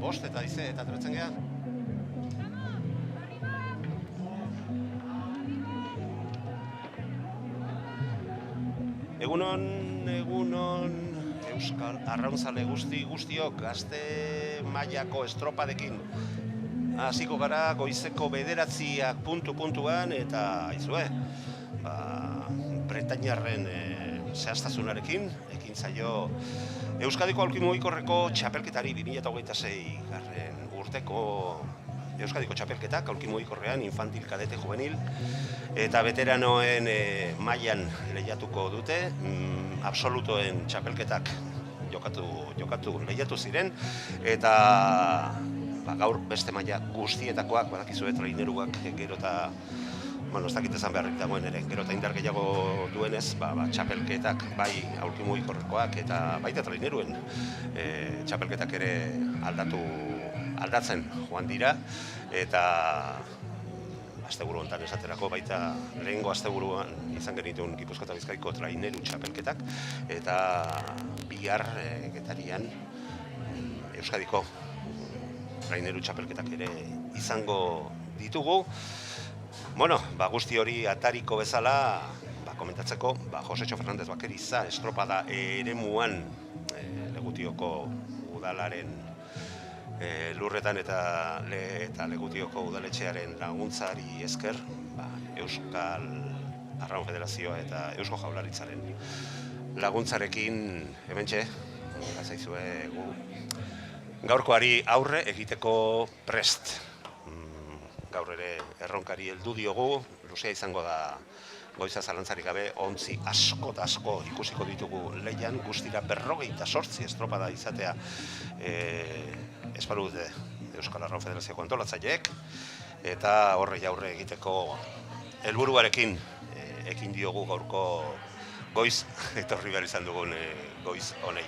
bost eta dize eta tretzen geha. Egunon, Euskal Arraunzale guztiok gazte mailako estropadekin. Hasiko gara goizeko 9:00 puntuan eta aizue, Bretainiarren zehaztasunarekin, ekin zaio Euskadiko aulki mugikorreko txapelketari 2026 garren urteko Euskadiko txapelketak aulki mugikorrean infantil, kadete, juvenil eta veteranoen mailan lehiatuko dute, absolutoen txapelketak jokatu lehiatu ziren eta gaur beste maila guztietakoak badakizue traineruak gero eta ez dakit esan beharrik dagoen ere, gero eta indar gehiago duenez, txapelketak, bai aulki mugikorrekoak eta baita traineruen txapelketak ere aldatzen joan dira eta asteburu honetan esaterako baita lehengo asteburuan izan genituen Gipuzkoa eta Bizkaiko traineru txapelketak eta bihar Getarian Euskadiko traineru txapelketak ere izango ditugu. Guzti hori atariko bezala, komentatzeko, Josecho Fernandez Bakeriza estropada eremuan Legutioko udalaren lurretan eta Legutioko udaletxearen laguntzari esker, Euskal Arraun Federazioa eta Eusko Jaurlaritzaren laguntzarekin hementxe, gazaizue gu gaurkoari aurre egiteko prest. Gaur ere erronkari heldu diogu, luzea izango da goiza zalantzarik gabe, ontzi asko eta asko ikusiko ditugu lehian, guztira 58 estropada izatea esparu dute Euskal Arraun Federazioko antolatzaileek, eta horre jaurre egiteko helburuarekin ekin diogu gaurko goiz, etorri behar izan dugun goiz honei.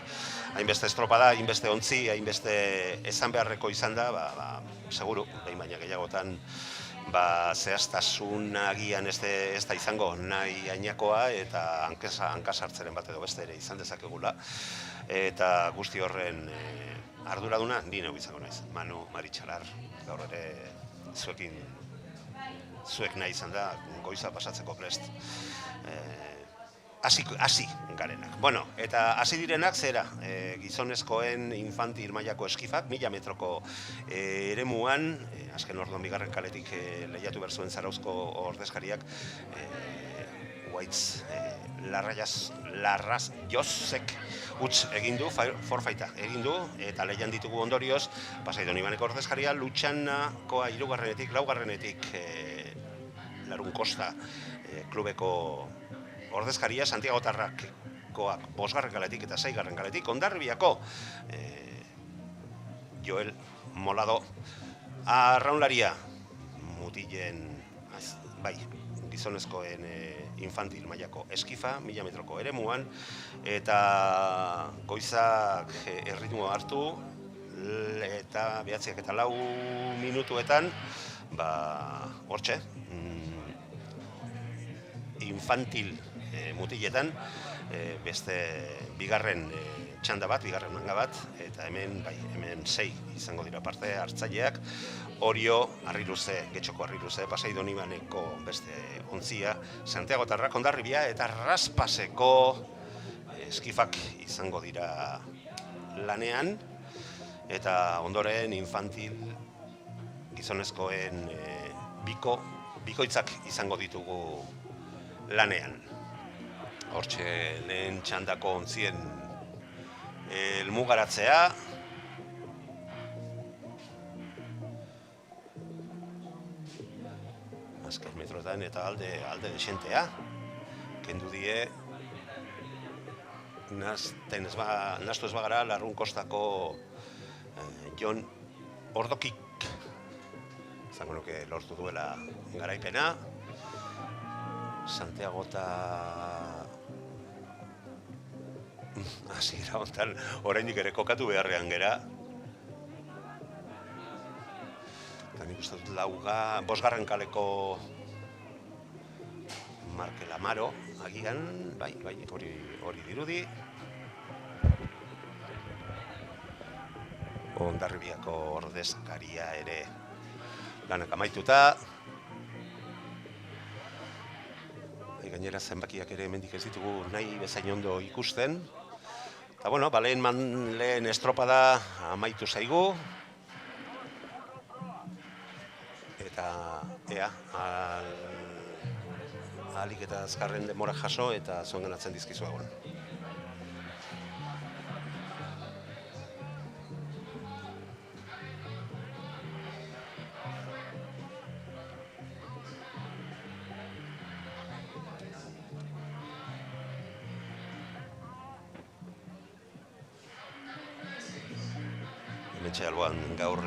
Hainbeste estropada, hainbeste ontzi, hainbeste esan beharreko izan da, seguru, behin baina gehiagotan zehaztasun agian ez da izango nahi ainakoa eta hankasartzeren bat edo beste ere izan dezakegula. Eta guzti horren arduraduna ni neu izango naiz, Manu Maritxalar, gaur ere zuek nahi izan da goiza pasatzeko prest. Hasi garenak. Eta hasi direnak zera, gizonezkoen infantil mailako eskifak, 1000 metroko eremuan, azken orduan bigarren kaletik lehiatu behar zuen Zarauzko ordezkariak, Waitz Larraz Josek utz egin du, forfaita egin du, eta lehian ditugu ondorioz, Pasaidon Ibaneko ordezkaria, Lutxanakoa 3. laugarrenetik Larun Kosta klubeko ordezkaria, Santiago Tarrakoak 5. kaletik eta 6. kaletik, Hondarribiako Joel Molado arraunlaria mutilen, gizonezkoen infantil mailako eskifa, 1000 metroko eremuan, eta goizak erritmoa hartu, eta 9:04 minutuetan, hortxe, infantil mutiletan, beste bigarren txanda bat, bigarren manga bat, eta hemen 6 izango dira parte hartzaileak, Orio, Arriluze, Getxoko Arriluze, Pasaidon Ibaneko beste ontzia, Santiago Tarrak, Hondarribia eta Raspaseko eskifak izango dira lanean, eta ondoren infantil gizonezkoen bikoitzak izango ditugu lanean. Hortxe lehen txandako ontzien elmugaratzea. Azken metroetan eta alde desentea. Kendu die, naztu ez bagara Larun Kostako Jon Ordokik, zango nuke lortu duela garaipena. Santiago eta hasiera honetan oraindik ere kokatu beharrean gera. Eta nik uste dut 5. kaleko Markel Amaro, agian, hori dirudi. Hondarribiako ordezkaria ere lanak amaituta. Gainera zenbakiak ere hemendik ez ditugu nahi bezain ondo ikusten. Eta bueno, lehen estropada amaitu zaigu. Eta ea, ahalik eta azkarren denbora jaso eta zuen ganatzen dizkizu egon. Hementxe alboan gaur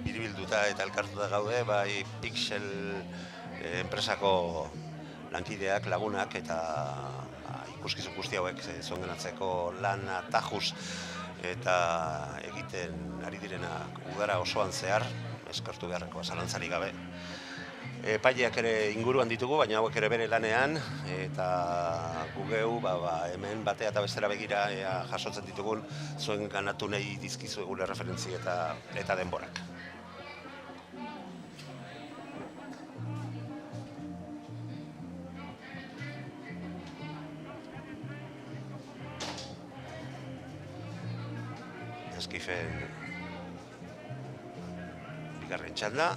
biribilduta eta elkartuta gaude, bai Pixel enpresako lankideak, lagunak eta ikuskizun guzti hauek zuen ganatzeko lan atajuz eta egiten ari direnak udara osoan zehar, eskartu beharreko zalantzarik gabe. Epaileak ere inguruan ditugu, baina hauek ere bere lanean, eta gugeu hemen batea eta bestera begira jasotzen ditugun zuen ganatu nahi dizkizu gure referentzi eta denborak. Eskifen bigarren txanda.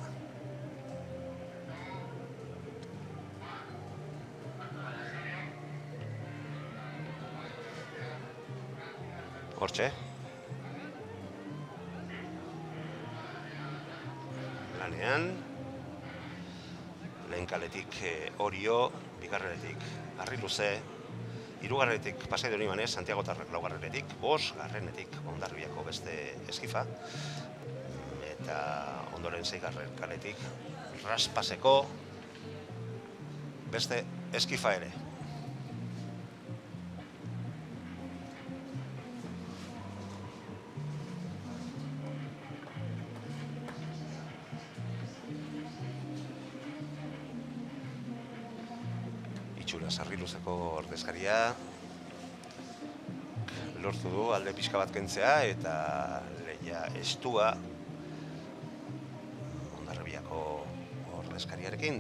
Hortxe. Lanean. Lehen kaletik Orio, bigarrenetik Arri-Luze, hirugarrenetik Pasai Donibanez, Santiago Tarrak laugarrenetik, bosgarrenetik Hondarribiako beste eskifa, eta ondoren seigarren kaletik Raspaseko beste eskifa ere. Itxuraz Arri-Luzeko ordezkaria lortu du alde pixka bat kentzea eta lehia estua Hondarribiako ordezkariarekin.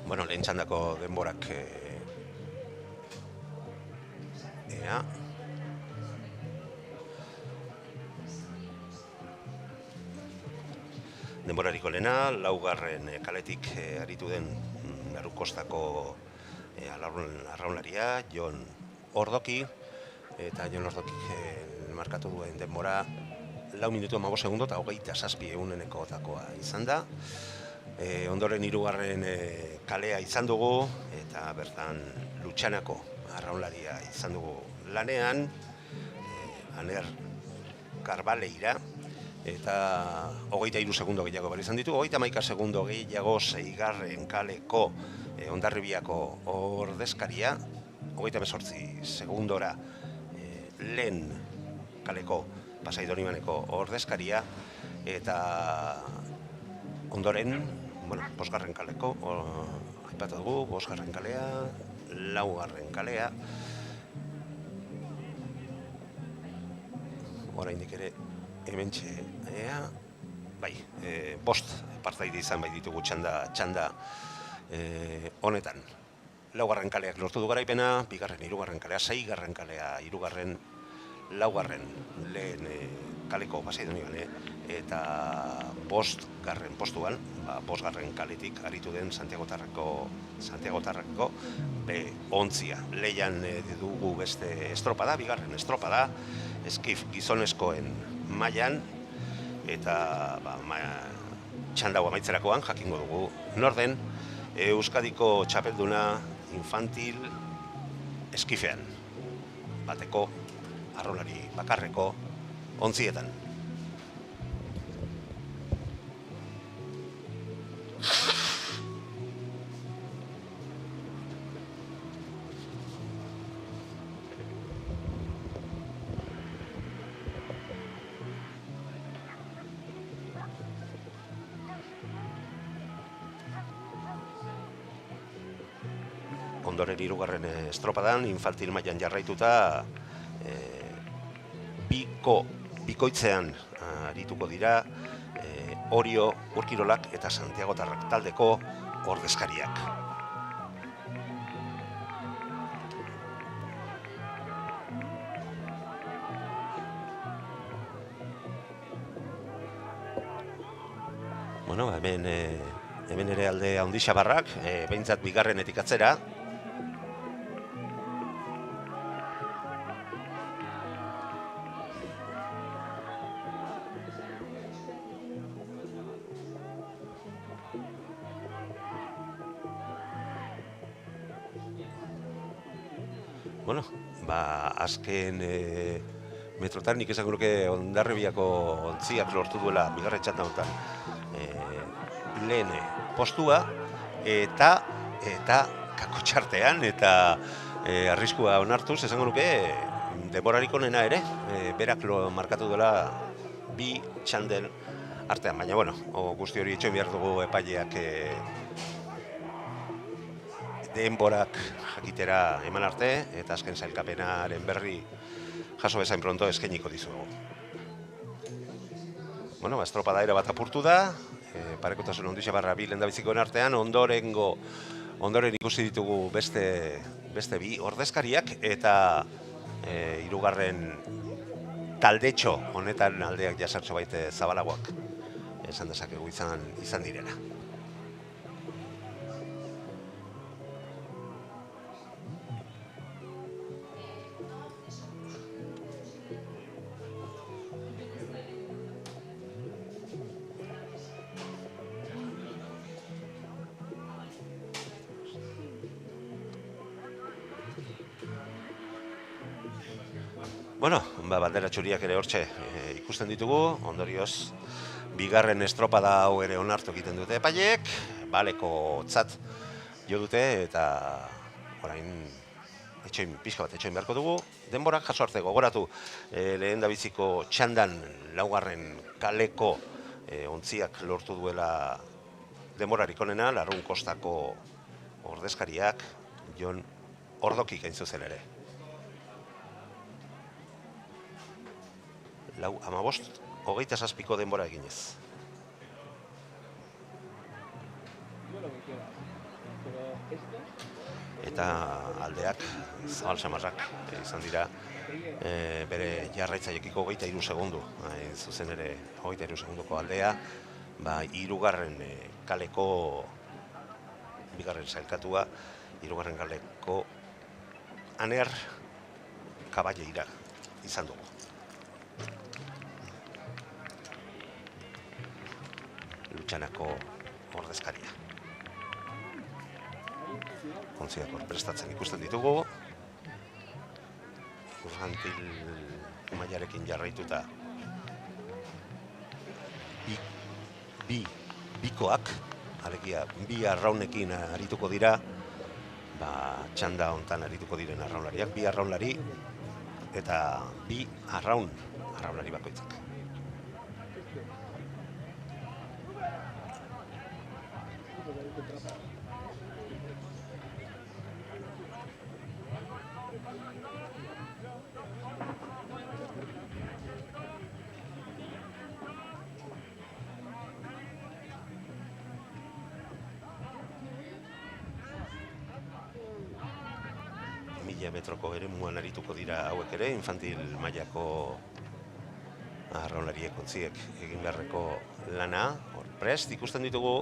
Bueno, lehen txandako denborak denborariko lehena, laugarren kaletik aritu den Narukostako arraunlaria, Jon Ordoki, eta Jon Ordokik markatu duen denbora 4 minutu 15 segundo eta 27 takoa izan da. Ondoren hirugarren kalea izan dugu, eta bertan Lutxanako arraunlaria izan dugu lanean, Aner Karbaleira, eta 23 segundo gehiago behar izan ditu, 31 segundo gehiago seigarren kaleko Hondarribiako ordezkaria, 28 segundora lehen kaleko Pasai Donibaneko ordezkaria, eta ondoren, bosgarren kaleko, aipatu dugu, bosgarren kalea, laugarren kalea, oraindik ere hementxe, bost partaide izan bai ditugu txanda honetan. Laugarren kaleak lortu du garaipena, bigarren, hirugarren kalea, seigarren kalea, hirugarren, laugarren lehen kaleko Pasai Donibane, eta bostgarren postuan, bostgarren kaletik aritu den Santiago Tarrako ontzia. Leian dugu beste estropada, bigarren estropada, eskif gizonezkoen mailan, eta txanda hau amaitzerakoan jakingo dugu norden Euskadiko txapelduna infantil eskifean, bateko arraunlari bakarreko ontzietan. ondoren hirugarren estropadan, infantil mailan jarraituta, bikoitzean arituko dira Orio, Urkirolak eta Santiagotarrak taldeko ordezkariak. Bueno, hemen ere alde handi xabarrak, behintzat bigarrenetik atzera. Bueno, azken metrotan nik esango nuke Hondarribiako ontziak lortu duela bigarren txanda honetan lehen postua eta kakotxartean eta arriskua onartuz esango nuke denborarik onena ere berak markatu duela bi txanden artean, baina bueno, guzti hori itxoin behar dugu epaileak denborak jakitera eman arte, eta azken sailkapenaren berri jaso bezain pronto eskainiko dizugu. Bueno, estropada era bat apurtu da, parekotasun ondu xabarra bi lehendabizikoen artean, ondoren ikusi ditugu beste bi ordezkariak, eta hirugarren taldetxo honetan aldeak jasartxo baite zabalagoak esan dezakegu izan direla. Bueno, bandera txuriak ere hortxe ikusten ditugu, ondorioz, bigarren estropada hau ere onartu egiten dute epaileek, baleko tzat jo dute eta orain pixka bat etxoin beharko dugu. Denborak jaso arte gogoratu lehendabiziko txandan laugarren kaleko ontziak lortu duela denborarik onena, Larrun Kostako ordezkariak, Jon Ordokik hain zuzen ere. 4:27 denbora eginez. Eta aldeak zabal samarrak izan dira bere jarraitzaiekiko 23 segundu. Zuzen ere 23 segunduko aldea, hirugarren kaleko bigarren sailkatua, hirugarren kaleko Aner Kaballeira izan dugu. Lutxanako ordezkaria. Ontziak prestatzen ikusten ditugu. Infantil mailarekin jarraituta bikoak, alegia bi arraunekin arituko dira, txanda hontan arituko diren arraunlariak, bi arraunlari eta bi arraunlari bakoitzak. Metroko ere muan arituko dira hauek ere, infantil mailako arraunlariek ontziek egin beharreko lana, hor prest ikusten ditugu.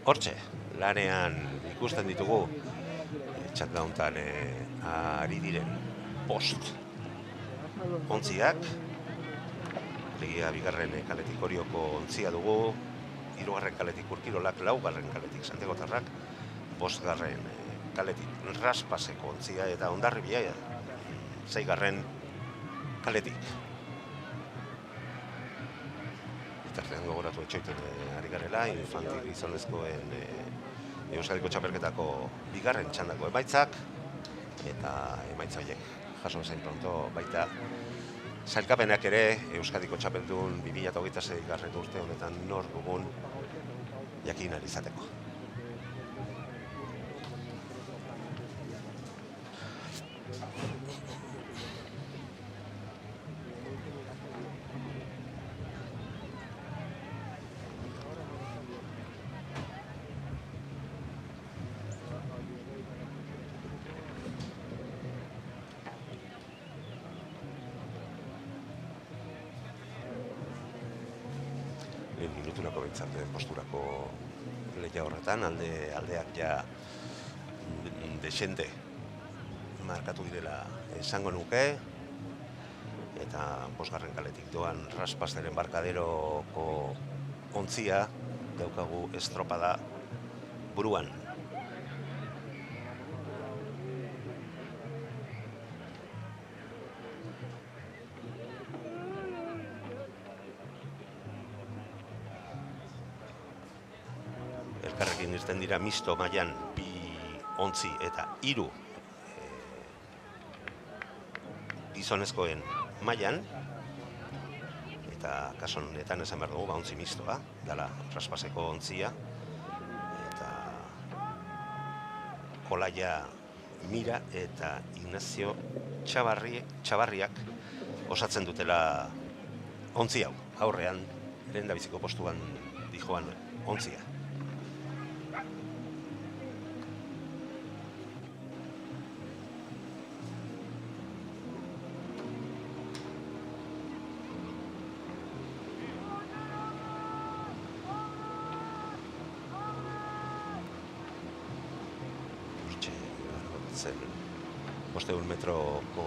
Hortxe, lanean ikusten ditugu txanda honetan ari diren post ontziak. Legia bigarren kaletik Orioko ontzia dugu, hirugarren kaletik Urkirolak, laugarren kaletik Santiagotarrak, bosgarren kaletik Raspaseko ontzia eta Hondarribia 6. kaletik. Bitartean gogoratu etxoiten ari garela, infantil gizonezkoen Euskadiko txapelketako 2. txandako emaitzak, eta emaitza horiek jaso bezain pronto baita sailkapenak ere Euskadiko txapeldun 2026 urte honetan nor dugun jakin ahal izateko. Minuturako bintzarte posturako lehia horretan, aldeak ja desente markatu direla esango nuke, eta 5. kaletik doan Raspazeren barkaderoko ontzia daukagu estropada buruan. Elkarrekin irten dira misto mailan 2 ontzi eta 3 gizonezkoen mailan, eta kaso honetan esan behar dugu ontzi mistoa dela Raspazeko ontzia, eta Olaia Mira eta Ignacio Txabarriak osatzen dutela ontzi hau, aurrean lehendabiziko postuan dijoan ontzia. Zen 500 metroko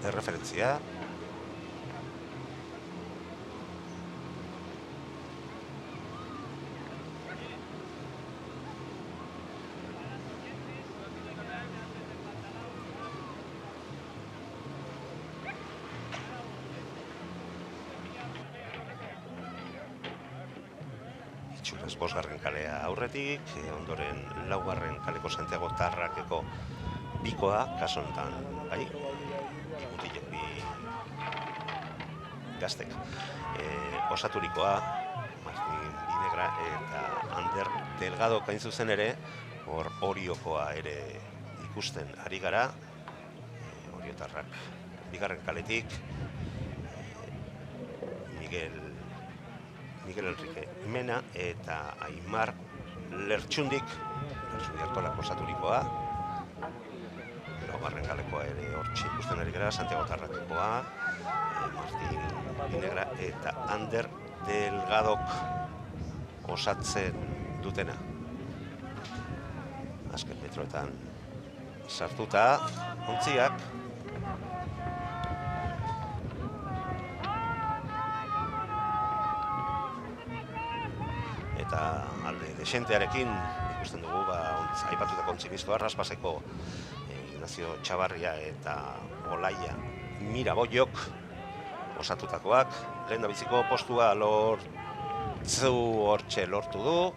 erreferentzia. Itxuraz 5. kalea aurretik, ondoren 4. kaleko Santiago Tarrakeko bikoa, kaso honetan, bai, ikutilek bi gaztek. Osaturikoa, Martin Vinegra eta Ander Delgado kain zuzen ere, hor Oriokoa ere ikusten ari gara, Oriotarrak 2. kaletik, Miguel Enrique Mena eta Aimar Lertxundik alkolako osaturikoa. 4. kalekoa ere hortxe ikusten ari gara, Santiago Tarrakekoa, Martin Vinegra eta Ander Delgadok osatzen dutena. Azken metroetan sartuta ontziak. Eta alde desentearekin ikusten dugu aipatutako ontzi mistoa Raspazeko Ignacio Txabarria eta Olaia Miraboiok osatutakoak. Lehendabiziko postua hortxe lortu du,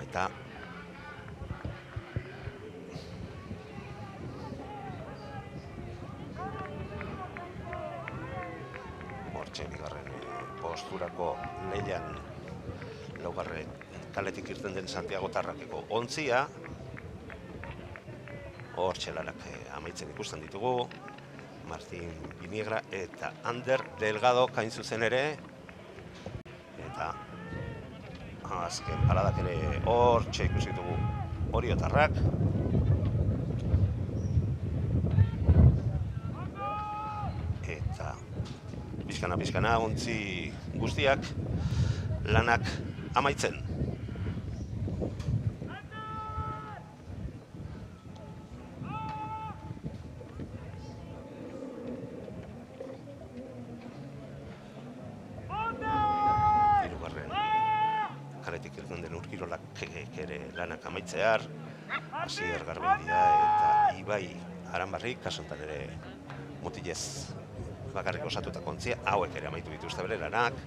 eta hortxe 2. posturako lehian 4. kaletik irten den Santiago Tarrakeko ontzia. Hortxe lanak amaitzen ikusten ditugu. Martin Vinegra eta Ander Delgado kain zuzen ere. Eta azken paradak ere hortxe ikusi ditugu Oriotarrak. Eta pizkana ontzi guztiak lanak amaitzen. Kaletik irten den Urkirolak ere lanak amaitzear, Asier Garbendia eta Ibai Aranbarrik, kasuntan ere mutilez bakarrik osatutako ontzia, hauek ere amaitu dituzte bere lanak.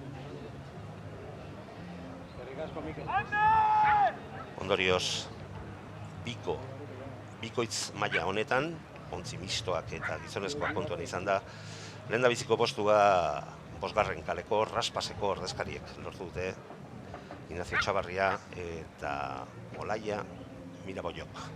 Ondorioz, bikoitz maila honetan, ontzi mistoak eta gizonezkoak kontuan izan da, lehendabiziko postua bosgarren kaleko Raspaseko ordezkariek lortu dute, Ignacio Txabarria eta Olaia Mirabollok.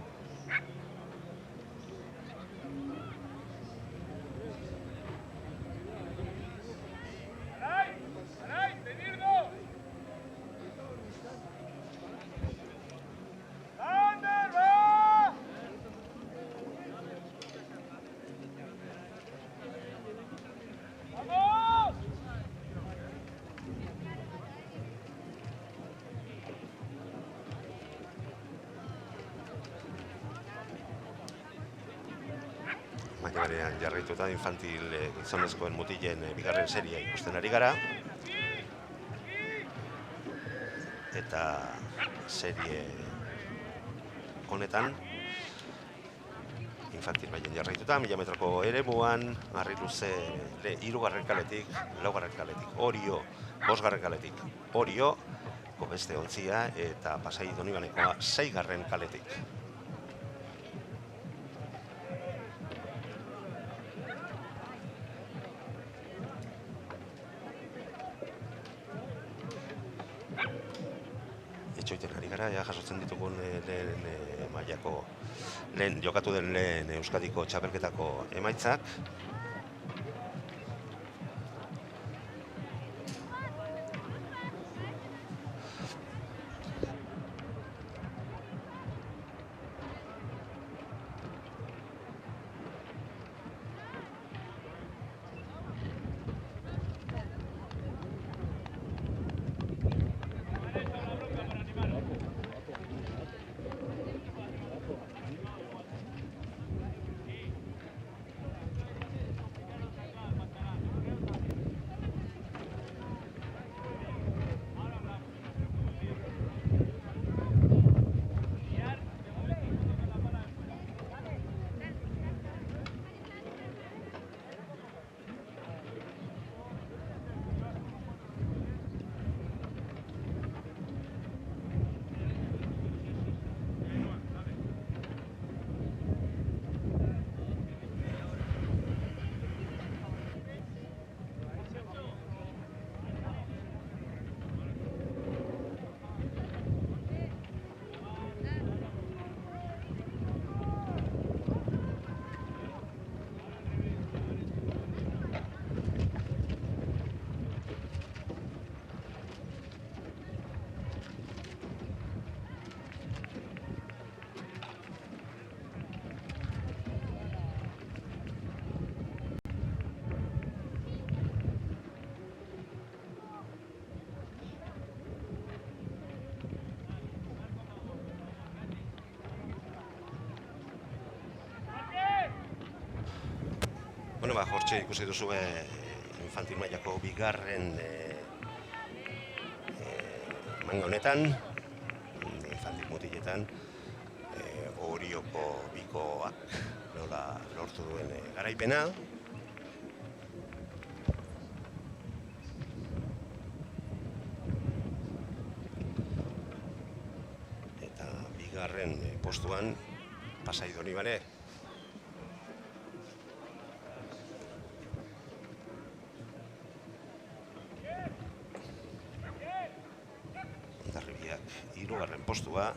Baina berean jarraituta infantil gizonezkoen mutilen bigarren seria ikusten ari gara. Eta serie honetan infantil baien jarraituta, 1000 metroko eremuan, harri luze 3. kaletik, 4. kaletik Orio, 5. kaletik Orio, beste ontzia eta Pasai Donibanekoa 6. kaletik. Etxoiten ari gara, jasotzen ditugun lehen jokatu den lehen Euskadiko txapelketako emaitzak. Bueno, hortxe ikusi duzu infantil mailako bigarren manga honetan, infantil mutiletan, Orioko bikoak nola lortu duen garaipena. Eta bigarren postuan Pasai Donibane. Ondarribiak 3. postua.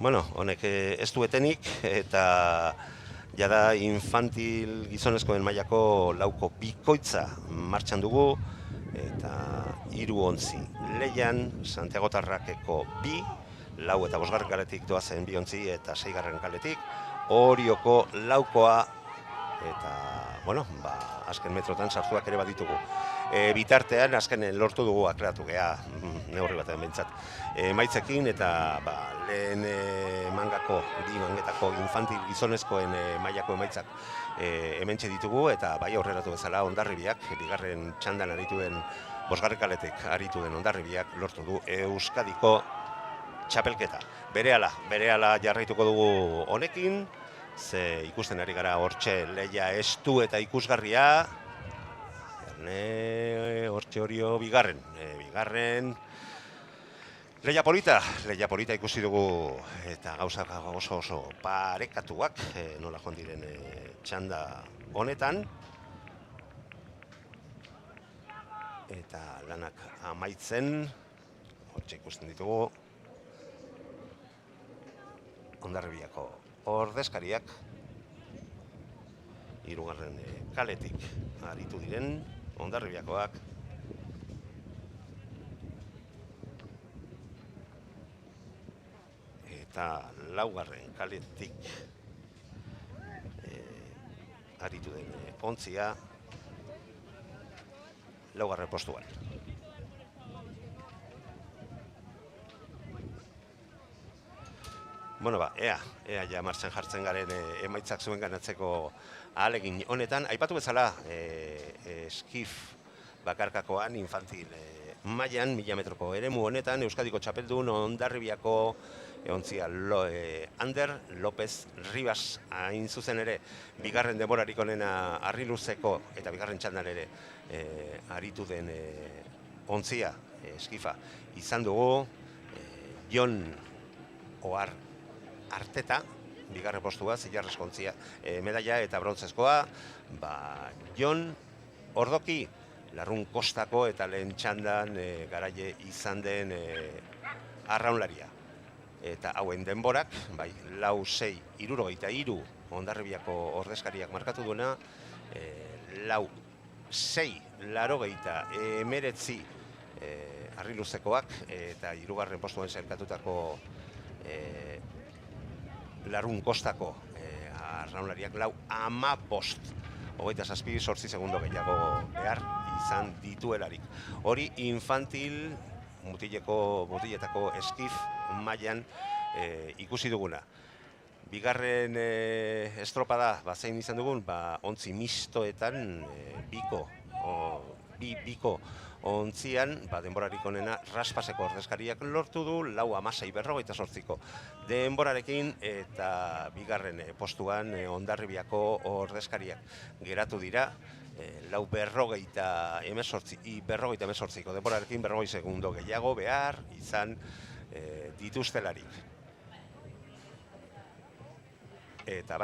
Bueno, honek ez du etenik eta jada infantil gizonezkoen mailako lauko bikoitza martxan dugu eta 3 ontzi leian Santiagotarrakeko 2, 4 eta 5 kaletik doazen 2 ontzi eta 6 kaletik Orioko laukoa eta, bueno, azken metrotan sartuak ere baditugu. Bitartean, azkenen lortu dugu aklaratu gea, neurri batean behintzat, maitzekin eta lehen mangako, 2 mangetako infantil gizonezkoen mailako emaitzak hementxe ditugu eta bai aurreratu bezala Hondarribiak, bigarren txandan arituen 5 kaletik aritu den Hondarribiak lortu du Euskadiko txapelketa. Berehala jarraituko dugu honekin, ze ikusten ari gara hortxe leia estu eta ikusgarria. Hortxe Orio bigarren. Leia polita ikusi dugu eta gauza oso parekatuak nola joan diren txanda honetan. Eta lanak amaitzen, hortxe ikusten ditugu Hondarribiako ordezkariak 3. kaletik aritu diren Hondarribiakoak. Eta 4. kaletik aritu den ontzia 4. postuan. Bueno, ea ja martxan jartzen garen emaitzak zuen ganatzeko ahalegin honetan. Aipatu bezala, eskif bakarkakoan infantil mailan 1000 metroko eremu honetan Euskadiko txapeldun Hondarribiako ontzia Ander López Rivas hain zuzen ere bigarren denborarik onena Arriluzeko eta bigarren txandan ere aritu den ontzia eskifa izan dugu. Jon Ohar Arteta, bigarren postua, zilarrezko ontzia medaia eta brontzezkoa. Jon Ordoki, Larrun Kostako eta lehen txandan garaile izan den arraunlaria. Eta hauen denborak, 4:6:63 Hondarribiako ordezkariak markatu duena, 4:6:89 Arriluzekoak eta 3. postuan sailkatutako Larrun Kostako arraunlariak 4:15:27 segundo gehiago behar izan dituelarik. Hori infantil mutiletako eskif mailan ikusi duguna. Bigarren estropada zein izan dugun, ontzi mistoetan biko ontzian, denborarik onena Raspaseko ordezkariak lortu du 4:16:48 denborarekin eta bigarren postuan Hondarribiako ordezkariak geratu dira 4:48:18 denborarekin 40 segundo gehiago behar izan dituztelarik. Eta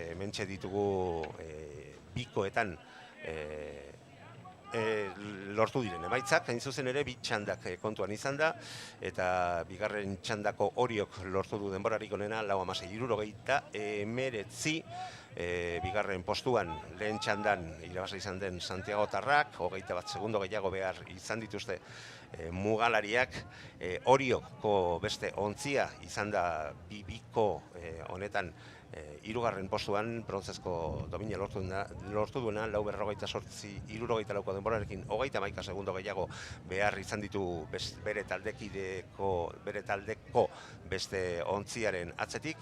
hementxe ditugu bikoetan lortu diren emaitzak, hain zuzen ere 2 txandak kontuan izan da, eta bigarren txandako Oriok lortu du denborarik onena 4:16:19 bigarren postuan lehen txandan irabazle izan den Santiagotarrak, 21 segundo gehiago behar izan dituzte mugalariak. Orioko beste ontzia izan da biko honetan 3. postuan brontzezko domina lortu duena 4:48:64 denborarekin 31 segundo gehiago behar izan ditu bere taldeko beste ontziaren atzetik.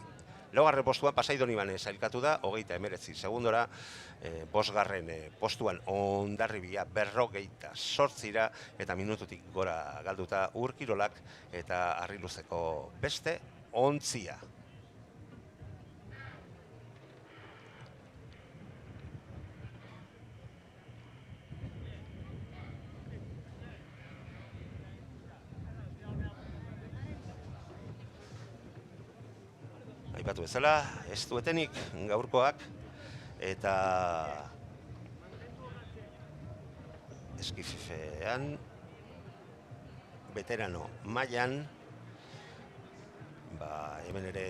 4. postuan Pasai Donibane sailkatu da 39 segundora. 5. postuan Hondarribia 48 eta minututik gora galduta Urkirolak eta Arriluzeko beste ontzia. Aipatu bezala, ez duetenik gaurkoak eta eskifean veterano mailan hemen ere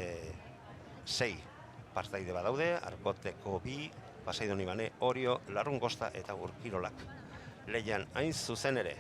6 partaide badaude, Arkoteko 2, Pasaidon Ibane, Orio, Larrungosta eta Urkirolak lehian hain zuzen ere.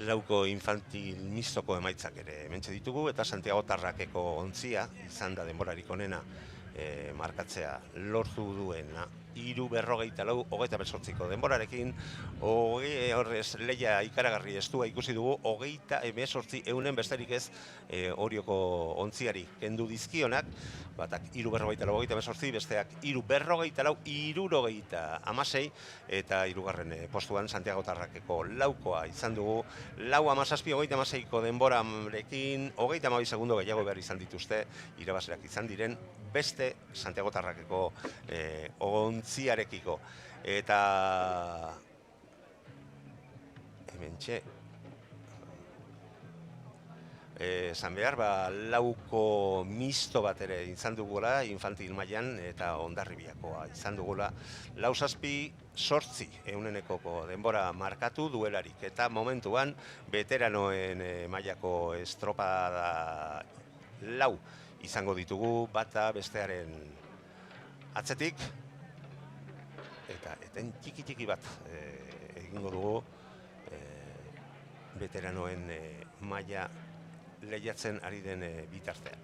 Lauko infantil mistoko emaitzak ere hementxe ditugu, eta Santiago Tarrakeko ontzia izan da denborarik onena markatzea lortu duena. 3:44 28ko denborarekin, horrez lehia ikaragarri estua ikusi dugu, 28 besterik ez Orioko ontziari kendu dizkionak, batak 3:44 28, besteak 3:44 66, eta hirugarren postuan Santiago Tarrakeko laukoa izan dugu, 4:17 26ko denborarekin, 32 segundo gehiago behar izan dituzte irabaziak izan diren beste Santiago Tarrakeko ontziarekiko. Eta hementxe esan behar, lauko misto bat ere izan dugula infantil mailan, eta Hondarribiakoa izan dugula 4:8 denbora markatu duelarik, eta momentuan veteranoen mailako estropada 4 izango ditugu, bata bestearen atzetik, eta eten txiki bat egingo dugu veteranoen maila lehiatzen ari den bitartean.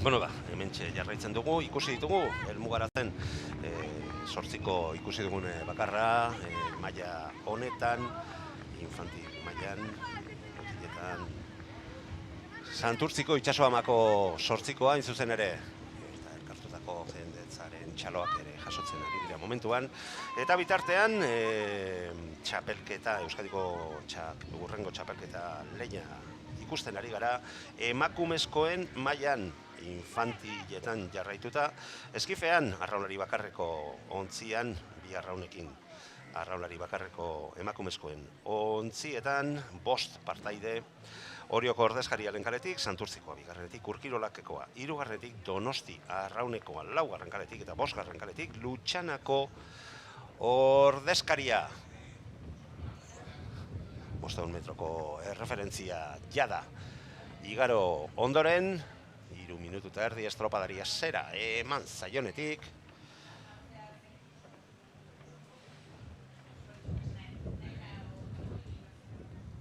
Bueno, hementxe jarraitzen dugu, ikusi ditugu, helmugaratzen sortziko ikusi dugun bakarra, maila honetan, infantil mailan, botiletan, Santurtziko itsasoamako sortzikoa hain zuzen ere, eta elkartutako jendetzaren txaloak ere jasotzen ari dira momentuan, eta bitartean txapelketa, Euskadiko hurrengo txapelketa leia ikusten ari gara, emakumezkoen mailan infantiletan jarraituta, eskifean arraunlari bakarreko ontzian, bi arraunekin arraunlari bakarreko emakumezkoen ontzietan, 5 partaide, Orioko ordezkariaren kaletik, Santurtzikoa bigarrenetik, Urkirolakekoa hirugarrenetik, Donosti arraunekoa laugarren kaletik eta 5. kaletik, Lutxanako ordezkaria. 500 metroko erreferentzia jada. Igaro ondoren, 3 minutu eta erdi estropadari zera eman zaionetik.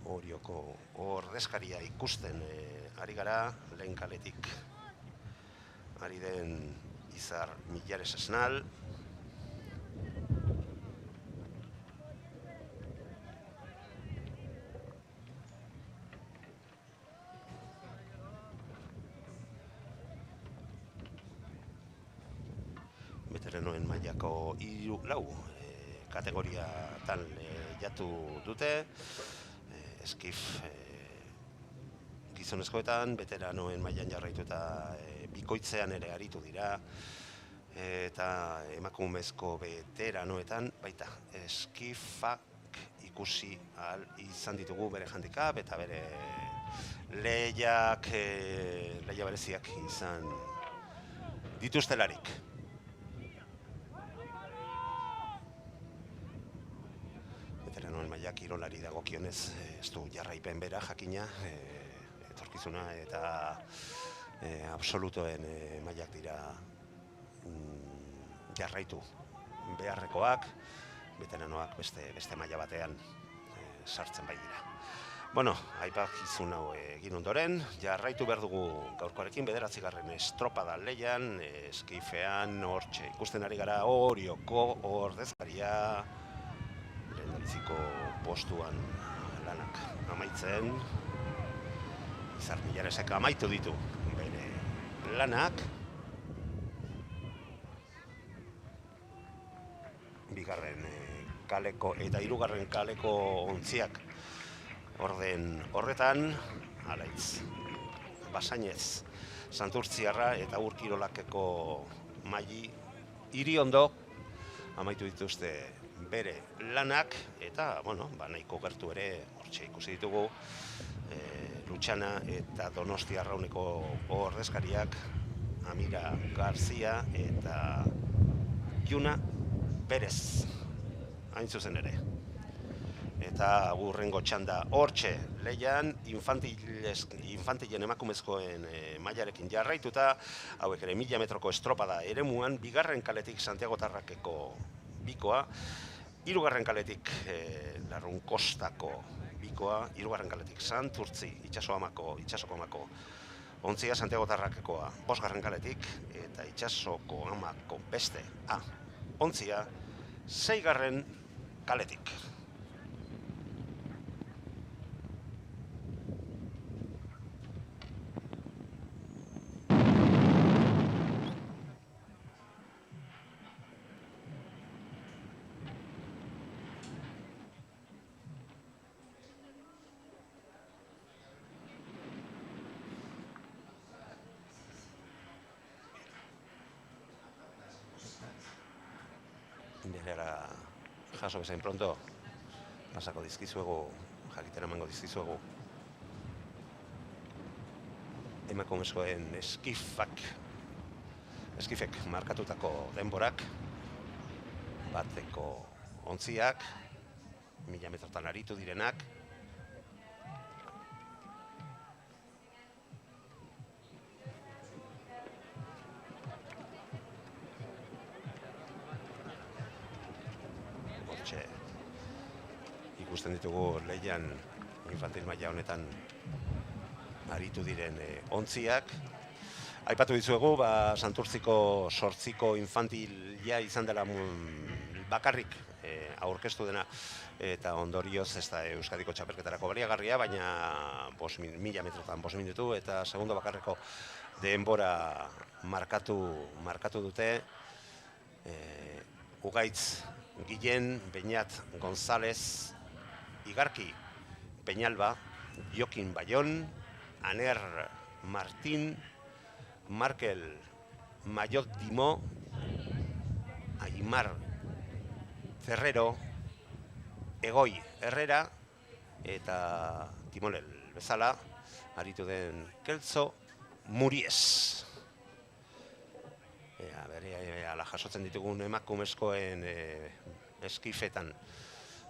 Orioko ordezkaria ikusten ari gara, lehen kaletik ari den Izar Millares Esnal. Veteranoen mailako 3 kategoriatan jatu dute. Eskif gizonezkoetan, veteranoen mailan jarraitu eta bikoitzean ere aritu dira, eta emakumezko veteranoetan, baita, eskifak ikusi ahal izan ditugu bere handicap eta bere leia bereziak izan dituztelarik. Veteranoen maila kirolari dagokionez ez du jarraipen bera jakina, etorkizuna eta absolutoen mailak dira jarraitu beharrekoak, veteranoak beste maila batean sartzen bai dira. Bueno, aipakizun hau egin ondoren, jarraitu behar dugu gaurkoarekin 9. estropada leian, eskifean, hortxe ikusten ari gara Orioko ordezkaria, lehendabiziko postuan lanak amaitzen, Izar Millaresek amaitu ditu bere lanak, 2. kaleko eta 3. kaleko ontziak orden horretan, Alaitz Basainez Santurtziarra eta Urkirolakeko maili Iriondo amaitu dituzte bere lanak, eta, bueno, nahiko gertu ere, hortxe ikusi ditugu, Lutxana eta Donosti arrauneko ordezkariak, Amira Garzia eta Juna Perez, hain zuzen ere. Eta hurrengo txanda hortxe leian, infantilen emakumezkoen mailarekin jarraituta, hauek ere 1000 metroko estropada eremuan, 2. kaletik Santiago Tarrakeko bikoa, 3. kaletik Larrun Kostako bikoa, 3. kaletik Santurtzi itsasoko amako ontzia Santiago Tarrakekoa, 5. kaletik eta itsasoko amako beste ontzia 6. kaletik. Nera jaso bezain pronto pasako dizkizuegu, jakitera emango dizkizuegu emakumezkoen eskifek markatutako denborak, bateko ontziak, 1000 metrotan aritu direnak, ikusten ditugu leian infantil maila honetan aritu diren ontziak, Aipatu dizuegu, Santurtziko 8 infantilia izan dela bakarrik aurkeztu dena, eta ondorioz ez da Euskadiko txapelketarako baliagarria, baina 1000 metrotan 5 minutu, eta segundo bakarreko denbora markatu dute. Ugaitz Guillen, Beñat González, Igarki Peñalba, Jokin Bayón, Aner Martín, Markel Mayot Dimó, Aimar Ferrero, Egoi Herrera, eta timonel bezala aritu den Keltzo Muries. Ala jasotzen ditugun emakumezkoen eskifetan,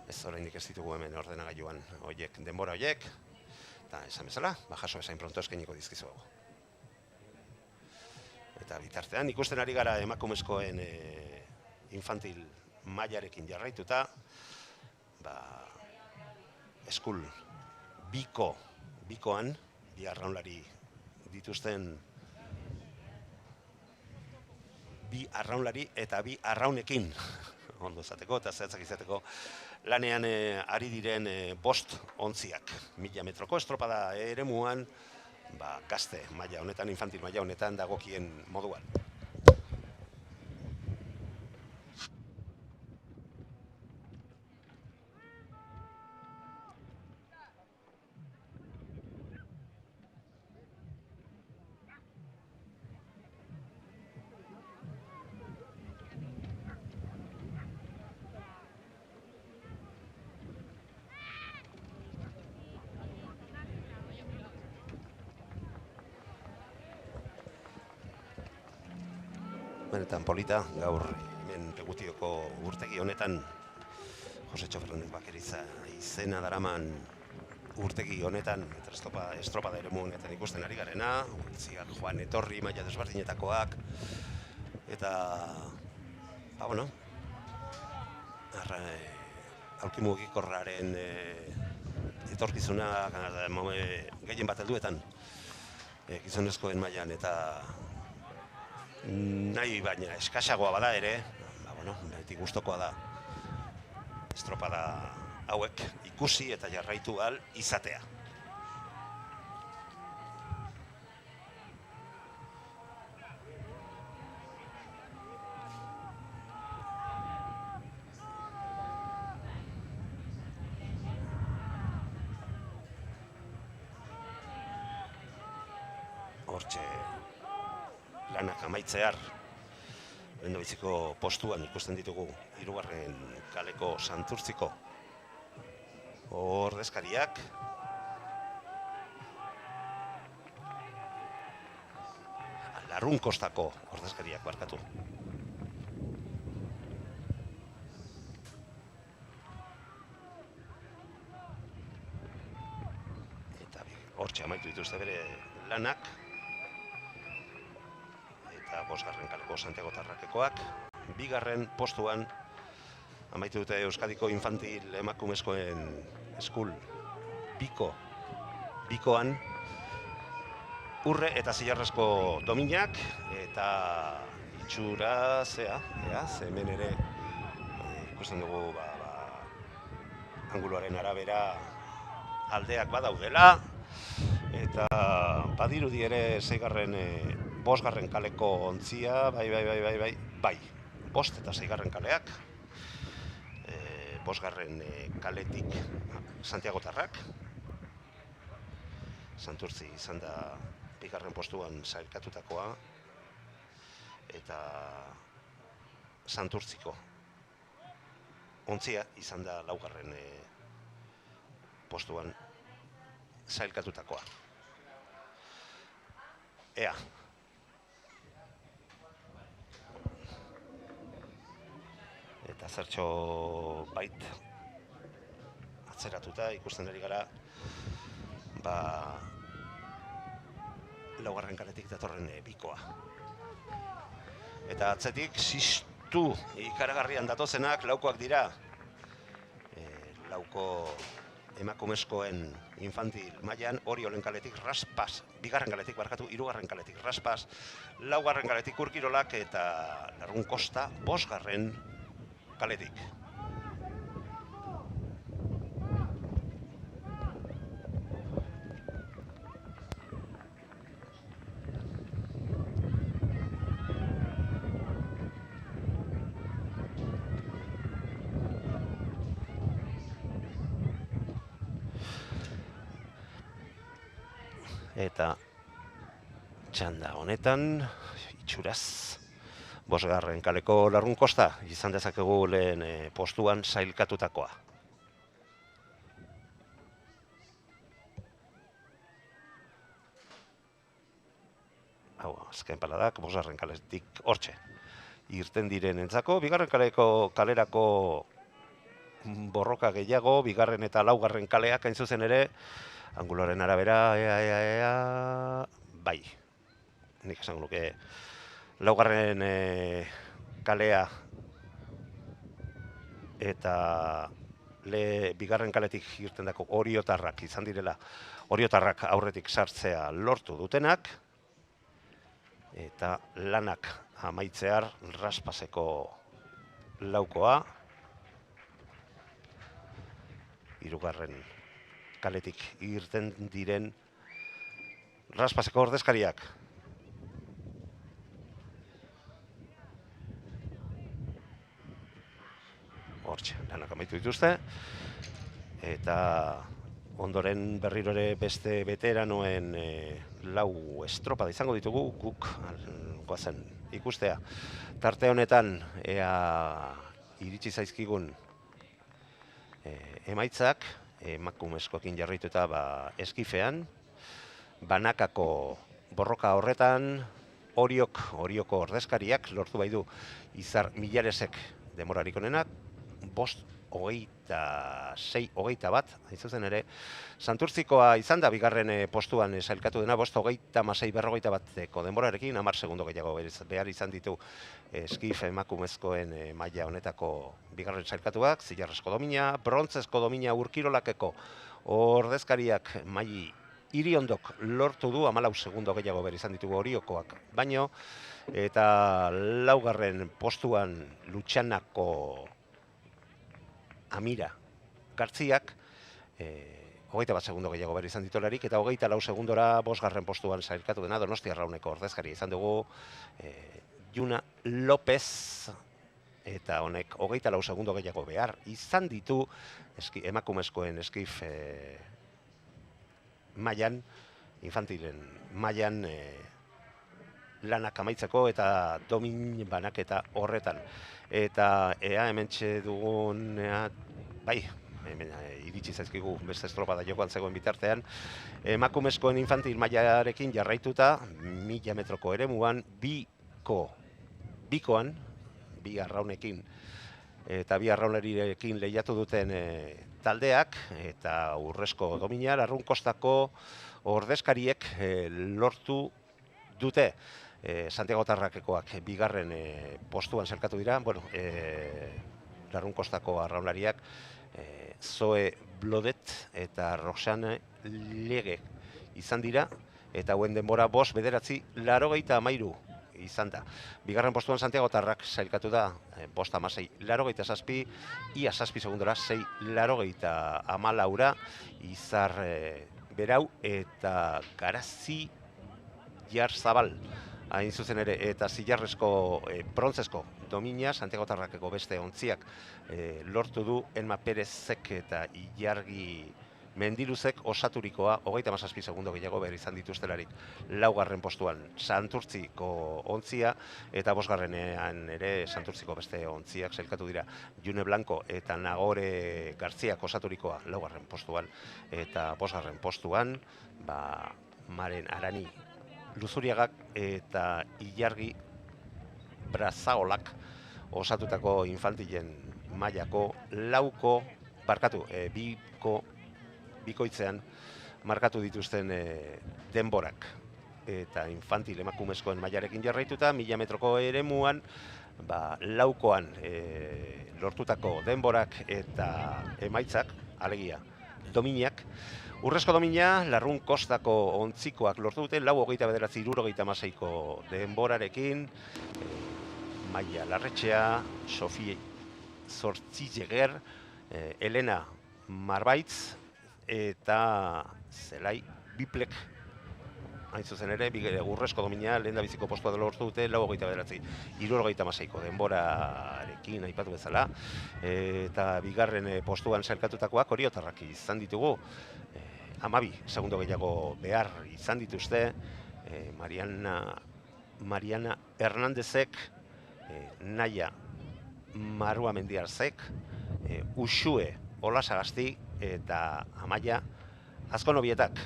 ez oraindik ez ditugu hemen ordenagailuan horiek, denbora horiek, eta esan bezala, jaso bezain pronto eskainiko dizkizuegu. Eta bitartean ikusten ari gara emakumezkoen infantil mailarekin jarraituta, eskul bikoan, bi arraunlari dituzten, bi arraunlari eta bi arraunekin ondo izateko eta zehatzak izateko lanean ari diren 5 ontziak 1000 metroko estropada eremuan, gazte maila honetan, infantil maila honetan dagokien moduan. Benetan polita, gaur hemen Legutioko urtegi honetan Josetxo Fernandez Bakeriza izena daraman urtegi honetan, estropada eremu honetan ikusten ari garena, ontziak joan etorri maila desberdinetakoak, eta aulki mugikorraren etorkizuna gehien bat helduetan gizonezkoen mailan, eta nahi baina eskasagoa bada ere, beti gustokoa da estropada hauek ikusi eta jarraitu ahal izatea. Hortxe lanak amaitzear, lehendabiziko postuan ikusten ditugu 3. kaleko Santurtziko ordezkariak. Larrun kostako ordezkariak barkatu. Eta hortxe amaitu dituzte bere lanak. Eta 5. kaleko Santiago Tarrakekoak, 2. postuan amaitu dute Euskadiko infantil emakumezkoen eskul bikoan Urre eta Zilarrezko Dominak, eta itxura hemen ere ikusten dugu anguloaren arabera aldeak badaudela, eta badirudi ere 5. kaleko ontzia, bai, 5 eta 6. kaleak, 5. kaletik Santiago Tarrak, Santurtzi izan da 2. postuan sailkatutakoa, eta Santurtziko ontzia izan da 4. postuan sailkatutakoa. Ea. Eta zertxo bait atzeratuta ikusten ari gara 4. kaletik datorren bikoa. Eta atzetik ziztu ikaragarrian datozenak laukoak dira. Lauko emakumezkoen infantil mailan Oriolen kaletik Raspas, bigarren kaletik barkatu, hirugarren kaletik Raspas, laugarren kaletik Urkirolak eta Larrun Kosta bosgarren kaletik. Eta txanda honetan, itxuraz, bosgarren kaleko Larrun Kosta izan dezakegu lehen postuan sailkatutakoa. Hau, azken paladak, bosgarren kaletik hortxe. Irten diren entzako, bigarren kalerako borroka gehiago, bigarren eta laugarren kaleak hain zuzen ere, anguloren arabera, bai. Nik esango nuke laugarren kalea eta bigarren kaletik irtendako oriotarrak izan direla, oriotarrak aurretik sartzea lortu dutenak, eta lanak amaitzear Raspaseko laukoa, hirugarren kaletik irten diren Raspaseko ordezkariak. Hortxe, lanak amaitu dituzte. Eta ondoren berriro ere beste veteranoen lau estropada izango ditugu, guk goazen ikustea. Tarte honetan, ea iritsi zaizkigun emaitzak, emakumezkoekin jarraituta eskifean, banakako borroka horretan, Orioko ordezkariak lortu bai du Izar Milaresek demorarik onenak, 5:26:21, hain zuzen ere, Santurtzikoa izan da bigarren postuan sailkatu dena, 5:26:41 denborarekin, 10 segundo gehiago behar izan ditu eskif emakumezkoen maila honetako bigarren sailkatuak, zilarrezko domina, brontzezko domina Urkirolakeko ordezkariak Mai Iriondok lortu du, 14 segundo gehiago behar izan ditugu Oriokoak baino, eta laugarren postuan Lutxanako Amira Gartziak 21 segundo gehiago behar izan ditolarik, eta 24 segundora bosgarren postuan sailkatu dena Donostia Arrauneko ordezkari izan dugu Juna López, eta honek 24 segundo gehiago behar izan ditu emakumezkoen eskif mailan, infantilen mailan lanak amaitzeko eta domin banaketa horretan. Eta ea hementxe dugun, bai, hemen iritsi zaizkigu beste estropada jokoan zegoen bitartean, emakumezkoen infantil mailarekin jarraituta, 1000 metroko eremuan, bikoan, bi arraunekin, eta bi arraunerirekin lehiatu duten taldeak, eta urrezko domina, Larrun Kostako ordezkariek lortu dute. Santiago Tarrakekoak bigarren postuan sailkatu dira, Larrun Kostako arraunlariak Zoe Blodet eta Roxane Lege izan dira, eta hauen denbora 5:09:83 izan da. Bigarren postuan Santiago Tarrak sailkatu da, 5:16:87, ia 7 segundora 6:84 Izar Berau eta Garazi Jarzabal hain zuzen ere, eta zilarrezko brontzezko domina Santiago Tarrakeko beste ontziak lortu du Elma Perezek eta Ilargi Mendiluzek osaturikoa 37 segundo gehiago behar izan dituztelarik. Laugarren postuan Santurtziko ontzia, eta bosgarrenean ere Santurtziko beste ontziak sailkatu dira. June Blanco eta Nagore Gartziak osaturikoa laugarren postuan, eta bosgarren postuan Maren Arani Luzuriagak eta Ilargi Brazaolak osatutako infantilen mailako bikoitzean markatu dituzten denborak. Eta infantil emakumezkoen mailarekin jarraituta, 1000 metroko eremuan, laukoan lortutako denborak eta emaitzak, alegia, dominak. Urrezko domina, Larrun Kostako ontzikoak lortu dute, 4:69 denborarekin, Maia Larretxea, Sofi Zortzilleger, Elena Marbaitz eta Zelai Biplek. Hain zuzen ere, urrezko domina lehen da biziko postua dela lortu dute, 4:69 denborarekin aipatu bezala. Eta bigarren postuan zerkatutakoak oriotarrak izan ditugu. 12 segundo gehiago behar izan dituzte. Mariana Hernandezek, Naia Marua Mendiarzek, Uxue Olasagasti eta Amaia Azkonobietak.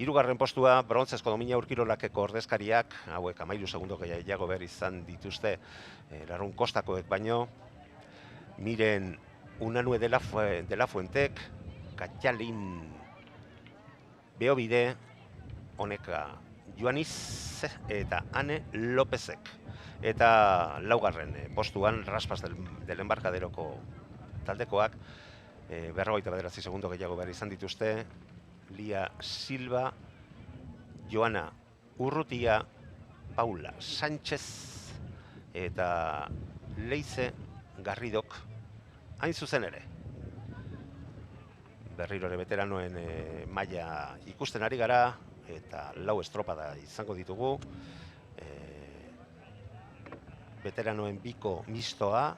Hirugarren postua, brontzezko domina urkirolakeko ordezkariak, hauek 13 segundo gehiago behar izan dituzte Larrun Kostakoek baino. Miren Unanue de la Fuentek, Katjalin Beobide, Honeka Joaniz eta Ane Lopezek. Eta laugarren postuan, Raspas del Embarkaderoko taldekoak, 59 segundo gehiago behar izan dituzte, Lia Silva, Joana Urrutia, Paula Sánchez eta Leize Garridok hain zuzen ere. Berriro ere veteranoen maila ikusten ari gara eta 4 estropada izango ditugu. Veteranoen biko mistoa,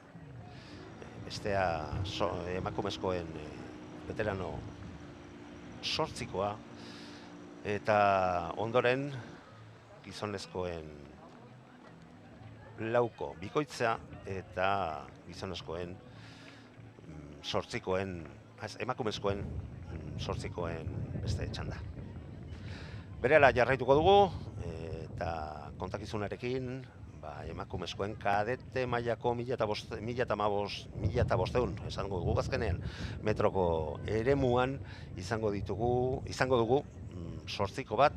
bestea emakumezkoen veterano 8koa, eta ondoren gizonezkoen 4ko bikoitza eta gizonezkoen 8koen, emakumezkoen 8koen beste txanda. Berehala jarraituko dugu eta kontakizunarekin emakumezkoen kadete mailako 1500 esango dugu azkenean metroko eremuan izango dugu 8ko bat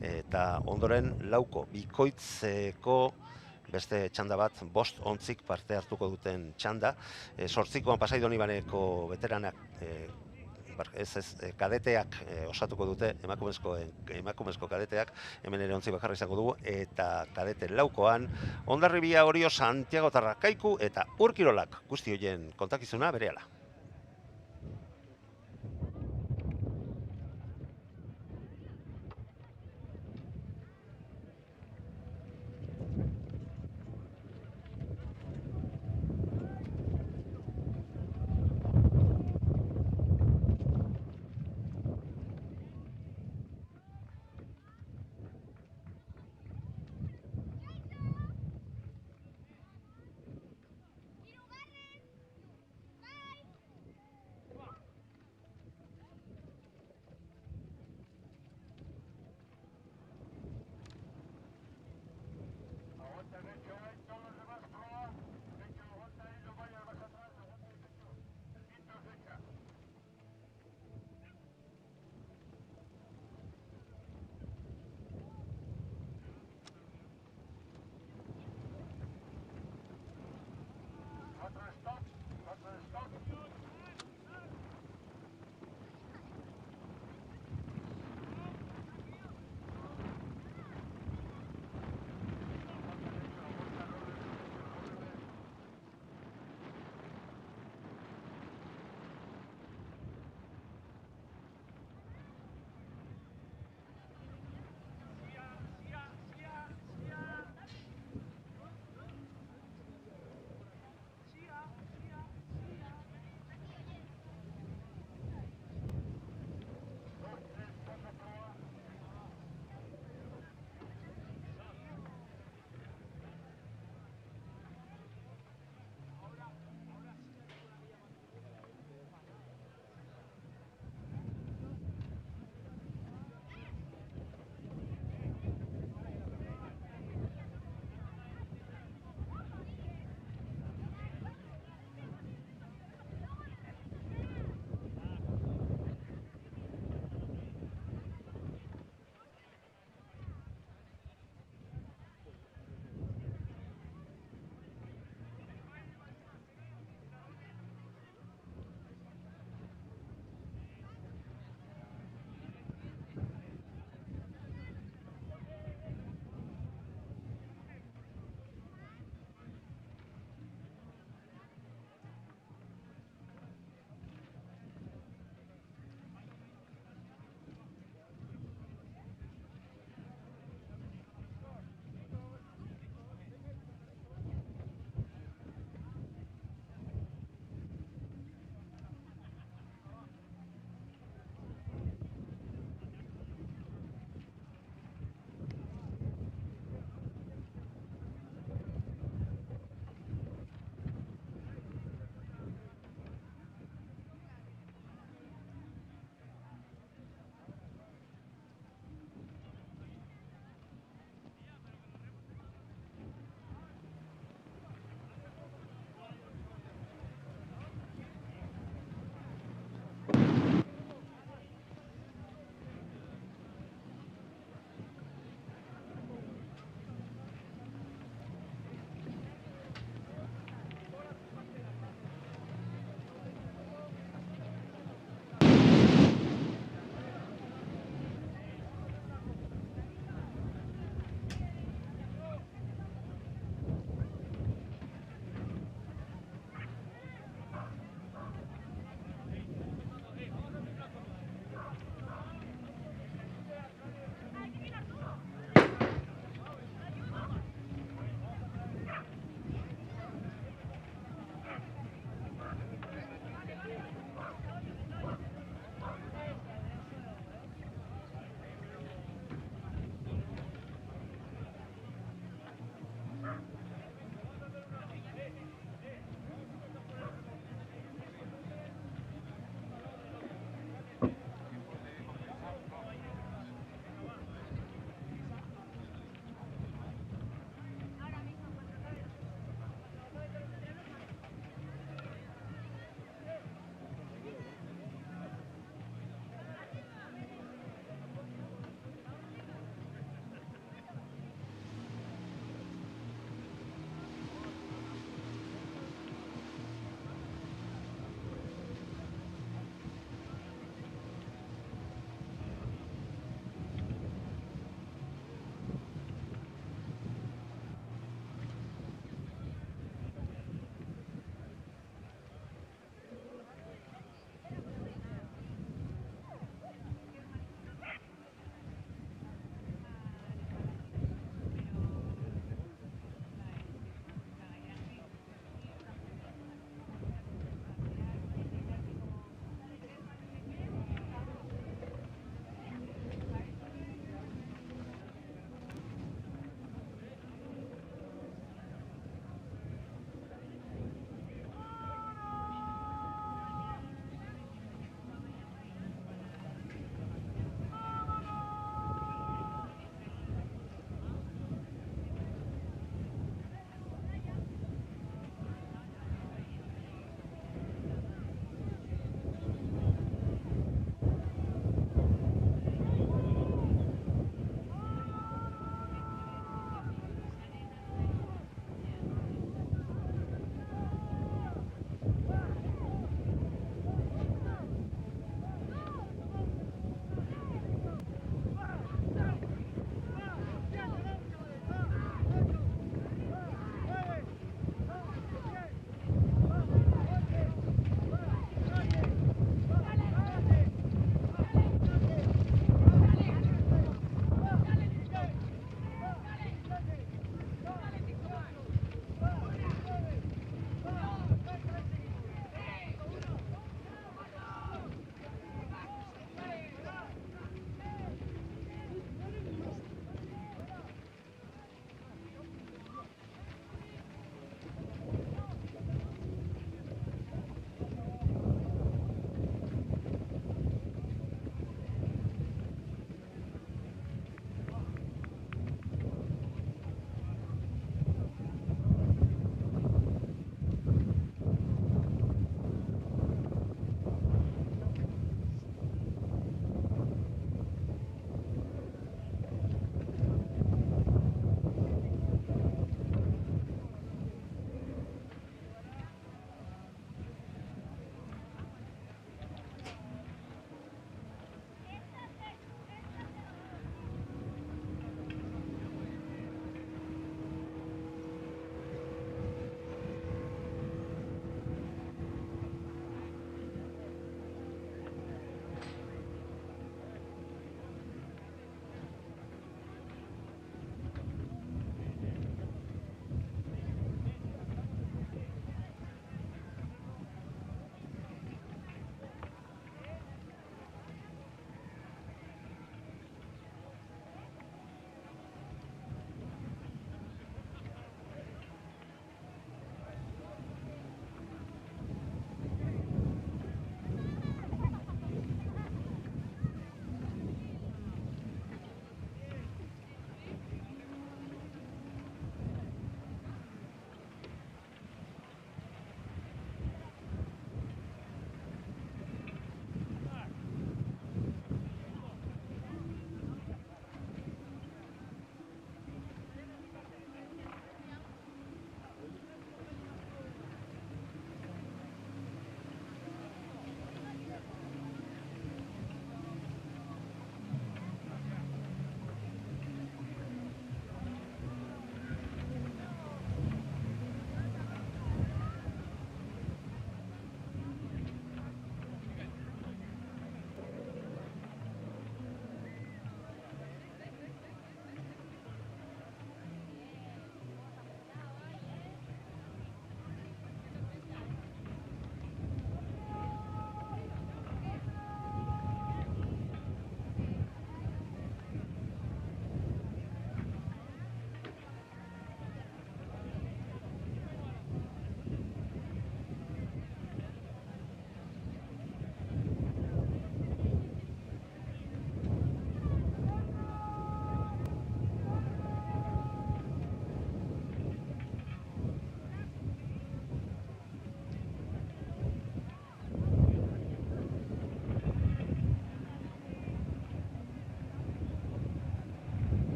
eta ondoren 4ko bikoitzeko beste txanda bat, 5 ontzik parte hartuko duten txanda. 8koan Pasai Donibaneko veteranak kadeteak osatuko dute, emakumezko kadeteak, hemen ere ontzi bakarra izango dugu, eta kadete 4koan, Hondarribia, Orio, Santiago Tarrakaiku eta Urkirolak guzti horien kontakizuna berehala.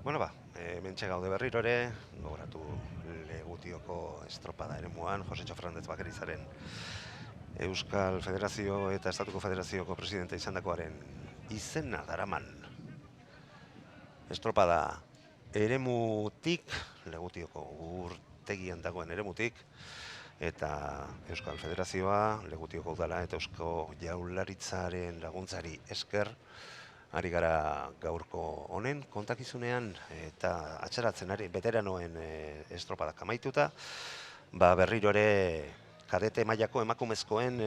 Bueno, hementxe gaude berriro ere, gogoratu Legutioko estropada eremuan, Josetxo Fernandez Bakerizaren Euskal Federazio eta Estatuko Federazioko presidente izandakoaren izena daraman estropada eremutik, Legutioko urtegian dagoen eremutik, eta Euskal Federazioa, Legutioko udala eta Eusko Jaurlaritzaren laguntzari esker, ari gara gaurko honen kontakizunean eta atxeratzen ari veteranoen estropadak amaituta, berriro ere kadete mailako emakumezkoen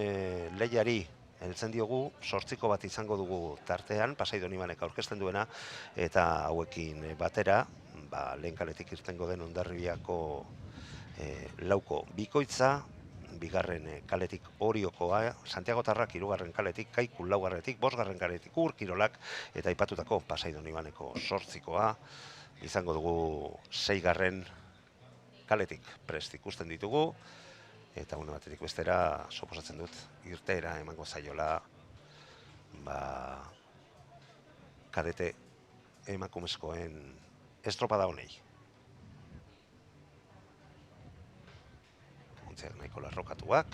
lehiari heltzen diogu, 8 bat izango dugu tartean, Pasai Donibanek aurkezten duena, eta hauekin batera, lehen kaletik irtengo den Hondarribiako lauko bikoitza, bigarren kaletik Oriokoa, Santiago Tarrak hirugarren kaletik, Kaiku laugarretik, bosgarren kaletik Urkirolak, eta aipatutako Pasai Donibaneko 8koa, izango dugu 6garren kaletik prest ikusten ditugu, eta une batetik bestera, suposatzen dut, irteera emango zaiola, kadete emakumezkoen estropada honei. Ontzeak nahiko larrokatuak.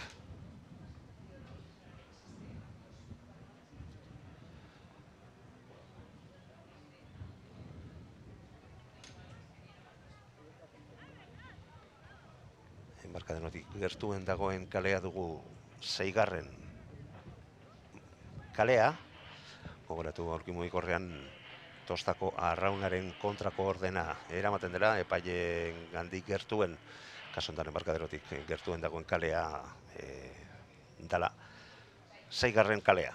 Enbarkadenotik gertuen dagoen kalea dugu 6garren kalea. Gogoratu aurki mugikorrean Tostako arraunaren kontrako ordena eramaten dela, epaileen gandik gertuen, kasu honetan Enbarkaderotik gertuen dagoen kalea dala 6garren kalea.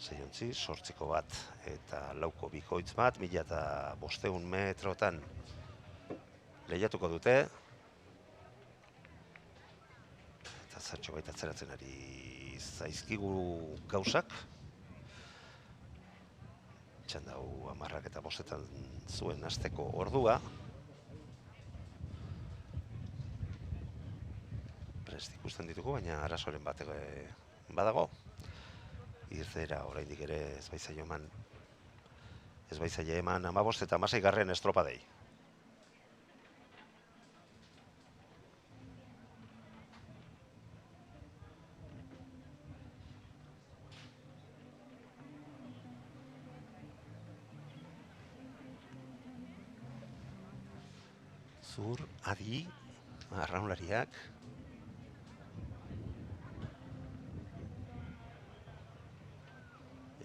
Zeiontzi, 8ko bat eta lauko bikoitz bat, 1500 metrotan lehiatuko dute. Eta zertxo baita atzeratzen ari zaizkigu gauzak. Txanda hau 10:05 zuen hasteko ordua. Prest ikusten ditugu, baina arazoren bat badago. Irtera oraindik ere ez baitzaio eman 15 eta 16garren estropadei. Zur, adi, arraunlariak.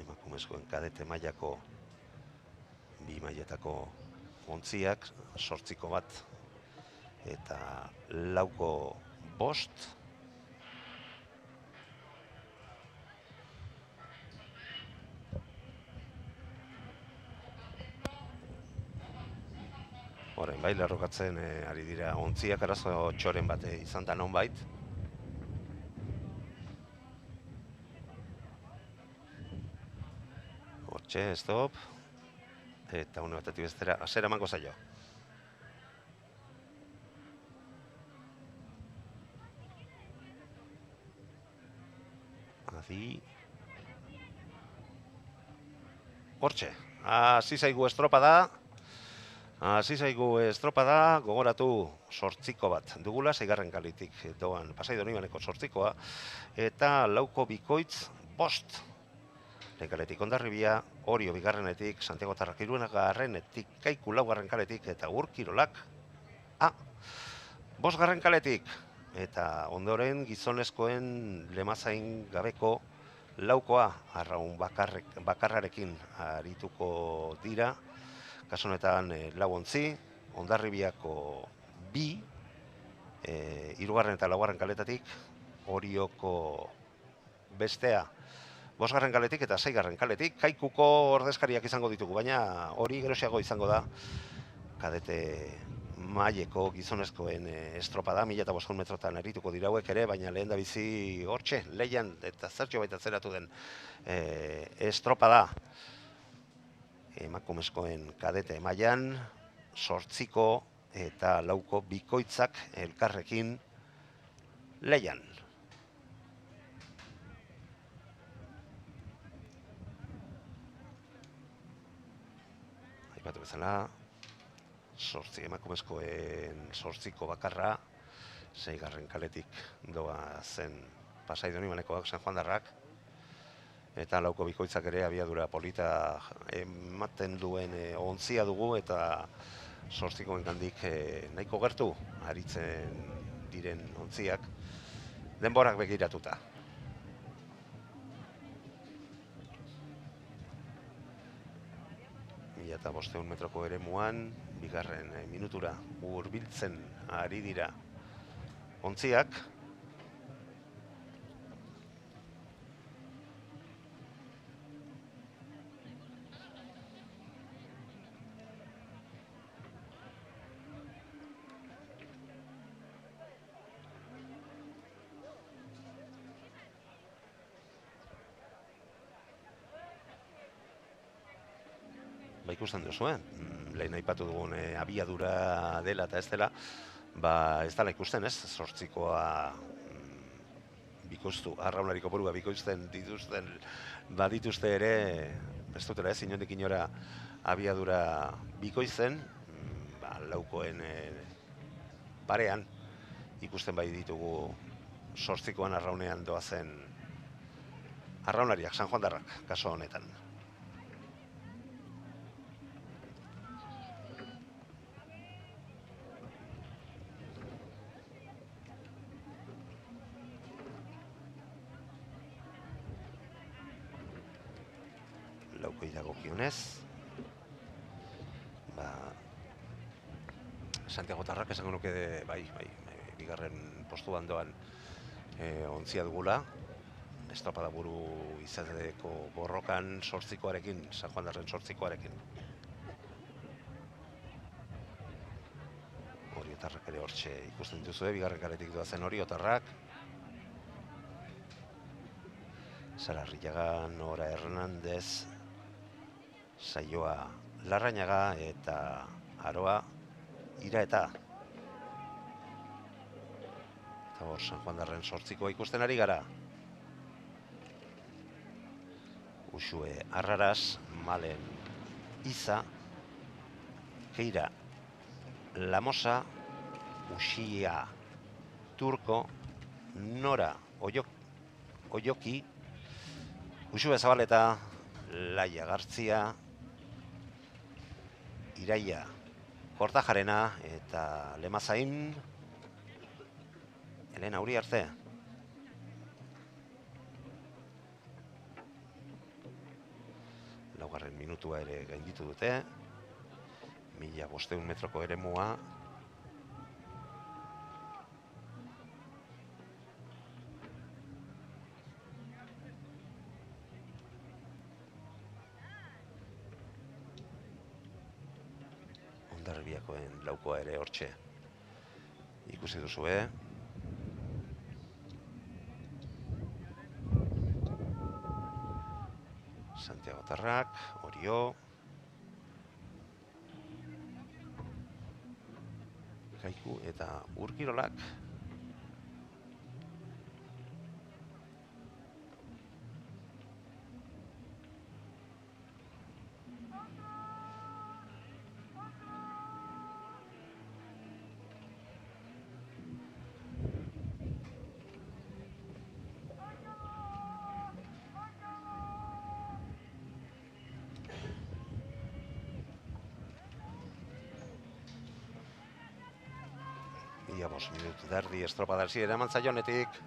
Emakumezkoen kadete mailako 2 mailetako ontziak, 8ko bat eta lauko 5. Orain bai, lerrokatzen ari dira ontziak, arazo txoren bat izan da nonbait. Hortxe, stop. Eta une batetik bestera, hasiera emango zaio. Adi. Hortxe, hasi zaigu estropada. Gogoratu 8ko bat dugula, 6garren kaletik doan Pasai Donibaneko 8koa, eta lauko bikoitz 5. Lehen kaletik Hondarribia, Orio bigarrenetik, Santiago Tarrak hirugarrenetik, Kaiku laugarren kaletik, eta Urkirolak 5garren kaletik. Eta ondoren gizonezkoen lemazain gabeko laukoa arraun bakarrarekin arituko dira. Kasu honetan lau ontzi, Hondarribiako 2, 3. eta 4. kaletatik, Orioko bestea 5garren kaletik eta 6garren kaletik, Kaikuko ordezkariak izango ditugu, baina hori gerosiago izango da kadete maileko gizonezkoen estropada, 1500 metrotan erituko dira hauek ere, baina lehen da bizi hortxe, lehian eta zertxo baita zeratu den estropada. Emakumezkoen kadete mailan 8ko eta lauko bikoitzak elkarrekin lehian. bezala, emakumezkoen 8ko bakarra, 6. kaletik doa zen Pasai Donibanekoak San Juandarrak, eta 4ko bikoitzak ere abiadura polita ematen duen ontzia dugu, eta 8koen gandik nahiko gertu aritzen diren ontziak, denborak begiratuta. 1500 metroko eremuan, bigarren minutura hurbiltzen ari dira ontziak. Ikusten duzu, lehen aipatu dugun abiadura dela eta ez dela, ez dela ikusten, ez? 8koa bikoiztu, arraunlari kopurua bikoizten dituzten badituzte ere, ez dutela ez, inondik inora abiadura bikoizten, 4koen parean ikusten bai ditugu 8koan arraunean doazen arraunlariak, San Juandarrak, kaso honetan. Laukoi dagokionez, Santiagotarrak esango nuke bai, bigarren postuan doan ontzia dugula, estropada buru izateko borrokan 8koarekin, San Juandarren 8koarekin. Oriotarrak ere hortxe ikusten dituzue, bigarren kaletik doazen Oriotarrak. Sararriaga, Nora Hernandez, Saioa Larrañaga eta Aroa Iraeta. Eta hor, San Juandarren 8koa ikusten ari gara. Uxue Arraras, Malen Iza, Keira Lamosa, Uxia Turko, Nora Oioki, Uxue Zabaleta, Laia Gartzia, Iraia Kortajarena eta Lemazain, Elena Uriarte. Laugarren minutua ere gainditu dute, 1500 metroko eremua. Hondarribiakoen 4koa ere hortxe ikusi duzue. Santiagotarrak, Orio, Kaiku eta Urkirolak. Ia 5 minutu dardi estropada hasiera eman zaionetik.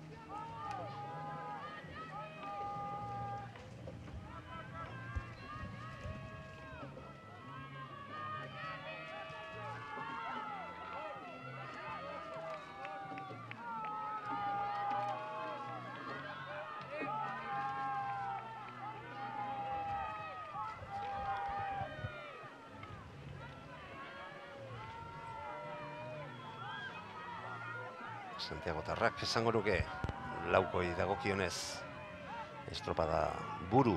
Santiagotarrak esango nuke 4koi dagokionez estropada buru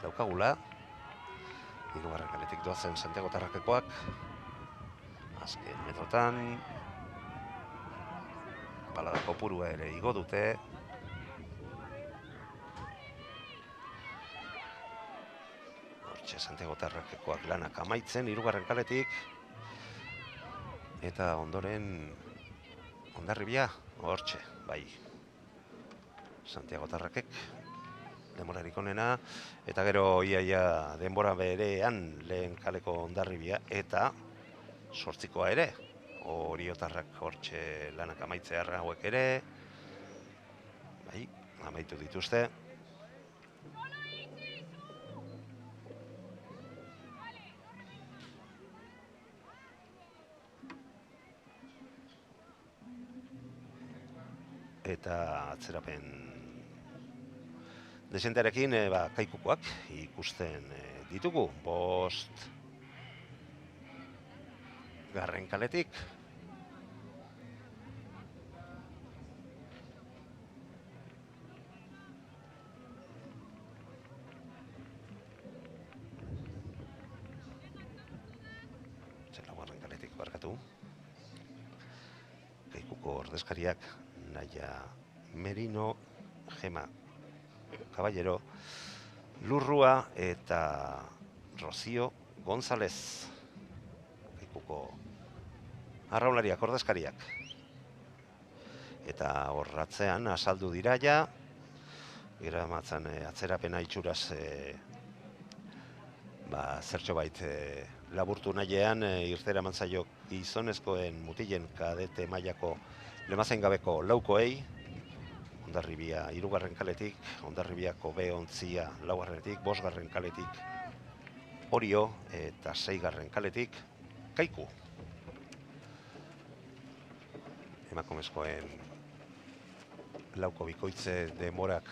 daukagula. 3. kaletik doazen Santiagotarrakekoak azken metrotan balada kopurua ere igo dute. Hortxe, Santiago Tarrakekoak lanak amaitzen, 3. kaletik. Eta ondoren Hondarribia, hortxe, bai. Santiago Tarrakek denborarik onena, eta gero iaia denbora berean lehen kaleko Hondarribia, eta 8koa ere. Oriotarrak hortxe lanak amaitzearra hauek ere, bai, amaitu dituzte. Eta atzerapen desentearekin kaikukoak ikusten ditugu. 5. kaletik. Laugarren kaletik barkatu. Kaikuko ordezkariak Naia Merino, Gema Caballero, Lurrua eta Rocío González. Kaikuko arraunlariak ordezkariak. Eta horratzean asaldu dira ja, geramatzan atzerapena itxuraz zertxo bait laburtu nahian irtera mantzaio gizonezkoen mutilen kadete mailako lemazain gabeko laukoei, Hondarribia 3. kaletik, Hondarribiako B-ontzia 4. 5. kaletik Orio eta 6. kaletik Kaiku. Emakumezkoen lauko bikoitze denborak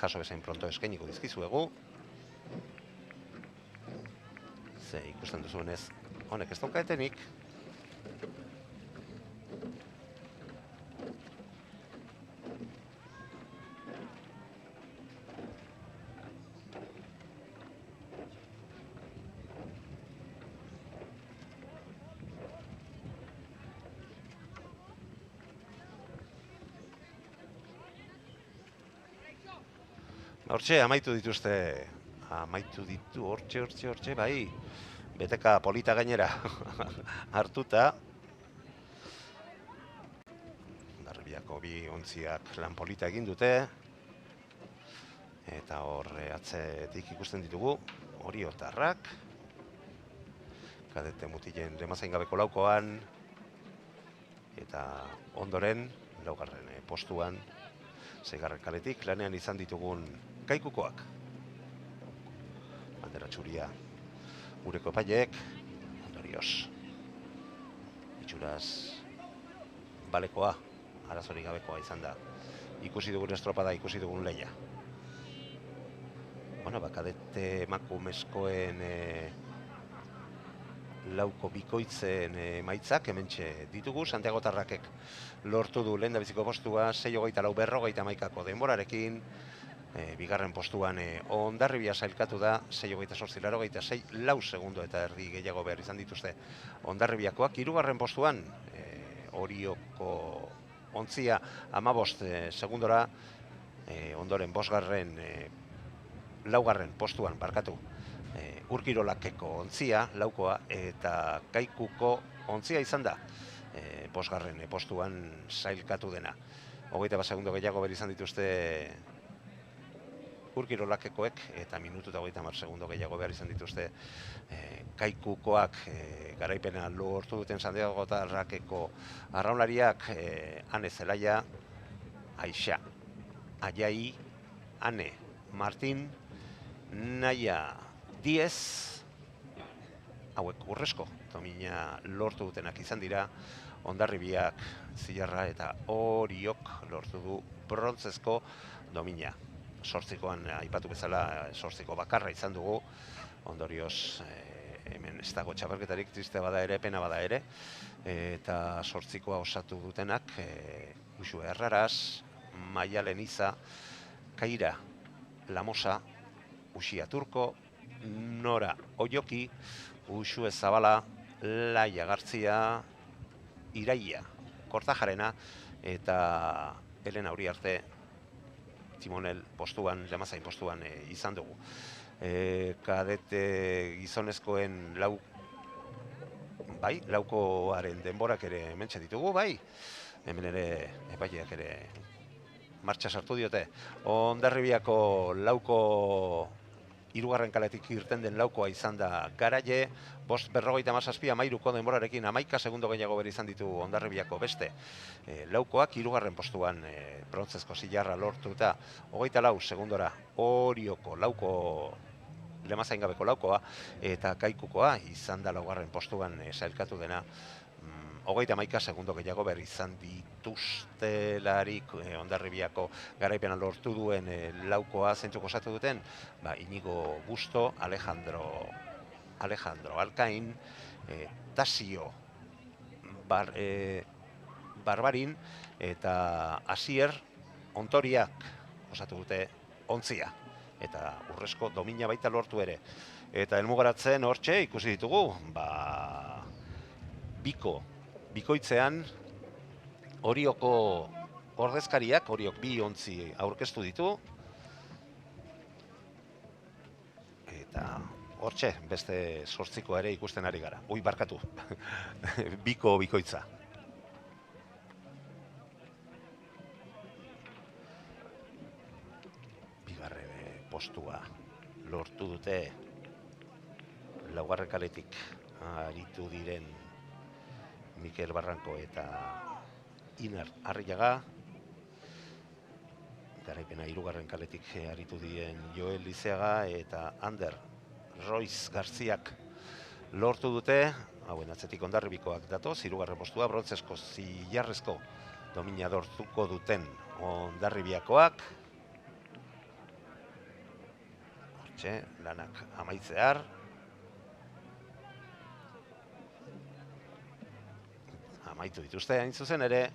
jaso bezain pronto eskainiko dizkizuegu. Ze ikusten duzuenez, honek ez dauka etenik. Hortxe, amaitu ditu, hortxe, bai, beteka polita gainera hartuta. Hondarribiako bi ontziak lan polita egin dute, eta hor atzetik ikusten ditugu, Oriotarrak, kadete mutilen lemazain gabeko laukoan, eta ondoren, 4. postuan, 6. kaletik lanean izan ditugun Kaikukoak. Bandera txuria gureko epaileek, ondorioz itxuraz balekoa, arazorik gabekoa izan da. Ikusi dugun estropada, ikusi dugun leia. Kadete emakumezkoen lauko bikoitzen emaitzak hementxe ditugu. Santiago Tarrakek lortu du lehendabiziko postua 6:24 50 denborarekin. 2. postuan Hondarribia sailkatu da 6:28 86 lau segundo eta erdi gehiago behar izan dituzte Hondarribiakoak. 3. postuan Orioko ontzia 15 segundora, ondoren 5. 4. postuan barkatu Urkirolakeko ontzia, laukoa, eta Kaikuko ontzia izan da 5. postuan sailkatu dena. 21 segundo gehiago behar izan dituzte Urkirolakekoek, eta minutu eta 30 segundo gehiago behar izan dituzte Kaikukoak. Garaipena lortu duten Santiago Tarrakeko arraunlariak Ane Zelaia, Aixa, Aiai, Ane Martin, Naia Diez, hauek urrezko domina lortu dutenak izan dira. Hondarribiak, Zilarra eta Oriok lortu du brontzezko domina. 8koan aipatu bezala 8ko bakarra izan dugu. Ondorioz hemen ez dago txapelketarik, triste bada ere, pena bada ere. Eta 8koa osatu dutenak Uxue Erraraz, Maialen Iza, Kaira Lamosa, Uxia Turko, Nora Oioki, Uxue Zabala, Laia Gartzia, Iraia Kortajarena eta Elena Uriarte Timonel postuan, lemazain postuan izan dugu. kadete gizonezkoen laukoaren denborak ere hementxe ditugu, bai. Hemen ere epaileak ere martxa sartu diote. Hondarribiako lauko hirugarren kaletik irten den laukoa izan da Garaile, 5:57 13ko denborarekin 11 segundo gehiago bere izan ditu Hondarribiako beste laukoak hirugarren postuan brontzezko zilarra lortuta 24 segundora Orioko lauko Lemazaingabeko laukoa eta Kaikukoa izan da laugarren postuan sailkatu dena 31 segundo gehiago behar izan dituztelarik Hondarribiako garaipena lortu duen laukoa zeintzuk osatu duten, Inigo Busto, Alejandro Alkain, Tasio Barbarin eta Asier Ontoriak osatu dute ontzia. Eta urrezko domina baita lortu ere. Eta helmugaratzen hortxe ikusi ditugu, bikoitzean Orioko ordezkariak, Oriok 2 ontzi aurkeztu ditu. Eta hortxe, beste 8 ere ikusten ari gara. Barkatu, bikoitza. Bigarren postua lortu dute laugarren kaletik aritu diren Mikel Barranko eta Inar Arriaga. Garaipena hirugarren kaletik aritu diren Joel Lizeaga eta Ander Roiz Garziak lortu dute. Hauen atzetik Hondarribikoak datoz, hirugarren postua brontzezko zilarrezko domina lortuko duten Hondarribiakoak. Hortxe, lanak amaitzear. Amaitu dituzte, hain zuzen ere,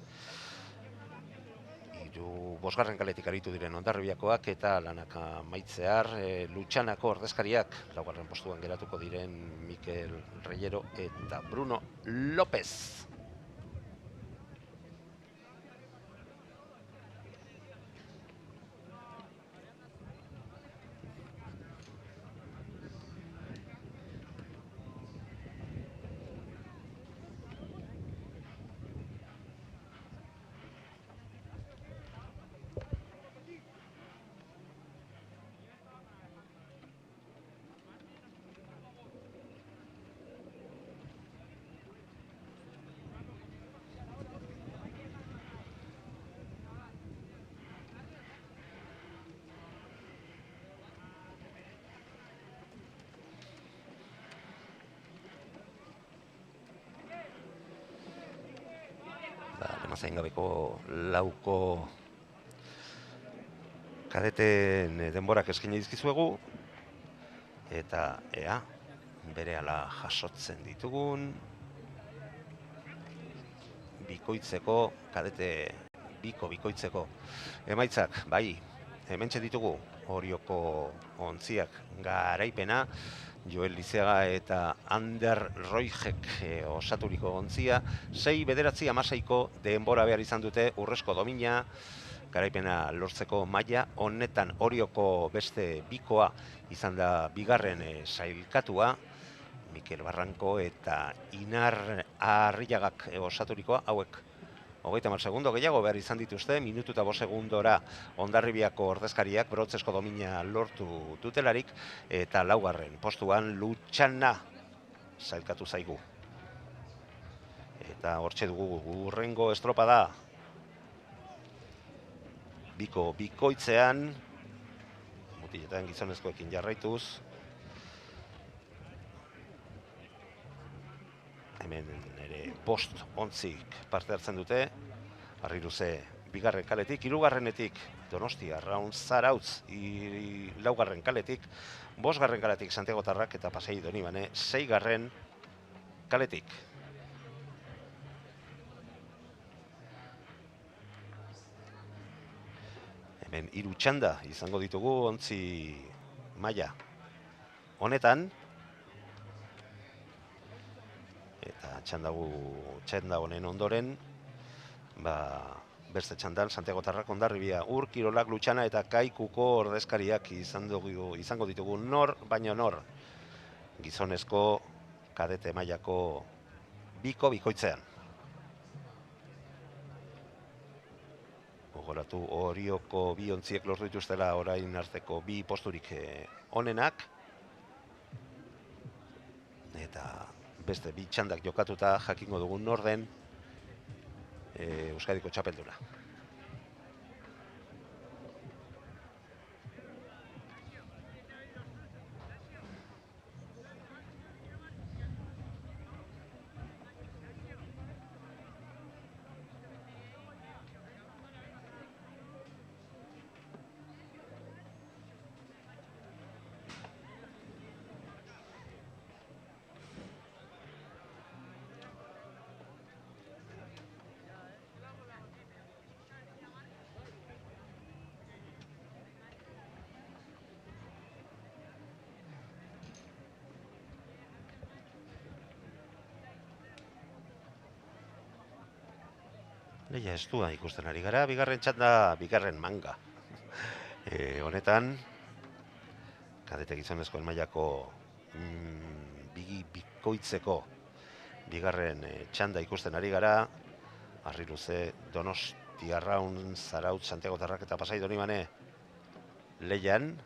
5. kaletik aritu diren Hondarribiakoak eta lanak amaitzear, Lutxanako ordezkariak, 4. postuan geratuko diren Mikel Reyero eta Bruno López. Lemazaingabeko lauko kadeten denborak eskaini dizkizuegu eta ea berehala jasotzen ditugun bikoitzeko kadete bikoitzeko emaitzak. Bai, hementxe ditugu Orioko ontziak garaipena, Joel Lizeaga eta Ander Roijek osaturiko ontzia, 6-9-16ko denbora behar izan dute urrezko domina, garaipena lortzeko maila honetan Orioko beste bikoa izan da bigarren sailkatua, Mikel Barranko eta Inar Arriagak osaturikoa, hauek 30 segundo gehiago behar izan dituzte, minutu eta 5 segundora Hondarribiako ordezkariak brontzezko domina lortu dutelarik, eta laugarren postuan Lutxana sailkatu zaigu. Eta hortxe dugu hurrengo estropada. Bikoitzean, mutiletan gizonezkoekin jarraituz. Hemen ere 5 ontzik parte hartzen dute, Arriruze bigarren kaletik, hirugarrenetik Donostia Arraun Zarautz laugarren kaletik, 5. kaletik Santiago Tarrak eta Pasai Donibane 6. kaletik. Hemen 3 txanda izango ditugu ontzi maila honetan. Eta txanda honen ondoren, Beste txandan, Santiago Tarrak, Hondarribia, Ur, Kirolak, Lutxana eta Kaikuko ordezkariak izango ditugu nor, baino nor. Gizonezko kadete mailako bikoitzean. Gogoratu Orioko bi ontziek lortu dituztela orain arteko bi posturik onenak. Eta beste bi txandak jokatuta jakingo dugun norden Euskadiko txapelduna. Leia estua ikusten ari gara, bigarren txanda, bigarren manga. Honetan, kadete gizonezkoen mailako bikoitzeko bigarren txanda ikusten ari gara. Harri luze, Donostiarraun, Zarautz, Santiago Tarrak eta Pasai Donibane leian.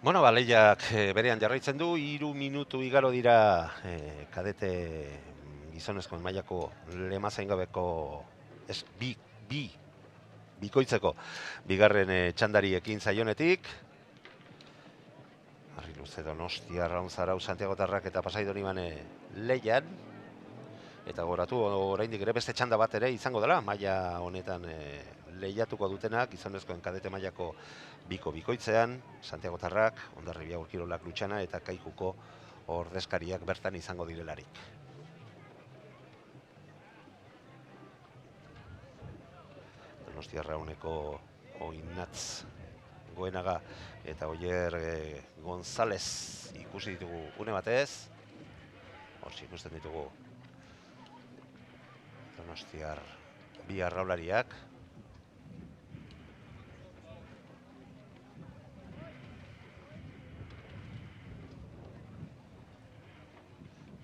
Bueno, lehiak berean jarraitzen du, 3 minutu igaro dira kadete gizonezkoen mailako lemazain gabeko bikoitzeko bigarren txandari ekin zaionetik. Harri luze, Donostiarraun, Zarautz, Santiago Tarrak eta Pasai Donibane leian. Eta goratu, oraindik ere beste txanda bat ere izango dela, maila honetan lehiatuko dutenak, gizonezkoen kadete mailako bikoitzean, Santiago Tarrak, Hondarribia, Ur, Kirolak, Lutxana eta Kaikuko ordezkariak bertan izango direlarik. Donostiarrauneko Oinatz Goenaga eta Oier González ikusi ditugu une batez. Hortzi ikusten ditugu Donostiar bi arraulariak.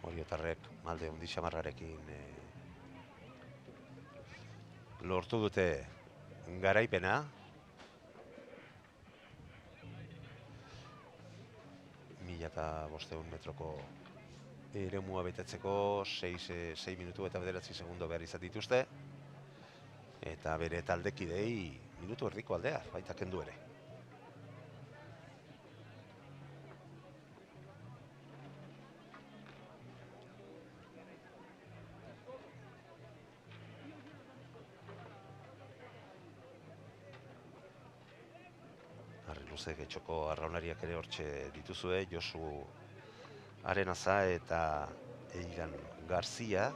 Oriotarrek malde hundi xamarrarekin lortu dute garaipena. Mila eta 500 metroko eremua betetzeko 6 minutu eta 9 segundo behar izan dituzte. Eta bere taldekidei minutu erdiko aldea, baita kendu ere. Luze getxoko arraunariak ere hortxe dituzue, Josu Arenaza eta Eigan Garzia.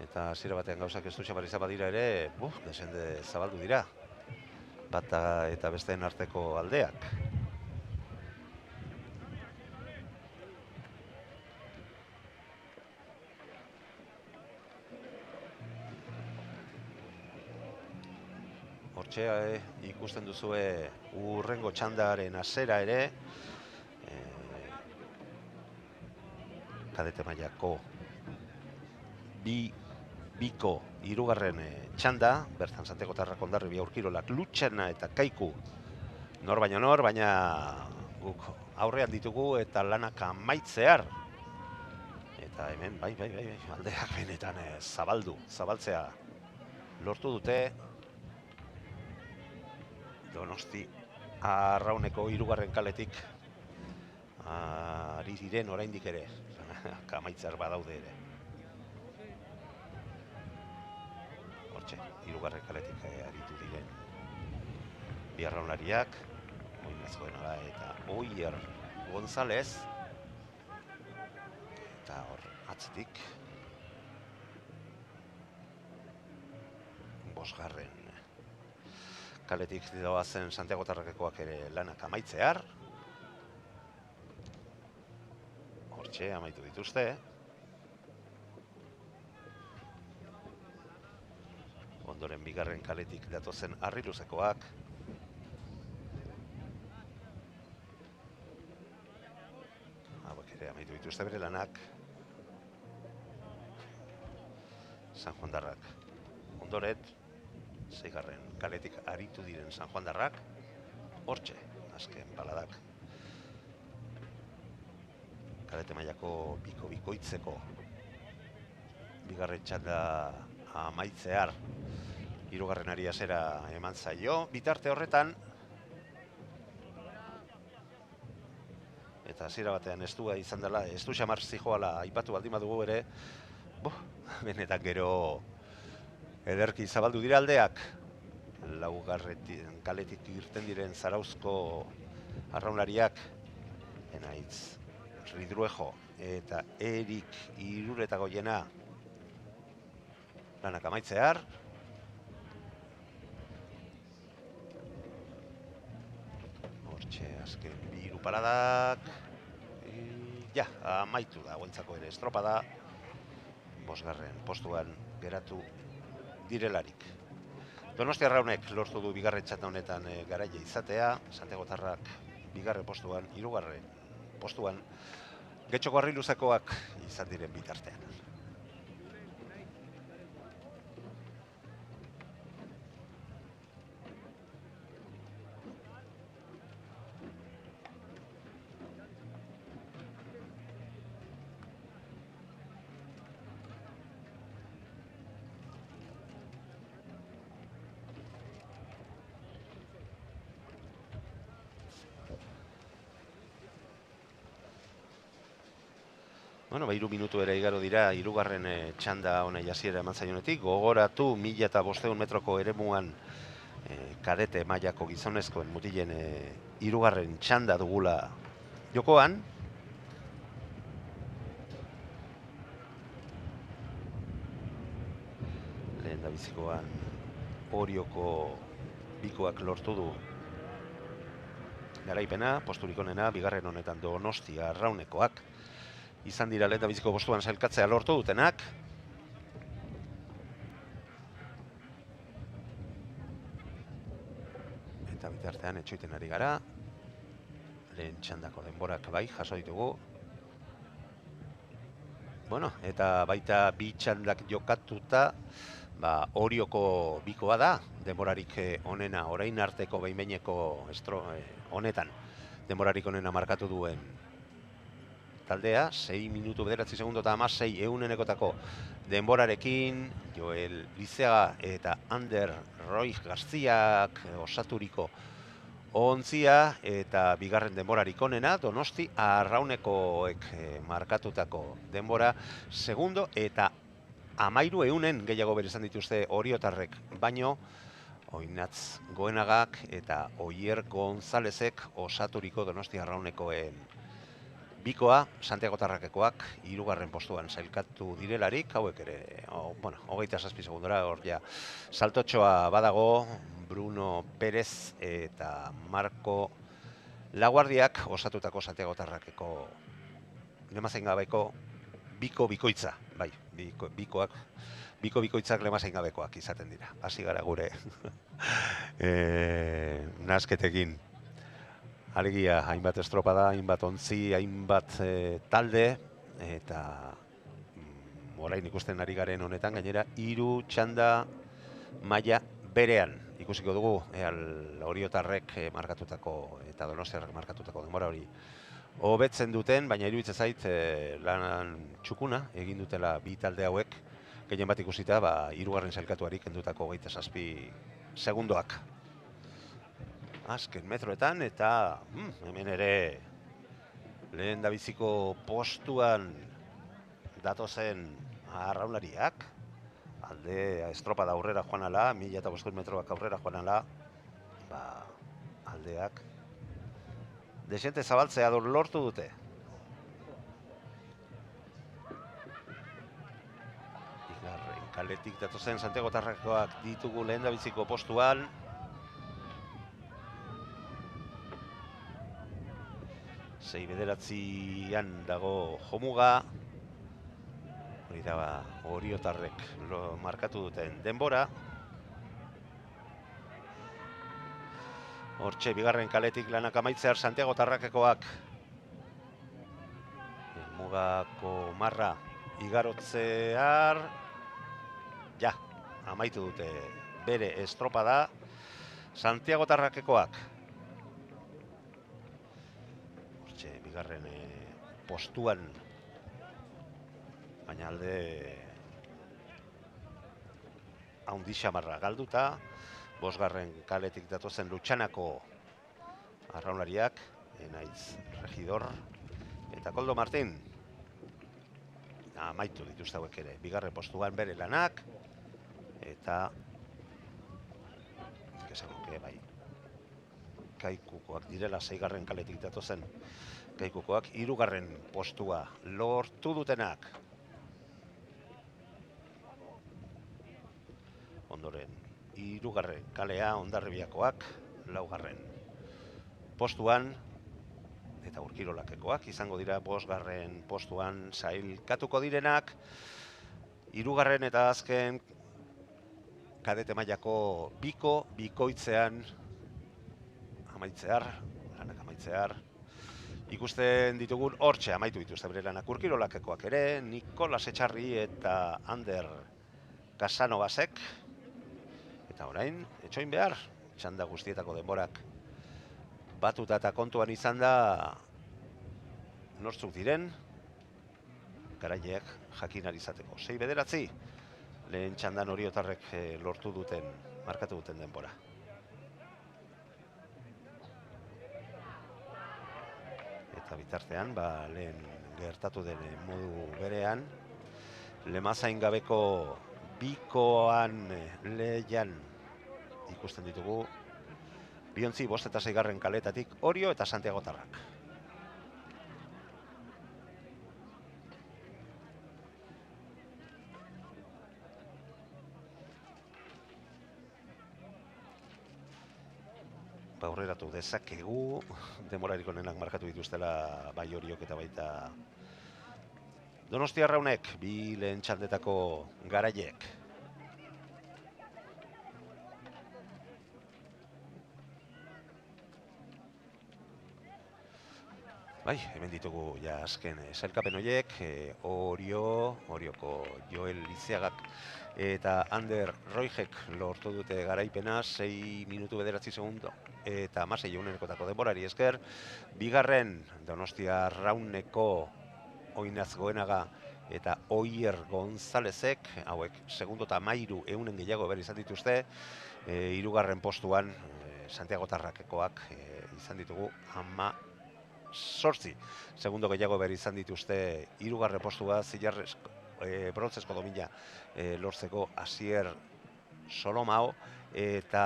Eta hasiera batean gauzak ez du xamar izan badira ere, desende zabaldu dira. Bata eta besteen arteko aldeak. Hortxe ikusten duzue urrengo txandaren hasiera ere. Kadete mailako biko hirugarren txanda, bertan Santiago Tarrak, Hondarribia, Ur, Kirolak, Lutxana eta Kaiku nor baino nor, baina guk aurrean ditugu eta lanak amaitzear. Eta hemen, bai, aldeak benetan zabaltzea lortu dute. Donosti Arrauneko 3. kaletik ari diren oraindik ere, kamaitzar badaude ere. Hortxe, 3. kaletik aritu diren bi arraunlariak, Oinezkoena eta Oier González. Eta hor, atzetik, 5. kaletik doazen Santiagotarrakekoak ere lanak amaitzear. Hortxe, amaitu dituzte. Ondoren 2. kaletik datozen Arriluzekoak. Hauek ere amaitu dituzte bere lanak. San Juandarrak. Ondoret, 6. kaletik aritu diren San Juandarrak. Hortxe, azken paladak. Kalete mailako bikoitzeko 2. txanda amaitzear 3. hasiera eman zaio. Bitarte horretan, eta hasiera batean ez du izan dela, ez du xamar zijoala aipatu baldin badugu ere, benetan gero ederki zabaldu dira aldeak. 4. kaletik irten diren Zarauzko arraunlariak, Enaitz Ridruejo eta Erik Iruretagoiena lanak amaitzear. Hortxe, azken 3 paradak. Ja, amaitu da, guentzako ere estropada. 5. postuan geratu direlarik. Donosti Arraunek lortu du 2. txanda honetan garaile izatea. Santiagotarrak 2. postuan, 3. postuan. Getxoko Arriluzekoak izan diren bitartean. Bueno, 3 minutu ere igaro dira 3. txanda honei hasiera eman zaionetik. Gogoratu 1500 metroko eremuan kadete mailako gizonezkoen mutilen 3. txanda dugula jokoan. Lehen da bizikoan Orioko bikoak lortu du garaipena, posturik onena, 2. honetan Donosti Arraunekoak izan dira lehen da biziko postuan sailkatzea lortu dutenak. Eta bitartean etxoiten ari gara. Lehen txandako denborak bai, jaso ditugu. Bueno, eta baita 2 txandak jokatuta, Orioko bikoa da, denborarik onena, orain arteko behin-behineko honetan, denborarik onena markatu duen taldea, 6 minutu 9 segundo eta 16 eunenekotako denborarekin, Joel Lizeaga eta Ander Roy Garziak osaturiko ontzia, eta 2. denborarik onena, Donosti Arraunekoek markatutako denbora, segundo eta 13 eunen gehiago bere izan dituzte Oriotarrek, baino Oinatz Goenagak eta Oier Gonzálezek osaturiko Donosti Arraunekoen bikoa, Santiagotarrakekoak 3. postuan sailkatu direlarik, hauek ere, 27 segundora, hor ja, saltotxoa badago, Bruno Pérez eta Marco Laguardiak osatutako Santiagotarrakeko lemazain gabeko bikoitza, bai, bikoitzak lemazain gabekoak izaten dira. Hasi gara gure nasketekin. Alegia, hainbat estropada, hainbat ontzi, hainbat talde, eta orain ikusten ari garen honetan, gainera, 3 txanda maila berean. Ikusiko dugu, Oriotarrek markatutako eta Donostiarrek markatutako denbora hori hobetzen duten, baina iruditzen zait lan txukuna egin dutela bi talde hauek, gehien bat ikusita, hirugarren sailkatuari kendutako 27 segundoak. Azken metroetan, eta hemen ere lehen dabiziko postuan datozen arraunlariak, alde estropada aurrera joan ala, 1500 metroak aurrera joan ala, aldeak desente zabaltzea lortu dute. Bigarren kaletik datozen santiagotarrakoak ditugu lehen dabiziko postuan. Sei bederatzian dago jomuga. Hori da oriotarrek markatu duten denbora. Hortxe, bigarren kaletik lanak amaitzear santiagotarrakekoak. Mugako marra igarotzear. Ja, amaitu dute bere estropada santiagotarrakekoak. Hortxe, bigarren postuan, baina alde haundi xamarra galduta. Bosgarren kaletik datozen Lutxanako arraunlariak, Enaiz Regidor eta Koldo Martin. Amaitu dituzte hauek ere, bigarren postuan bere lanak, eta bai, Kaikukoak direla seigarren kaletik datozen Kaikukoak, hirugarren postua lortu dutenak. Ondoren, hirugarren kalea Hondarribiakoak, laugarren postuan, eta Urkirolakekoak izango dira bosgarren postuan sailkatuko direnak. Hirugarren eta azken kadete mailako bikoitzean lanak amaitzear, ikusten ditugun hortxe amaitu dituzte bere lanak Urkirolakekoak ere, Nikolas Etxarri eta Ander Casanovasek. Eta orain, etxoin behar, txanda guztietako denborak batuta eta kontuan izan da nortzuk diren, garaileak jakin izateko. 6 bederatzi, lehen txandan oriotarrek lortu duten, markatu duten denbora. Eta bitartean, lehen gertatu den modu berean, Lemazain gabeko bikoan lehian ikusten ditugu Biontzi 5 eta 6 kaletatik Orio eta Santiagotarrak. Aurreratu dezakegu, denborarik onenak markatu dituztela bai Oriok eta baita Donostiarraunek, bi lehen txandetako garaiek. Bai, hemen ditugu ja azken sailkapen horiek, Orioko Joel Lizeagak eta Ander Roijek lortu dute garaipena, 6 minutu 9 segundo eta 16 egunerekotako denborari esker. Bigarren Donostiarrauneko Oinaz Goenaga eta Oier Gonzalezek, hauek segundo eta 13 egunen gehiago behar izan dituzte. Hirugarren postuan Santiagotarrakekoak izan ditugu 18 segundo gehiago behar izan dituzte. Hirugarren postua brontzesko domina lortzeko Asier Solomao eta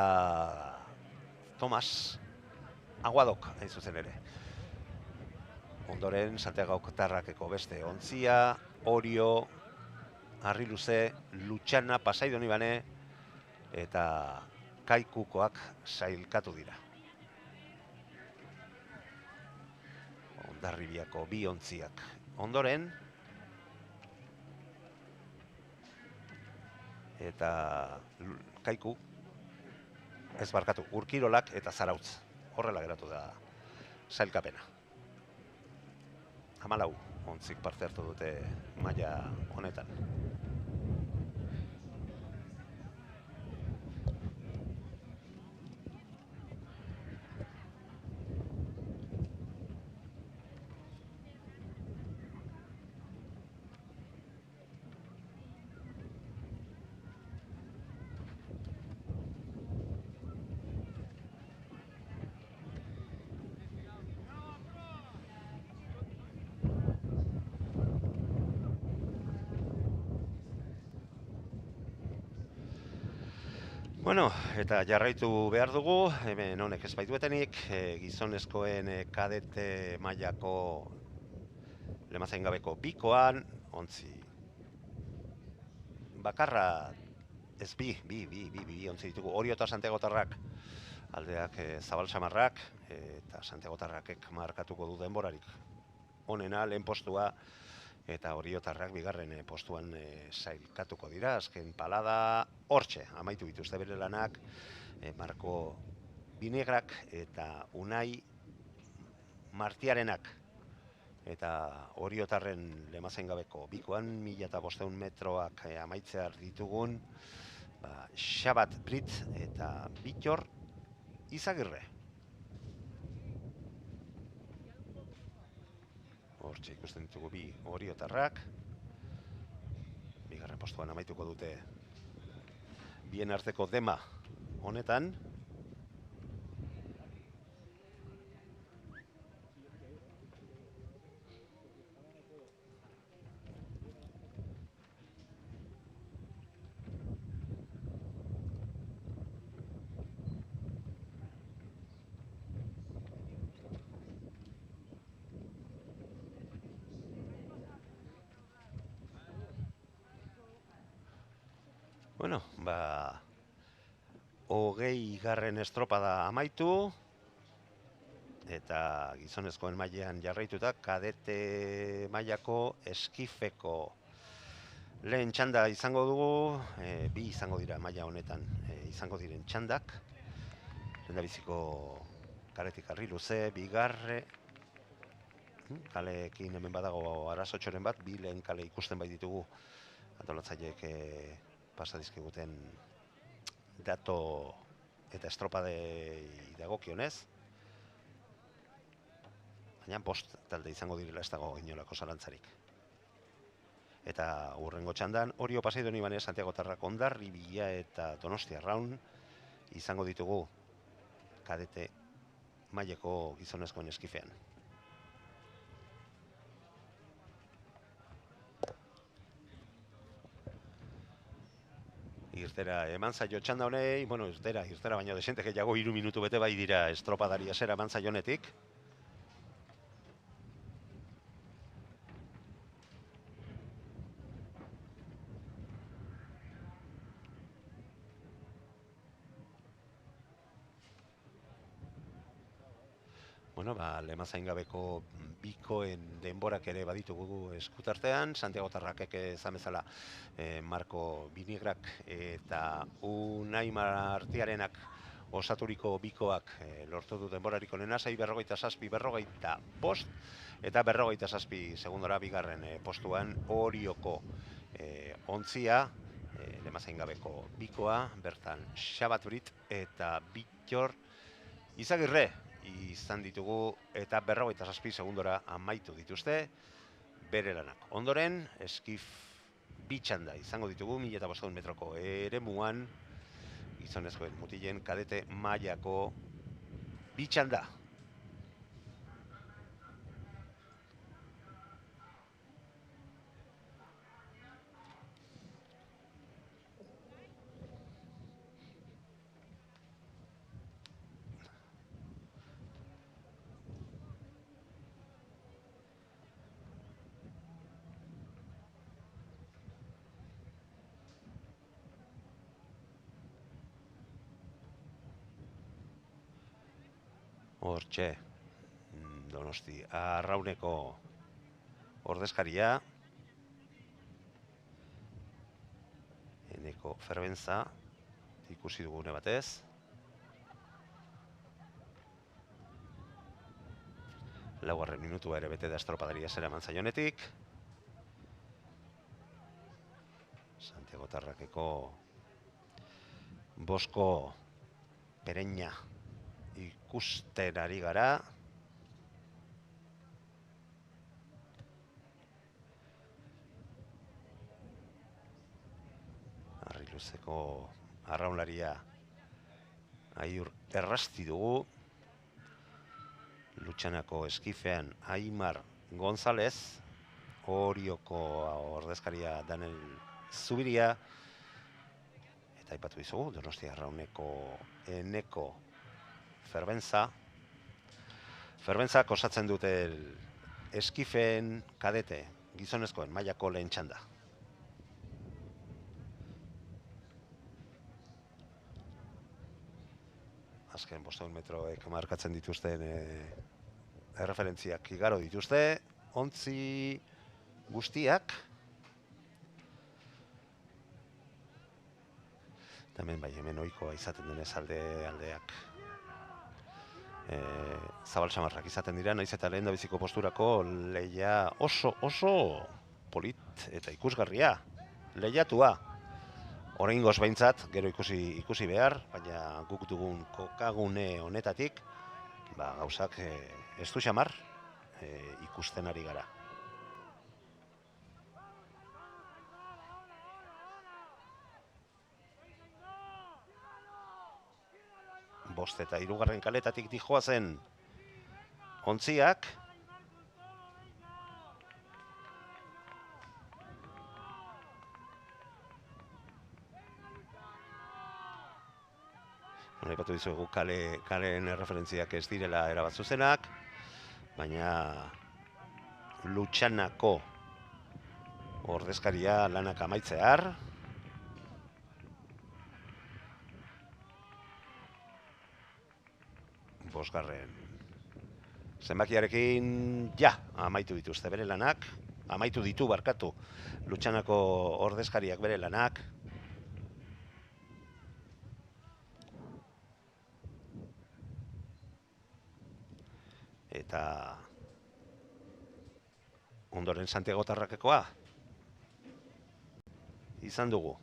Tomas Aguadok hain zuzen ere. Ondoren, Santiagotarrakeko beste Ontzia, Orio, Arriluze, Lutxana, Pasai Donibane eta Kaikukoak sailkatu dira. Hondarribiako bi Ontziak. Ondoren, eta Kaiku, ez barkatu, Urkirolak eta Zarautz. Horrela geratu da sailkapena. 14 ontzik parte hartu dute maila honetan. Bueno, eta jarraitu behar dugu, hemen honek ez baituetenik, gizonezkoen kadete mailako lemazain gabeko bikoan, ontzi bakarra, ez bi ontzi ditugu, Orio eta Santiagotarrak, aldeak zabal samarrak, eta Santiagotarrakek markatuko du denborarik onena, lehen postua, eta Oriotarrak bigarren postuan sailkatuko dira, azken palada hortxe, amaitu dituzte bere lanak, Marko Binegrak eta Unai Martiarenak, eta Oriotarren lemazen gabeko bikoan, 1500 metroak amaitzear ditugun, Xabat Brit eta Bittor Izagirre. Hortxe ikusten ditugu bi Oriotarrak, bigarren postuan amaituko dute bien arteko dema honetan. Bueno, hogeigarren estropada amaitu, eta gizonezkoen mailean jarraituta, kadete mailako eskifeko lehen txanda izango dugu, bi izango dira maila honetan izango diren txandak. Lehendabiziko kaletik harri luze, bigarre, kaleekin hemen badago arazotxoren bat, bi lehen kale ikusten bai ditugu antolatzaileek pasa dizkiguten dato eta estropadei dagokionez. Baina bost talde izango direla ez dago inolako zalantzarik. Eta hurrengo txandan, Orio Pasaido Ibanez, Santiagotarrak, Hondarribia eta Donostia Arraun izango ditugu kadete maileko gizonezkoen eskifean. Irtera eman zaio txanda honei, bueno, irtera baino desente gehiago 3 minutu bete bai dira estropadari esera eman zaionetik. Bueno, lemazain gabeko bikoen denborak ere baditugu eskutartean, Santiagotarrakek ezan bezala Marko Binigrak eta Unai Martiarenak osaturiko bikoak lortu du denborarik onena, 6:47, 45 eta 47 segundora bigarren postuan Orioko ontzia, lemazain gabeko bikoa, bertan Xabat Brit eta Bittor Izagirre izan ditugu, eta 47 segundora amaitu dituzte bere lanak. Ondoren, eskif bitxanda izango ditugu, 1500 metroko eremuan, gizonezkoen mutilen kadete mailako bitxanda. Hortxe, Donosti Arrauneko ordezkaria, Eneko Ferbentza, ikusi dugune batez. Laugarren minutua ere bete da estropadaria zera eman zaionetik. Santiagotarrakeko Bosko Pereña ikusten ari gara. Arriluzeko arraunlaria aiur errasti dugu. Lutxanako eskifean Aimar González, Orioko ordezkaria Daniel Zubiria, eta aipatu dizugu, Donostiarrauneko Eneko Ferbentza. Ferbentzak osatzen dute eskifeen kadete gizonezkoen mailako lehen txanda. Azken 500 metroek markatzen dituzten erreferentziak igaro dituzte, ontzi guztiak. Hemen bai, hemen ohikoa izaten denez aldeak zabal samarrak izaten dira, naiz eta lehen biziko posturako lehia oso polit eta ikusgarria, lehiatua. Oraingoz behintzat, gero ikusi behar, baina guk dugun kokagune honetatik, gauzak ez du xamar ikusten ari gara. Bost eta 3. kaletatik dijoa zen ontziak. Aipatu dizuegu kalen erreferentziak ez direla erabat zuzenak, baina Lutxanako ordezkaria lanak amaitzear. Bosgarren zenbakiarekin amaitu dituzte bere lanak, amaitu ditu barkatu Lutxanako ordezkariak bere lanak. Eta ondoren Santiago Tarrakekoa izan dugu.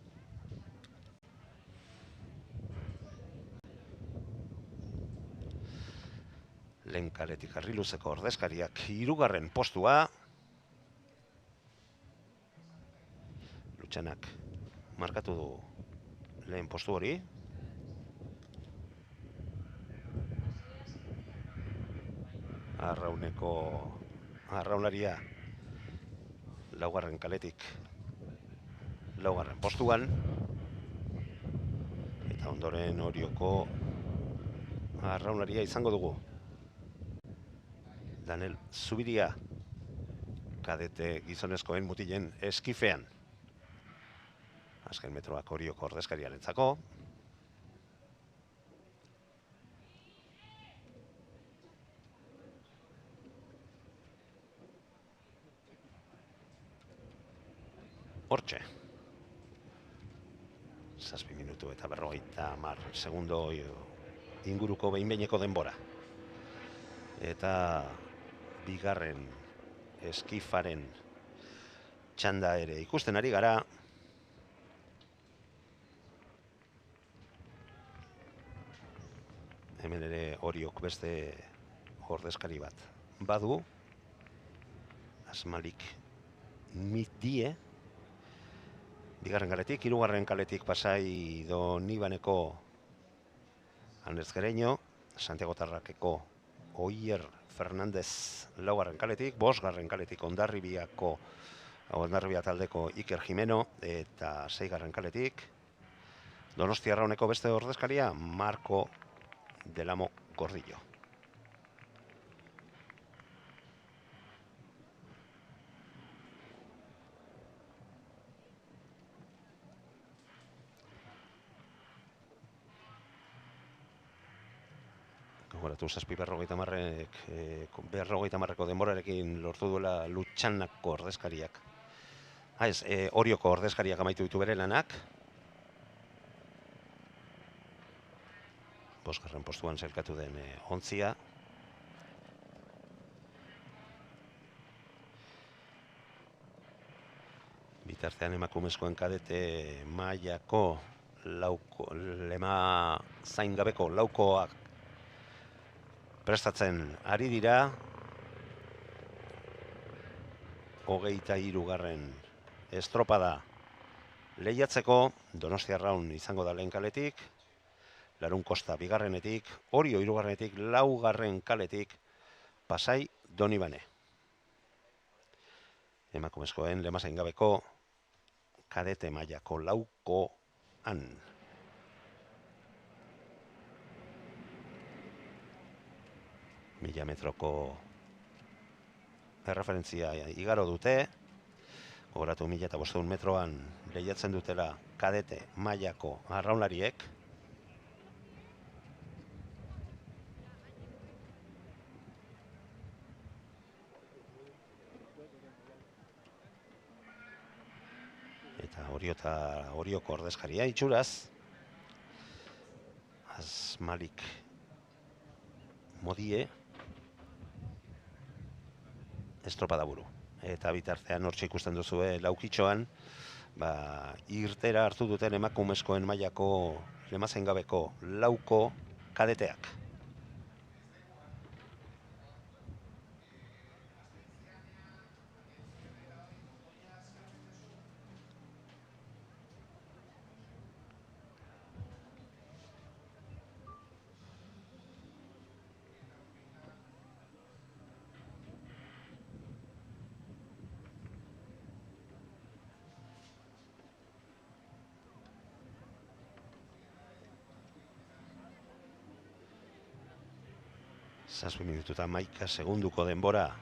Lehen kaletik Harriluzeko ordezkariak 3. postua. Lutxanak markatu du lehen postu hori. Arraunlaria 4. kaletik 4. postuan. Eta ondoren Orioko arraunlaria izango dugu. Daniel Zubiria, kadete gizonezkoen mutilen eskifean. Azken metroak Orioko ordezkariarentzako. Hortxe. 7 minutu eta 50 segundo inguruko behin-behineko denbora. Eta bigarren eskifaren txanda ere ikusten ari gara. Hemen ere Oriok beste ordezkari bat badu. Asmalik Midie. Bigarren kaletik, 3. kaletik Pasai Donibaneko Anertzgereño, Santiago Tarrakeko Oier Fernandez 4. kaletik, 5. kaletik Hondarribia taldeko Iker Jimeno, eta 6. kaletik Donostiarrauneko beste ordezkaria Marco Delamo Gordillo. Gogoratu 7:50 denborarekin lortu duela Lutxanako ordezkariak. Orioko ordezkariak amaitu ditu bere lanak. 5. postuan sailkatu den ontzia. Bitartean emakumezkoen kadete mailako lema zaingabeko laukoak prestatzen ari dira. 23. estropada lehiatzeko. Donostiarraun izango da lehen kaletik, Larun Kosta 2. Orio 3. 4. kaletik Pasai Donibane. Emakumezkoen lema zaingabeko kadete mailako laukoan 1000 metroko erreferentzia igaro dute. Gogoratu 1500 metroan lehiatzen dutela kadete mailako arraunlariek. Eta Orioko ordezkaria itxuraz. Asmalik Modie estropada buru. Eta bitartean hortxe ikusten duzue laukitxoan, irtera hartu duten emakumezkoen mailako lemazen gabeko lauko kadeteak. Zazpi minutu eta 11 segunduko denbora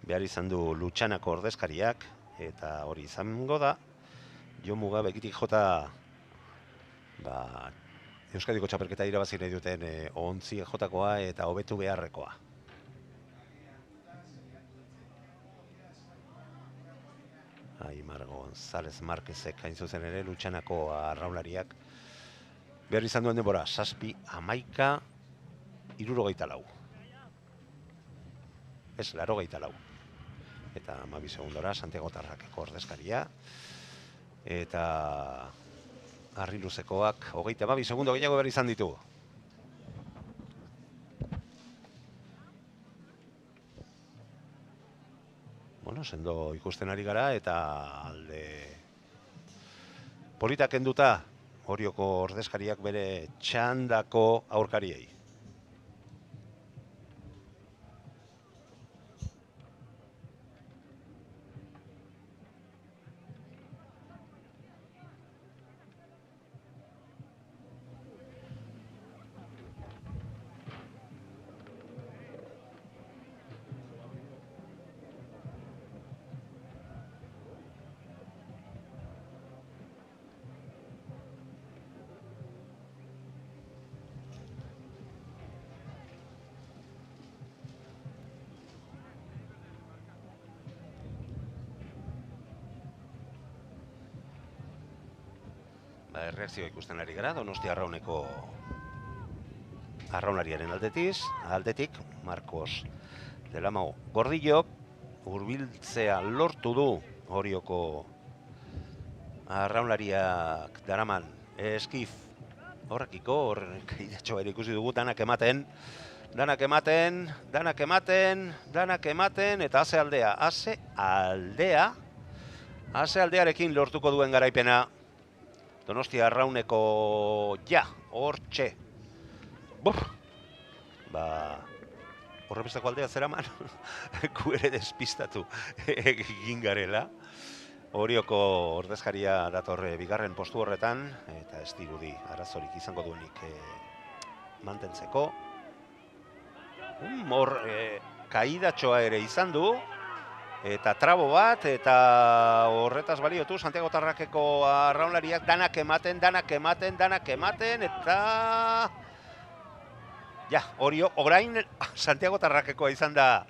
behar izan du Lutxanako ordezkariak, eta hori izango da Jon Muga begitik jota Euskadiko txapelketa irabazi nahi duten ontzi jotakoa eta hobetu beharrekoa. Aimar González Marquezek hain zuzen ere Lutxanako arraunlariak behar izan duen denbora 7:11:64. Ez, 84. Eta 12 segundora Santiago Tarrakeko ordezkaria. Eta Harri Luzekoak 22 segundo gehiago behar izan ditu. Bueno, sendo ikusten ari gara eta alde politak kenduta Orioko ordezkariak bere txandako aurkariei. Erreakzioa ikusten ari gara, Donostia Arrauneko arraunlariaren aldetik, Marcos Delamao Gordillo, hurbiltzea lortu du Orioko arraunlariak daraman eskif horrekiko, horrek idatxoa ere ikusi dugu, danak ematen, eta ase aldearekin lortuko duen garaipena Donostia Arrauneko hortxe. Horrebestako aldea zeraman, gu ere despistatu egin garela. Orioko ordezkaria datorre bigarren postu horretan, eta ez dirudi arazorik izango duenik mantentzeko. Hor kaidatxoa ere izan du, eta trabo bat, eta horretaz baliotu Santiago Tarrakeko arraunlariak danak ematen, eta orain Santiago Tarrakekoa izan da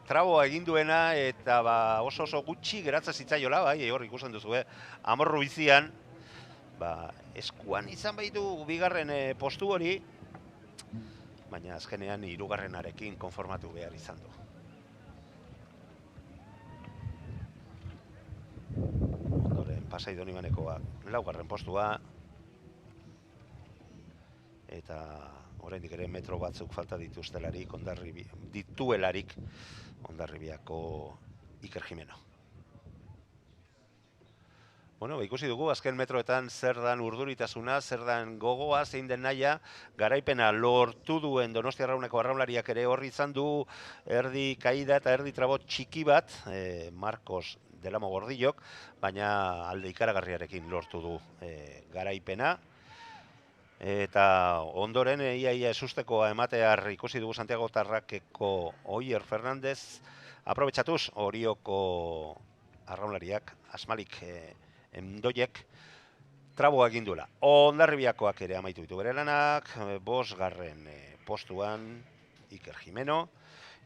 traboa egin duena, eta oso gutxi geratzen zitzaiola, hor ikusten duzu, amorru bizian, eskuan izan baitu bigarren postu hori, baina azkenean hirugarrenarekin konformatu behar izan du. Ondoren Pasai Donibanekoa laugarren postua, eta oraindik ere metro batzuk falta dituelarik Hondarribiako Iker Jimeno. Bueno, ikusi dugu azken metroetan zer dan urduritasuna, zer dan gogoa, zein den naia, garaipena lortu duen Donostia Arrauneko arraunlariak ere horri izan du erdi kaida eta erdi trabo txiki bat, Marcos Delamo Gordillok, baina alde ikaragarriarekin lortu du garaipena. Eta ondoren iaia esustekoa ematear ikusi dugu Santiago Tarrakeko Oier Fernandez, aprobetxatuz Orioko arraunlariak, asmalik endoiek, traboa egin duela. Hondarribiakoak ere amaitu ditu bere lanak, bosgarren postuan Iker Jimeno,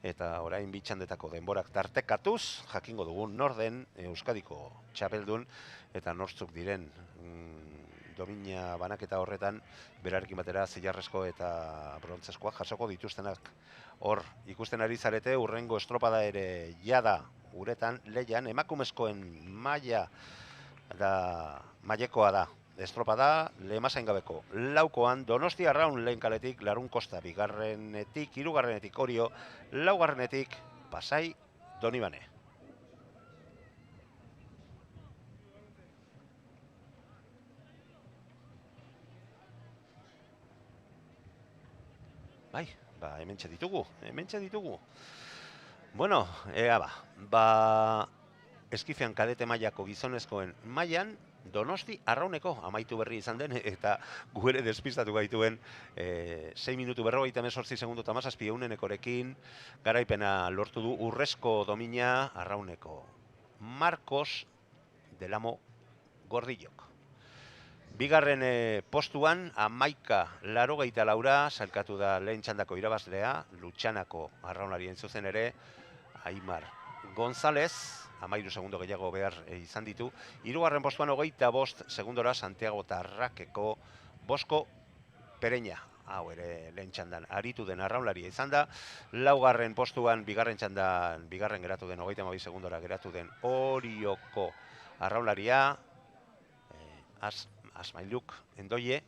eta orain bitxandetako denborak tartekatuz, jakingo dugun norden Euskadiko txapeldun, eta nortzuk diren domina banaketa horretan berarekin batera zilarrezko eta brontzeskoak jasoko dituztenak. Hor, ikusten ari zarete, urrengo estropada ere jada uretan, leian, emakumezkoen mailekoa da. Estropada, lemazain gabeko laukoan, Donostia Arraun lehen kaletik, Larun Kosta bigarrenetik, hirugarrenetik Orio, laugarrenetik Pasai Donibane. Bai, hementxe ditugu. Bueno, ea eskifean kadete mailako gizonezkoen mailan Donosti Arrauneko amaitu berri izan den, eta gu ere despistatu gaituen 6 minutu 58 segundu eta 17 eunenekorekin garaipena lortu du urrezko domina Arrauneko Marcos Delamo Gordillok. Bigarren postuan, 11.84 salkatu da lehen txandako irabazlea, Lutxanako arraunlarien zuzen ere, Aimar González, 13 segundo gehiago behar izan ditu. Hirugarren postuan 25 segundora Santiago Tarrakeko Bosko Pereña. Hau ere lehen txandan aritu den arraunlaria izan da. Laugarren postuan, bigarren txandan, bigarren geratu den 32 segundora geratu den Orioko arraunlaria, Asmailuk endoie,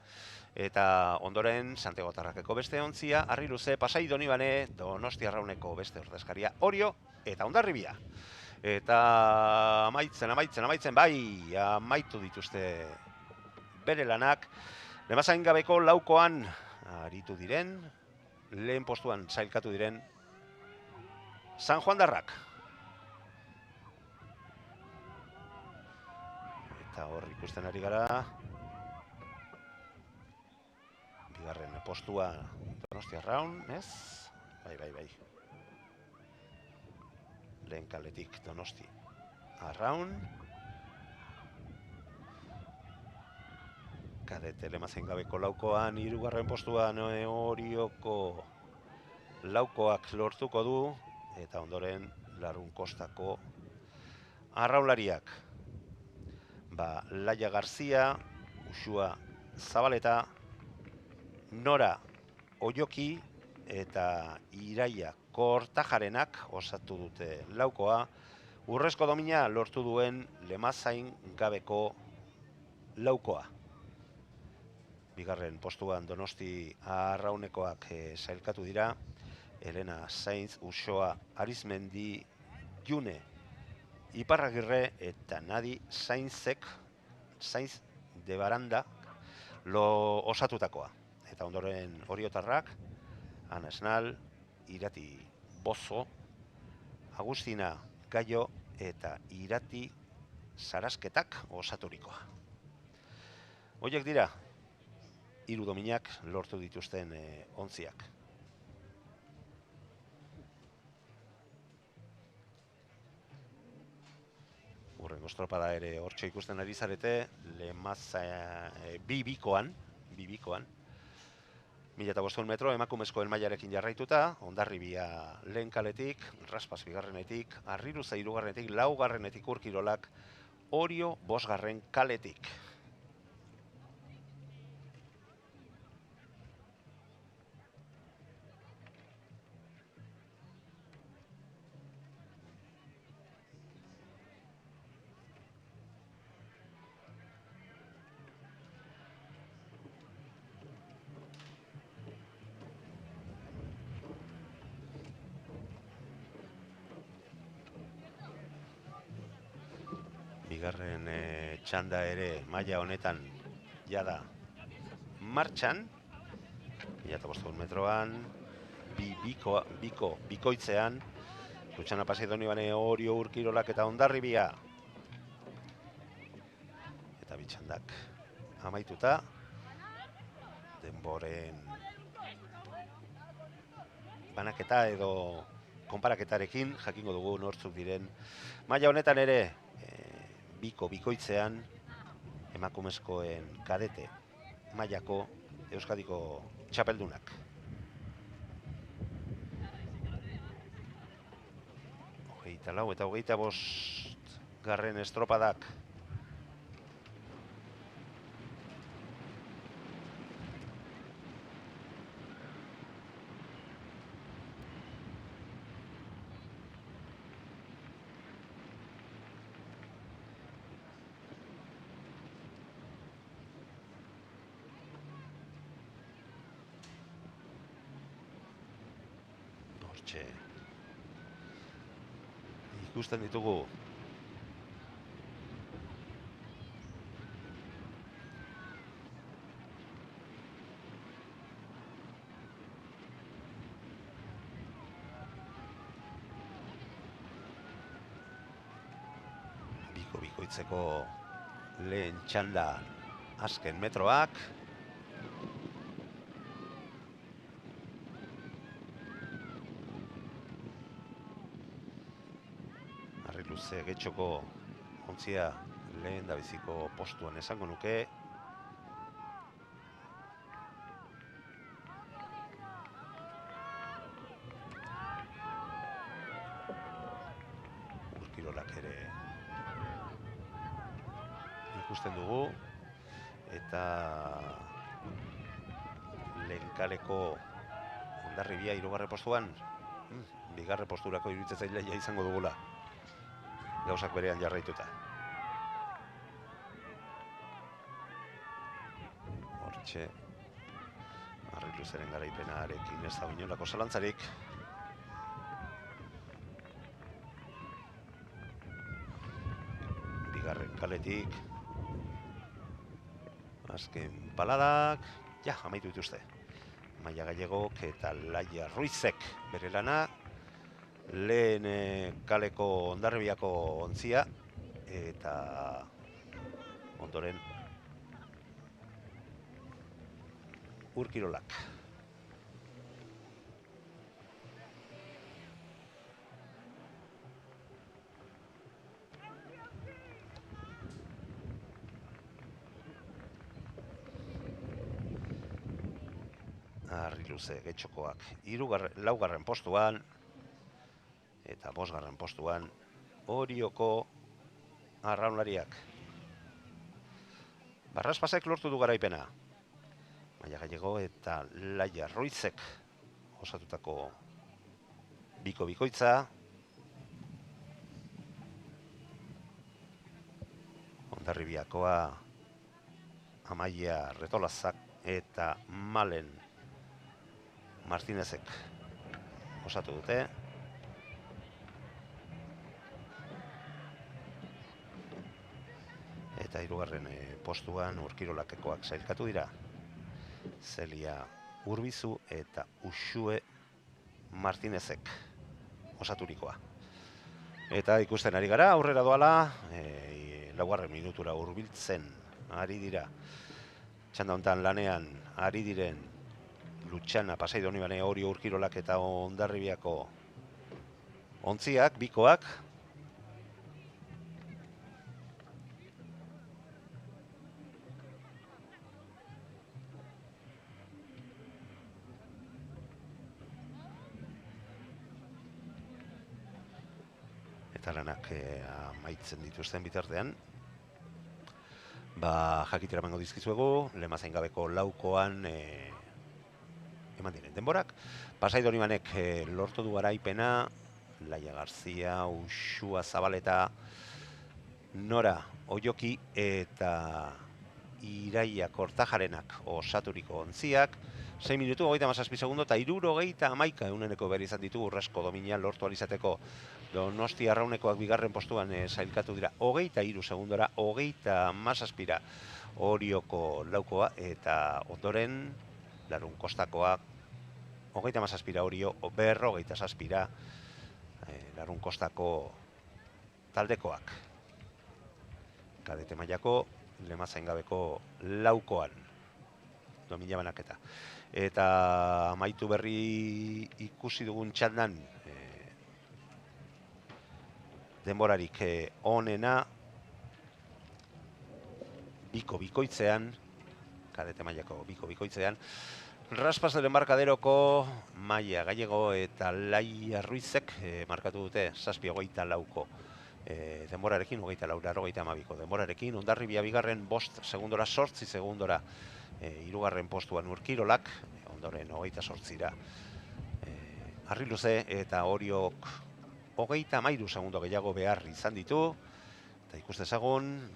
eta ondoren Santiago Tarrakeko beste ontzia, Harri Luze, Pasai Donibane, Donosti Arrauneko beste ordezkaria, Orio eta Hondarribia. Eta amaitzen, bai, amaitu dituzte bere lanak. Lemazain gabeko laukoan aritu diren, lehen postuan sailkatu diren San Juan Darrak. Eta hor ikusten ari gara, bigarren postua Donosti Arraun, ez? Bai. Lehen kaletik Donosti Arraun. Kadete lemazen gabeko laukoan, hirugarren postuan Orioko laukoak lortuko du, eta ondoren Larun Kostako arraunlariak. Laia Garzia, Uxua Zabaleta, Nora Oioki eta Iraia Kortajarenak osatu dute laukoa. Urrezko domina lortu duen lemazain gabeko laukoa. Bigarren postuan Donosti Arraunekoak sailkatu dira. Elena Sainz, Uxoa Arizmendi, June Iparragirre eta Nadi Sainz de Baranda osatutakoa. Eta ondoren Oriotarrak, Ana Esnal, Irati Bozo, Agustina Gaio eta Irati Sarasketak osaturikoa. Horiek dira, 3 dominak lortu dituzten ontziak. Urrengo estropada ere hortxo ikusten ari zarete, bibikoan, 1500 metro emakumezkoen mailarekin jarraituta, Hondarribia lehen kaletik, Raspas bigarrenetik, Harri Luze hirugarrenetik, laugarrenetik Urkirolak, Orio bosgarren kaletik. Bigarren txanda ere maila honetan jada martxan, 1500 metroan, bikoitzean, Lutxana Pasai Donibane, Orio Urkirolak eta Hondarribia. Eta bitxandak amaituta, denboren banaketa edo konparaketarekin jakingo dugu nortzuk diren maila honetan ere bikoitzean emakumezkoen kadete mailako Euskadiko txapeldunak. 24 eta 25 garren estropadak. Hortxe ikusten ditugu bikoitzeko lehen txanda azken metroak. Harri luze getxoko ontzia lehen da biziko postuan esango nuke. Urkirolak ere ikusten dugu, eta lehenkaleko Hondarribia 3. postuan, bigarren posturako iruditzen zailea izango dugula, gauzak berean jarraituta. Hortxe Harri luzeren garaipenarekin ez da inolako zalantzarik. Bigarren kaletik azken paladak, amaitu dituzte. Maia Gallegok eta Laia Ruizek bere lana, lehen kaleko Hondarribiako ontzia, eta ondoren Urkirolak. Harri luze getxokoak 4. postuan, eta 5. postuan Orioko arraunlariak. Barraspasek lortu du garaipena. Maia Gallego eta Laia Ruizek osatutako bikoitza. Hondarribiakoa Amaia Retolazak eta Malen Martinezek osatu dute. Eta 3. postuan Urkirolakekoak sailkatu dira. Zelia Urbizu eta Uxue Martinezek osaturikoa. Eta ikusten ari gara, aurrera doala, 4. minutura hurbiltzen ari dira. Txanda hontan lanean ari diren Lutxana, Pasai Donibane, Orio, Urkirolak eta Hondarribiako ontziak, bikoak. Eta lanak amaitzen dituzten bitartean, jakitera emango dizkizuegu, Lemazain gabeko laukoan eman diren denborak. Pasai Donibanek lortu du garaipena, Laia Garzia, Uxua Zabaleta, Nora Oioki eta Iraia Kortajarenak osaturiko ontziak. 6 minutu, 37 segundo eta 71 behar izan ditu urrezko domina lortu alizateko. Donosti Arraunekoak bigarren postuan sailkatu dira 23 segundora, 37 Orioko laukoa, eta ondoren Larun Kostakoa 37 Orio, 47 Larun Kostako taldekoak. Kadete mailako Lemazain gabeko laukoan domina banaketa. Eta amaitu berri ikusi dugun txandan denborarik onena bikoitzean, kadete mailako bikoitzean, Raspas del Embarcaderoko Maia Gallego eta Laia Ruizek markatu dute 7:24 denborarekin, 24:82 denborarekin, Hondarribia bigarren 5 segundora, 8 segundora hirugarren postuan Urkirolak, ondoren 28ra Harri Luze eta Oriok 33 segundo gehiago behar izan ditu, eta ikus dezagun,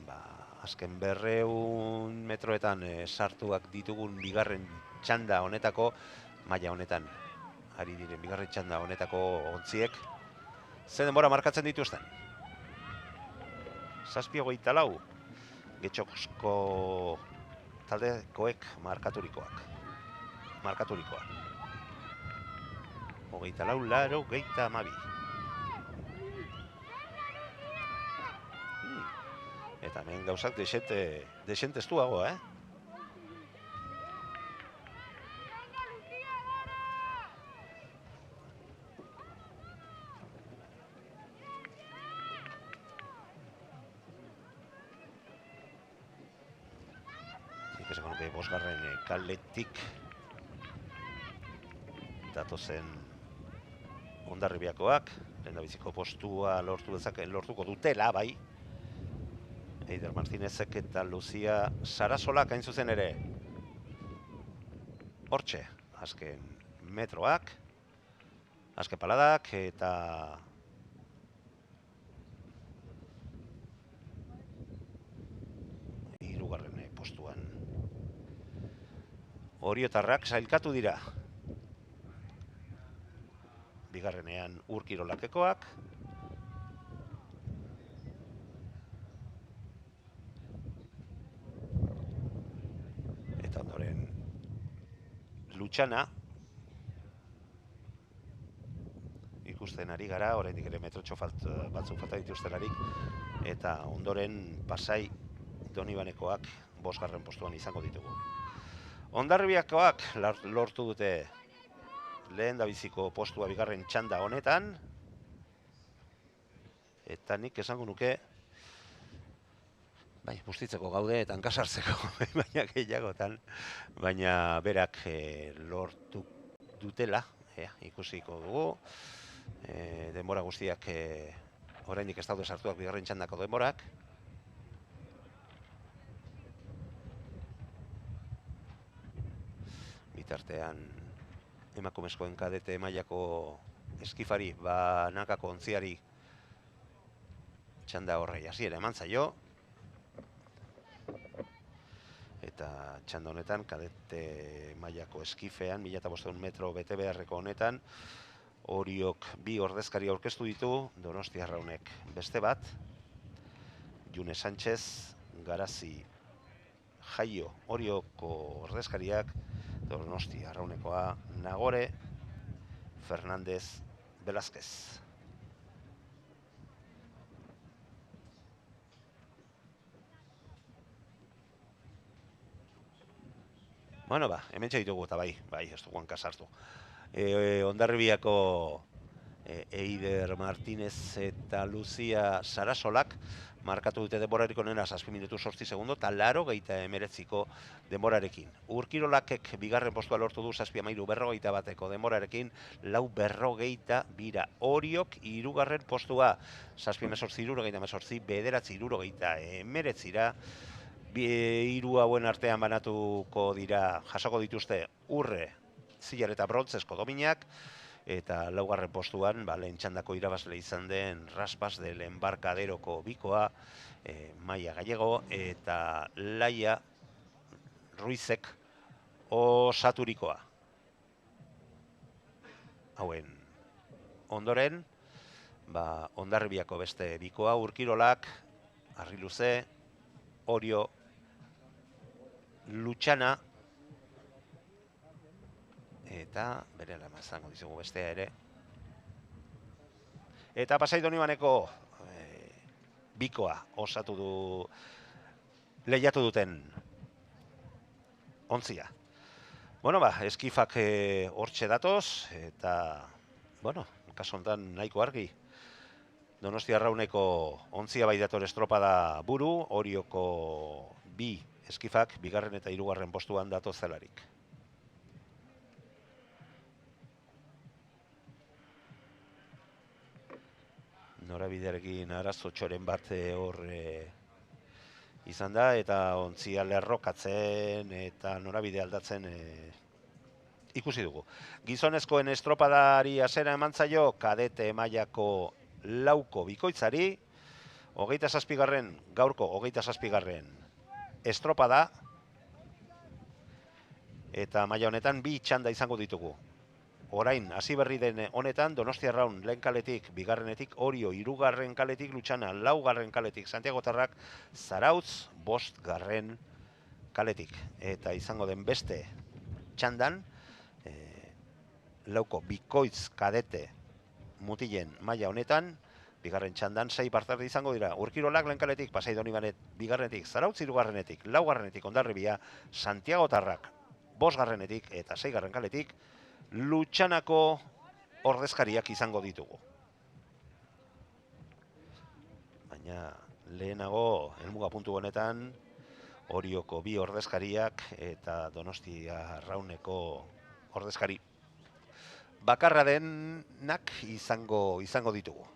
azken 200 metroetan sartuak ditugun bigarren txanda honetako, maila honetan ari diren bigarren txanda honetako ontziek, ze denbora markatzen dituzten? 7:24 Getxosko taldekoek markaturikoa. 24:82. Eta hemen gauzak desente estuago, Ikeseko nuke bosgarren kaletik datozen Hondarribiakoak, lehendabiziko postua lortuko dutela, bai. Eider Martinezek eta Lucia Sarasolak hain zuzen ere. Hortxe, azken metroak, azken paladak eta hirugarren postuan. Oriotarrak sailkatu dira. Bigarrenean Urkirolakekoak. Eta ondoren Lutxana. Ikusten ari gara, oraindik ere metrotxo batzuk falta dituztelarik. Eta ondoren Pasai Donibanekoak 5. postuan izango ditugu. Hondarribiakoak lortu dute lehendabiziko postua bigarren txanda honetan. Eta nik esango nuke, bai, bustitzeko gaude eta hankasartzeko, baina gehiagotan, baina berak lortu dutela, ikusiko dugu. Denbora guztiak oraindik ez daude sartuak bigarren txandako denborak. Bitartean emakumezkoen kadete mailako eskifari, banakako ontziari txanda horrei hasiera eman zaio. Eta txanda honetan, kadete mailako eskifean, 1500 metro bete beharreko honetan, Oriok 2 ordezkari aurkeztu ditu, Donostiarra honek beste bat, June Sánchez, Garazi, Jaio, Orioko ordezkariak, Donostiarra honekoa, Nagore, Fernández, Velázquez. Bueno, hemen txaitugu eta bai, ez dugu hankasartu. Hondarribiako Eider Martinez eta Lucia Sarasolak markatu dute denborarik onena 7 minutu 8 segundo eta 89ko denborarekin. Urkirolakek bigarren postua lortu du 7:41 denborarekin, 4:42. Oriok hirugarren postua 7:78, 9:79. Hiru hauen artean banatuko dira, jasoko dituzte Urre, Zilar eta Brontzesko dominak, eta 4. postuan, lehen txandako irabazle izan den Raspas del Embarcaderoko bikoa, Maia Gallego eta Laia Ruizek osaturikoa. Hauen ondoren, Hondarribiako beste bikoa, Urkirolak, Harri Luze, Orio, Lutxana, eta bere lama zango dizugu bestea ere. Eta Pasai Donibaneko bikoa lehiatu duten ontzia. Bueno, eskifak hortxe datoz, eta, bueno, kaso honetan nahiko argi. Donostia Arrauneko ontzia bai dator estropada buru, Orioko bi eskifak, bigarren eta hirugarren postuan datozelarik. Norabidearekin arazo txoren bat hor izan da, eta ontzia lerrokatzen eta norabide aldatzen ikusi dugu. Gizonezkoen estropadari hasiera eman zaio kadete mailako lauko bikoitzari, gaurko 27. estropada, eta maila honetan bi txanda izango ditugu. Orain, hasi berri den honetan, Donostia Arraun lehen kaletik, bigarrenetik, Orio hirugarren kaletik, Lutxana laugarren kaletik, Santiago Tarrak Zarautz bostgarren kaletik. Eta izango den beste txandan, lauko bikoitz kadete mutilen maila honetan, bigarren txandan 6 partardi izango dira. Urkirolak lehen kaletik, Pasai Donibanet bigarrenetik, Zarautz hirugarrenetik, laugarrenetik, Hondarribia, Santiago Tarrak bosgarrenetik eta 6garren kaletik, Lutxanako ordezkariak izango ditugu. Baina lehenago, helmuga puntu honetan, Orioko bi ordezkariak eta Donostia Arrauneko ordezkari bakarra denak izango ditugu.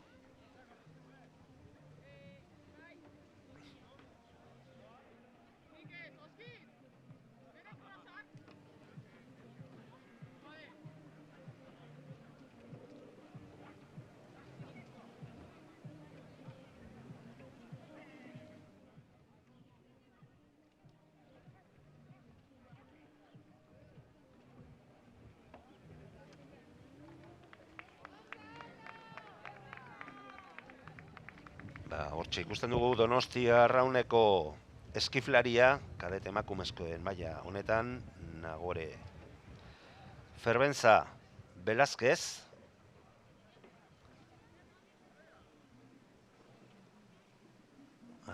Hortxe ikusten dugu Donostia Arrauneko eskiflaria, kadete emakumezkoen maila honetan, Nagore Ferbenza Velázquez,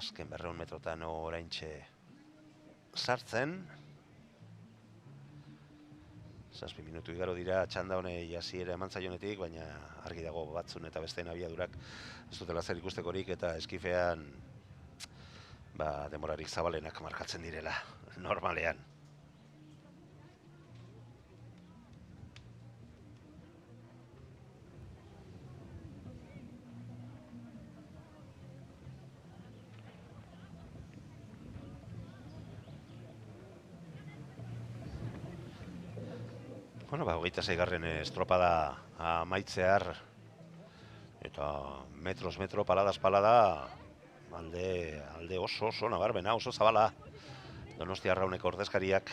azken 200 metrotan oraintxe sartzen. 7 minutu igaro dira txanda honei hasiera eman zaionetik, baina argi dago batzun eta besteen abiadurak ez dutela zer ikustekorik, eta eskifean demorarik zabalenak markatzen direla, normalean. Bueno, 26garren estropada amaitzear, eta metro, paladas palada, alde oso nabarbena, oso zabala. Donostia Arrauneko ordezkariak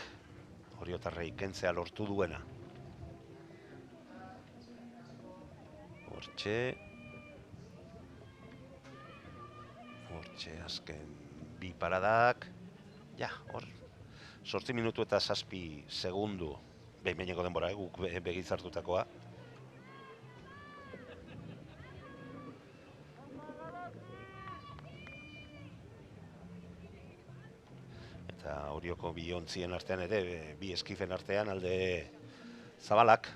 Oriotarrei kentzea lortu duena. Hortxe azken bi paradak, hor, 8 minutu eta 7 segundu. Behineko denbora, guk begitzartutakoa. Eta Orioko bi ontzien artean ere, bi eskifen artean alde zabalak.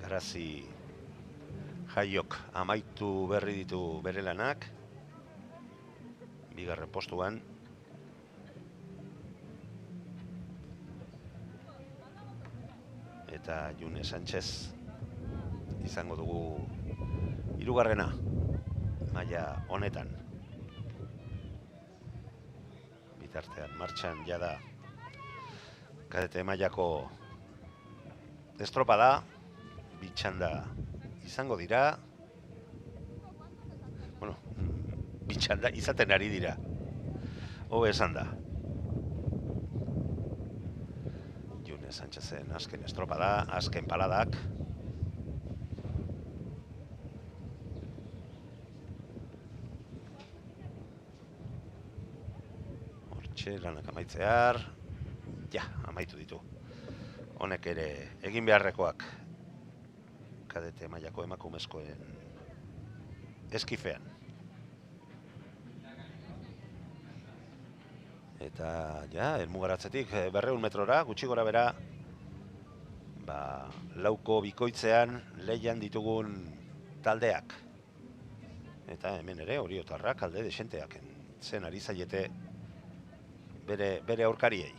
Garazi Jaiok amaitu berri ditu bere lanak, bigarren postuan. Eta June Sánchez izango dugu hirugarrena maila honetan. Bitartean martxan jada kadete mailako estropada, bitxanda izango dira. Bueno, bitxanda izaten ari dira. Hobe esan da. June Sánchezen azken estropada, azken paladak. Hortxe, lanak amaitzear. Ja, amaitu ditu. Honek ere egin beharrekoak kadete mailako emakumezkoen eskifean. Eta, ja, helmugaratzetik 200 metrora, gutxi gora bera, lauko bikoitzean lehian ditugun taldeak. Eta hemen ere, oriotarrak alde desenteak zen ari zaiete bere aurkariei.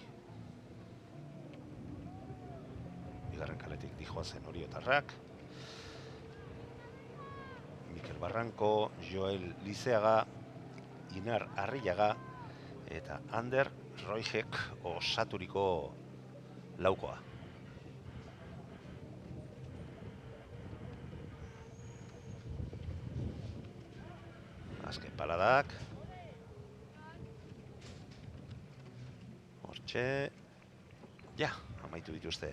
Bigarren kaletik dijoa zen oriotarrak. Mikel Barranco, Joel Lizeaga, Inar Arrillaga eta Ander Roijek osaturiko laukoa. Azken paladak. Hortxe. Ja, amaitu dituzte.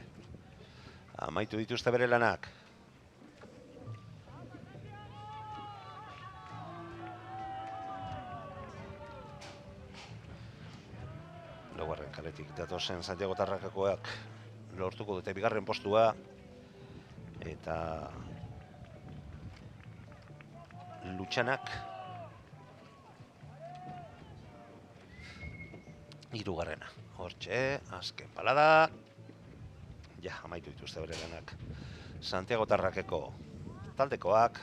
Amaitu dituzte bere lanak. Laugarren kaletik datozen Santiago Tarrakakoak lortuko dute bigarren postua. Eta Lutxanak hirugarrena. Hortxe, azken palada. Ja, amaitu dituzte bere lanak. Santiago Tarrakeko taldekoak.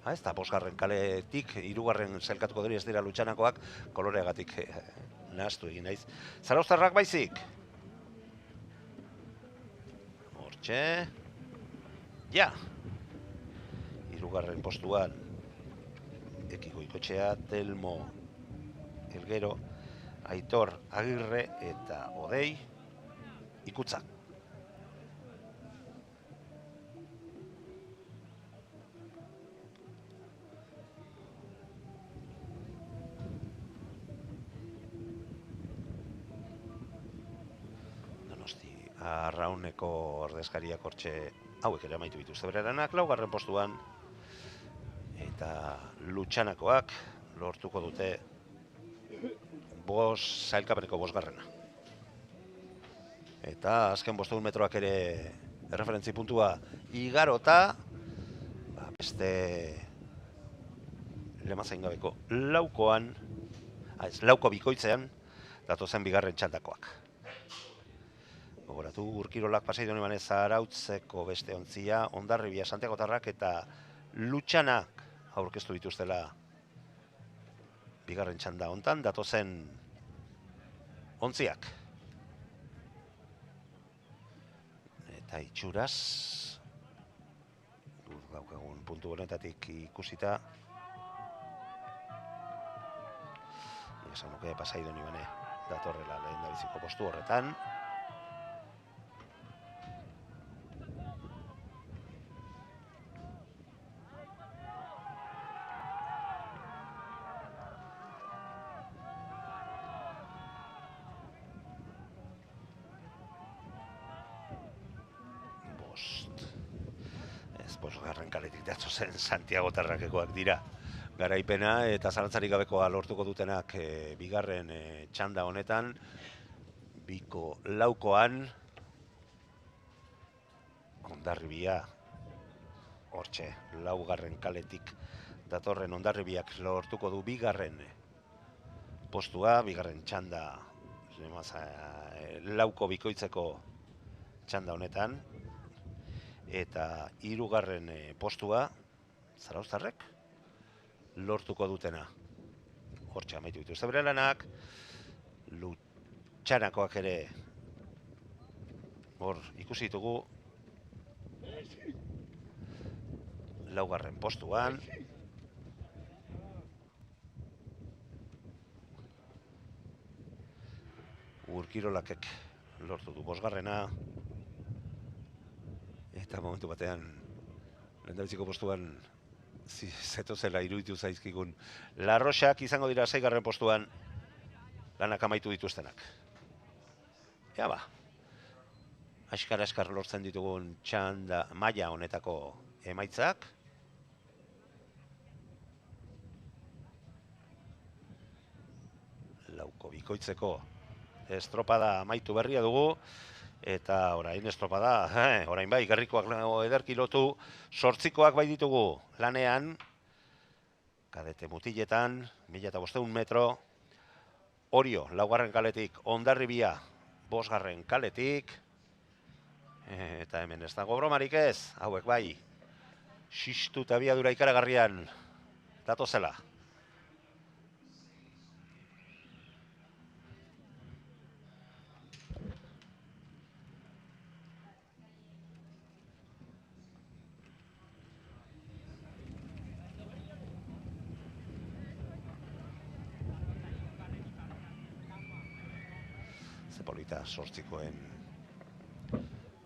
Ez da, bosgarren kaletik, hirugarren zelkatuko dira ez dira Lutxanakoak, koloreagatik nahaztu egin naiz. Zarauztarrak baizik. Hortxe. Ja. Hirugarren postuan Eki Goikotxea, Telmo Elgero, Aitor Agirre eta Odei Ikutza. Donosti Arrauneko ordezkariak hortxe hauek ere amaitu dituzte bere lanak, laugarren postuan. Eta Lutxanakoak lortuko dute sailkapeneko bosgarrena. Eta azken 500 metroak ere erreferentzi puntua igarota, beste lemazain gabeko laukoan, lauko bikoitzean, datozen bigarren txandakoak. Gogoratu, Urkirolak Pasaidon emanez Zarautzeko beste ontzia, Hondarribia, Santiago Tarrak eta Lutxanak aurkeztu dituztela bigarren txanda hontan, datozen ontziak. Eta itxuraz, daukagun puntu honetatik ikusita, esan nuke Pasaidon ibane datorrela lehen da biziko postu horretan. Bosgarren kaletik datozen Santiago Tarrakekoak dira. Garaipena eta zalantzarik gabekoa lortuko dutenak bigarren txanda honetan. Biko laukoan Hondarribia, hortxe, laugarren kaletik datorren Hondarribiak lortuko du bigarren postua, bigarren txanda lauko bikoitzeko txanda honetan. Eta hirugarren postua Zarauztarrek lortuko dutena. Hortxe amaitu dituzte bere lanak. Lutxanakoak ere hor ikusi ditugu laugarren postuan. Urkirolakek lortu du bosgarrena. Eta momentu batean, lehendabiziko postuan zetozela iruditu zaizkigun. Larroxak izango dira 6. postuan lanak amaitu dituztenak. Ja ba, askar lortzen ditugun txanda maila honetako emaitzak. lauko bikoitzeko estropada amaitu berria dugu, eta orain estropada, orain bai, gerrikoak ederki lotu, 8koak bai ditugu lanean, kadete mutiletan, 1500 metro, Orio, 4. kaletik, Hondarribia, 5. kaletik, eta hemen ez dago bromarik ez, hauek bai, xistu eta abiadura ikaragarrian datozela. Zepolita 8koen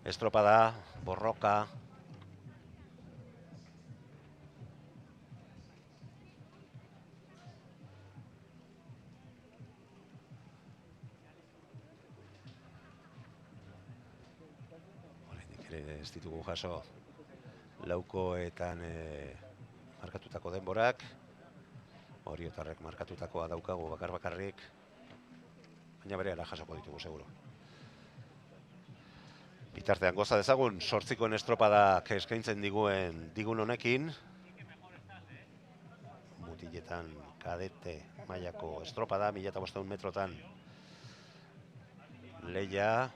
estropada, borroka. Horrendik ere ez ditugu jaso laukoetan markatutako denborak. Oriotarrek markatutakoa daukagu bakarrik. Baina berehala jasoko ditugu, seguro. Bitartean goza dezagun, 8koen estropadak eskaintzen digun honekin. Mutiletan kadete mailako estropada, 1500 metrotan. Leia,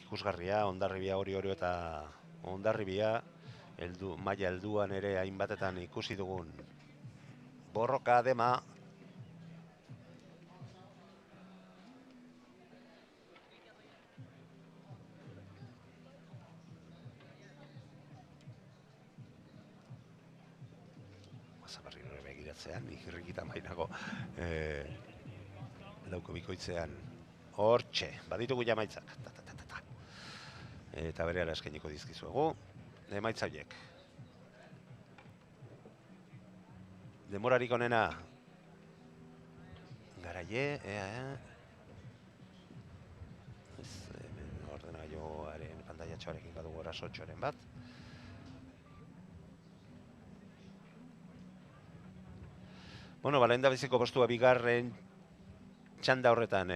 ikusgarria, Hondarribia, Orio eta Hondarribia. Maila helduan ere hainbatetan ikusi dugun borroka dema. Zabarriro begiratzean, ikirrikita mainago lauko bikoitzean. Hortxe, baditugu jamaitzak. Eta berehala eskainiko dizkizuegu. Emaitza horiek. Demorarik onena. Garaie, ordenagailuaren pantailatxoarekin badugu orasotxoaren bat. Bueno, lehen da biziko postua bigarren txanda horretan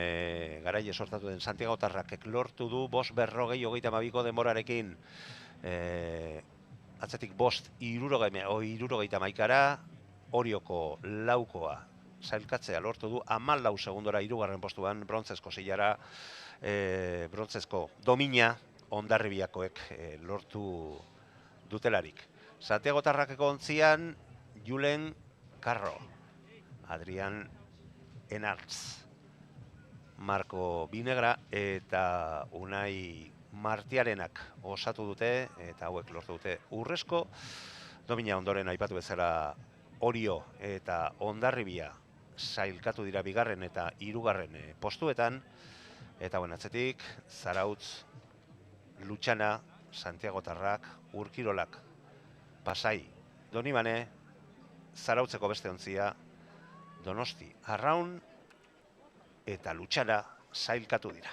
garaile sortatu den Santiagotarrak lortu du 5:40 denborarekin atzetik 5:71 Orioko laukoa sailkatzea lortu du 14 segundora 3. postuan brontzezko seilara brontzezko domina Hondarribiakoek lortu dutelarik. Santiagotarrakeko ontzian Julen Carro, Adrian Enartz, Marko Binegra eta Unai Martiarenak osatu dute, eta hauek lortu dute urrezko. Domina ondoren aipatu bezala Orio eta Hondarribia sailkatu dira 2. eta 3. postuetan. Eta atzetik, Zarautz, Lutxana, Santiagotarrak, Urkirolak, Pasai, Donibane, Zarautzeko beste ontzia, Donosti, Arraun eta Lutxana sailkatu dira.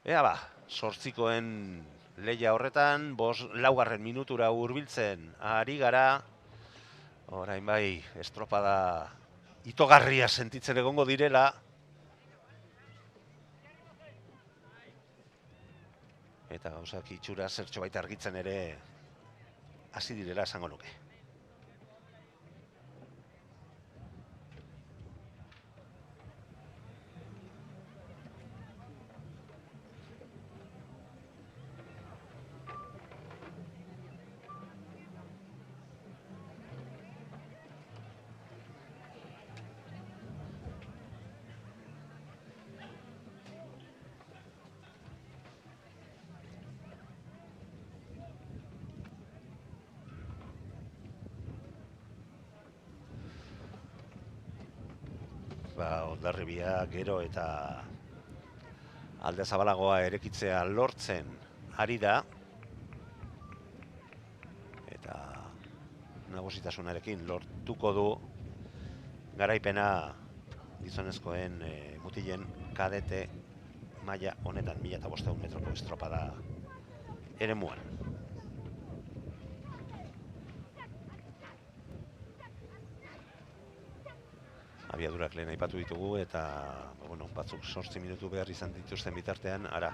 Ea 8koen leia horretan, 4. minutura hurbiltzen ari gara. Orain bai, estropada itogarria sentitzen egongo direla. Eta gauzak itxura zertxo baita argitzen ere hasi direla esango nuke. Hondarribia gero eta alde zabalagoa erekitzea lortzen ari da. Eta nagusitasunarekin lortuko du garaipena gizonezkoen mutilen kadete maila honetan 1500 metroko estropada eremuan. abiadurak lehen aipatu ditugu, eta bueno, batzuk 8 minutu behar izan dituzten bitartean, ara,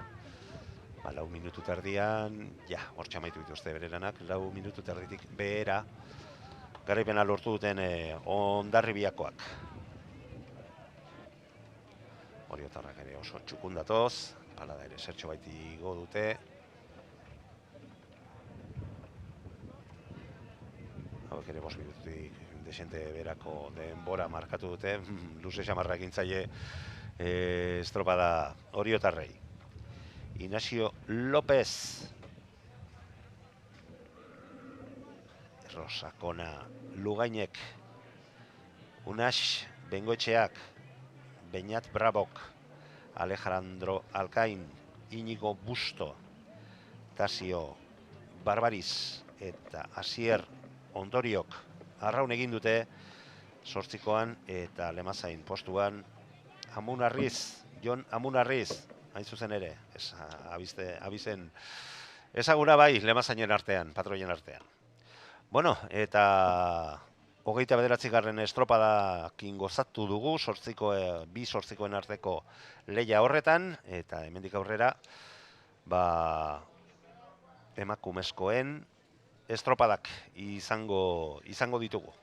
4 minutu terdian, ja, hor txamaitu dituzte bereranak, 4 minutu terditik behera, garaipena lortu duten Hondarribiakoak. Oriotarrak ere oso txukun datoz, hala da ere zertxo baiti igo dute. Hauek ere 5 minututik desente berako denbora markatu dute, luze xamarra egintzaile estropada Oriotarrei. Ignacio López, Rosakona Lugainek, Unax Bengoetxeak, Beñat Brabok, Alejandro Alkain, Inigo Busto, Tasio Barbariz eta Asier Ondoriok arraun egin dute 8koan eta Lemazain postuan Amunarriz, Jon Amunarriz, hain zuzen ere, abizen ezaguna bai Lemazainen artean, patroien artean. Bueno, eta 29. estropadakin gozatu dugu, bi 8koen arteko lehia horretan, eta hemendik aurrera, emakumezkoen estropadak izango ditugu.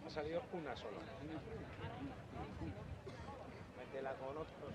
Ha salido una sola. Métela con otros.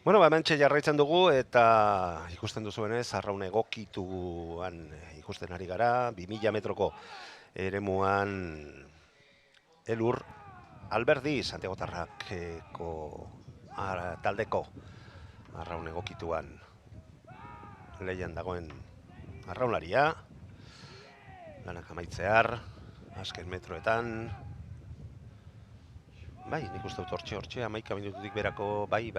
Bueno, hementxe jarraitzen dugu eta ikusten duzuenez, arraun egokituan ikusten ari gara, 2000 metroko eremuan elur Alberdi Santiagotarrakeko taldeko arraun egokituan lehian dagoen arraunlaria, lanak amaitzear, azken metroetan. Bai, nik uste dut hortxe, 11 minututik berako, bai.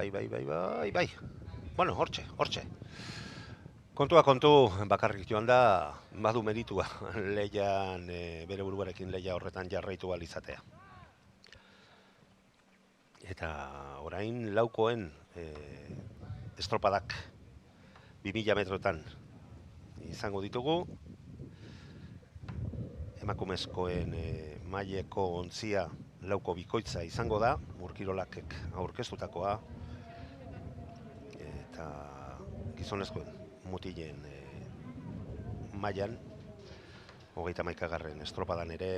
Bueno, hortxe. Kontua kontu, bakarrik joan da, badu meritua, lehian, bere buruarekin lehia horretan jarraitu ahal izatea. Eta orain laukoen estropadak 2000 metroetan izango ditugu. Emakumezkoen maileko ontzia lauko bikoitza izango da, Murkirolakek aurkeztutakoa, eta gizonezkoen mutilen mailan, 31. estropadan ere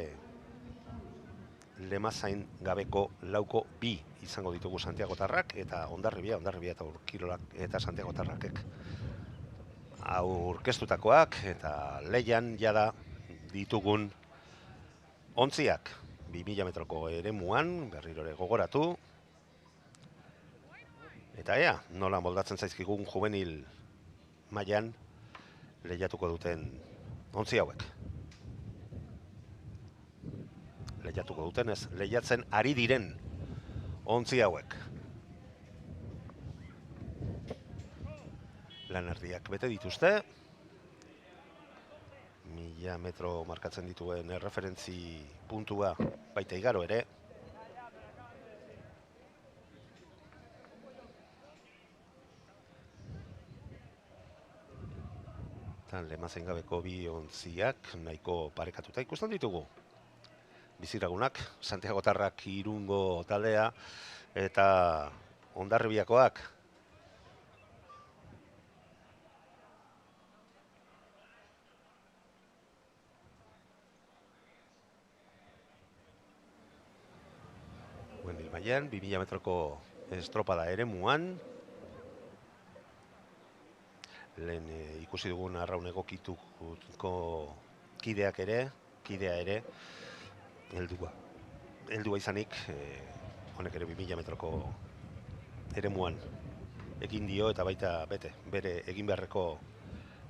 lemazain gabeko lauko bi izango ditugu Santiagotarrak, eta Hondarribia eta Urkirolak eta Santiagotarrakek aurkeztutakoak, eta lehian jada ditugun ontziak 2000 metroko eremuan, berriro ere gogoratu. Eta ea, nola moldatzen zaizkigun juvenil mailan lehiatuko duten ontzi hauek. Lehiatuko duten ez, lehiatzen ari diren ontzi hauek. Lanerdiak bete dituzte. 1000 metro markatzen dituen erreferentzi puntua baita igaro ere. Lemazain gabeko bi ontziak nahiko parekatuta ikusten ditugu. Biziragunak, Santiagotarrak Irungo taldea eta Hondarribiakoak. Juvenil mailan, 2000 metroko estropada eremuan. Lehen ikusi dugun arraun egokituko kidea ere, heldua izanik, honek ere 2000 metroko eremuan egin dio eta baita bere egin beharreko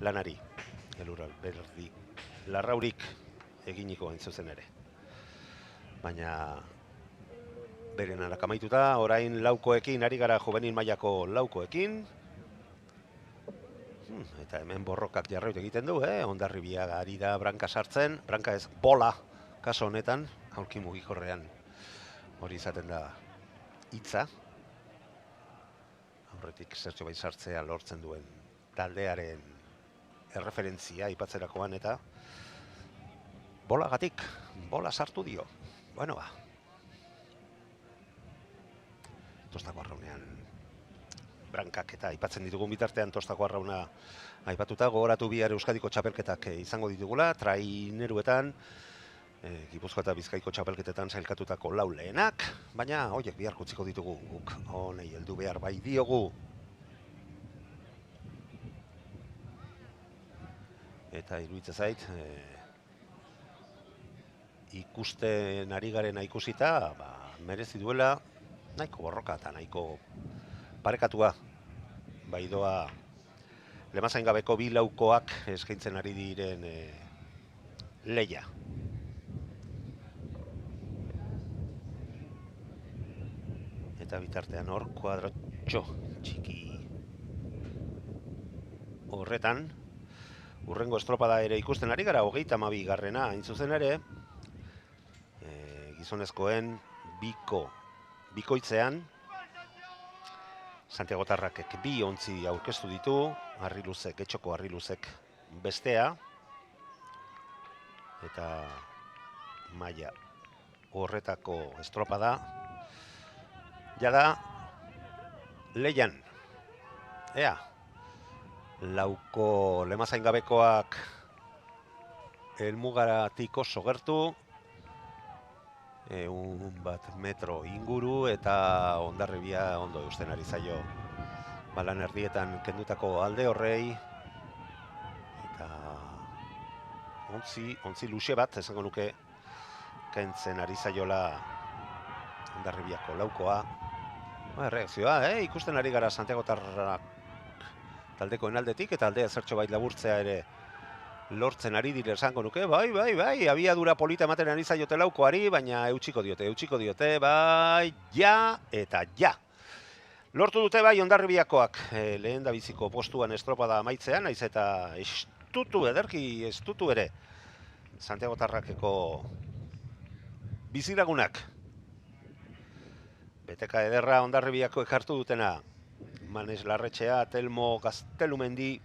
lanari. Elur Alberdi Larraurik eginiko hain zuzen ere. Baina beren arakamaituta, orain laukoekin, ari gara juvenil mailako laukoekin. Eta hemen borrokak jarraitu egiten du, Hondarribia ari da branka sartzen, branka ez bola, kaso honetan, aurki mugikorrean hori izaten da hitza. Aurretik zertxo bai sartzea lortzen duen taldearen erreferentzia aipatzerakoan eta bolagatik, bola sartu dio. Bueno ba. Tostako arraunean brankak eta aipatzen ditugun bitartean Tostako arrauna aipatuta, gogoratu bihar Euskadiko txapelketak izango ditugula, traineruetan, Gipuzkoa eta Bizkaiko txapelketetan sailkatutako lau lehenak, baina horiek bihar kutziko ditugu, guk honei heldu behar bai diogu. Eta iruditzen zait, ikusten ari garena ikusita, merezi duela nahiko borroka eta nahiko parekatua. Bai doa lemazain gabeko bi laukoak eskaintzen ari diren lehia. Eta bitartean hor kuadratxo txiki horretan hurrengo estropada ere ikusten ari gara, 32. hain zuzen ere, gizonezkoen bikoitzean Santiagotarrakek bi ontzi aurkeztu ditu, etxoko harriluzek bestea, eta maila horretako estropada jada lehian. Ea, lauko lemazain gabekoak helmugaratik oso gertu, 100 metro inguru, eta Hondarribia ondo eusten ari zaio balan erdietan kendutako alde horrei, eta ontzi luxe bat, esango nuke, kentzen ari zaiola Hondarribiako laukoa. Reakzioa, ikusten ari gara Santiagotarrak taldeko enaldetik, eta aldea zertxo bait laburtzea ere lortzen ari dire esango nuke, bai, abiadura polita ematen ari zaiote laukoari, baina eutxiko diote, bai, ja, eta ja. Lortu dute bai Hondarribiakoak lehen da biziko postuan estropada amaitzean, naiz eta estutu ere Santiagotarrakeko bizilagunak. Beteka ederra Hondarribiakoek hartu dutena. Manes Larretxea, Telmo Gaztelumendi,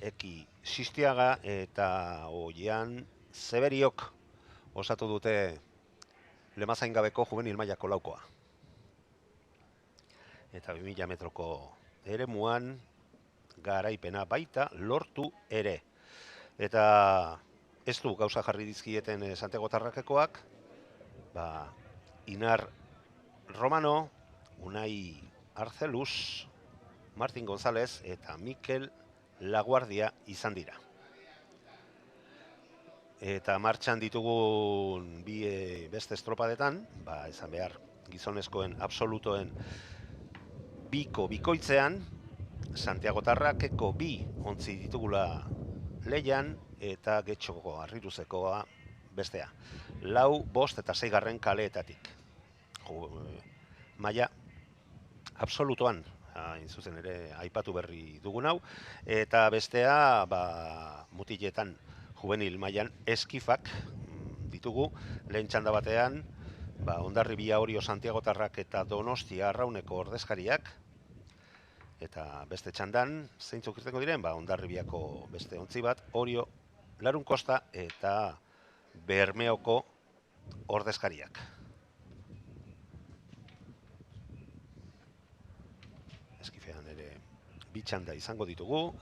Eki Sistiaga eta Oian Zeberiok osatu dute Lemazain gabeko juvenil mailako laukoa. Eta 2000 metroko eremuan garaipena baita lortu ere. Eta ez du gauza jarri dizkieten Santiagotarrakekoak, Inar Romano, Unai Arcelus, Martin González eta Mikel Laguardia izan dira. Eta martxan ditugun bi beste estropadetan, esan behar gizonezkoen absolutoen bikoitzean, Santiagotarrakeko bi ontzi ditugula leian eta Getxoko Arriruzekoa bestea. 4, 5 eta 6 kaleetatik. Maila absolutoan, hain zuzen ere aipatu berri dugun hau, eta bestea mutiletan juvenil mailan eskifak ditugu, lehen txanda batean, Hondarribia Orio Santiagotarrak eta Donostia Arrauneko ordezkariak, eta beste txandan, zeintzuk irtengo diren, Hondarribiako beste ontzi bat, Orio Larun Kosta eta Bermeoko ordezkariak. Eskifean ere bitxanda izango ditugu,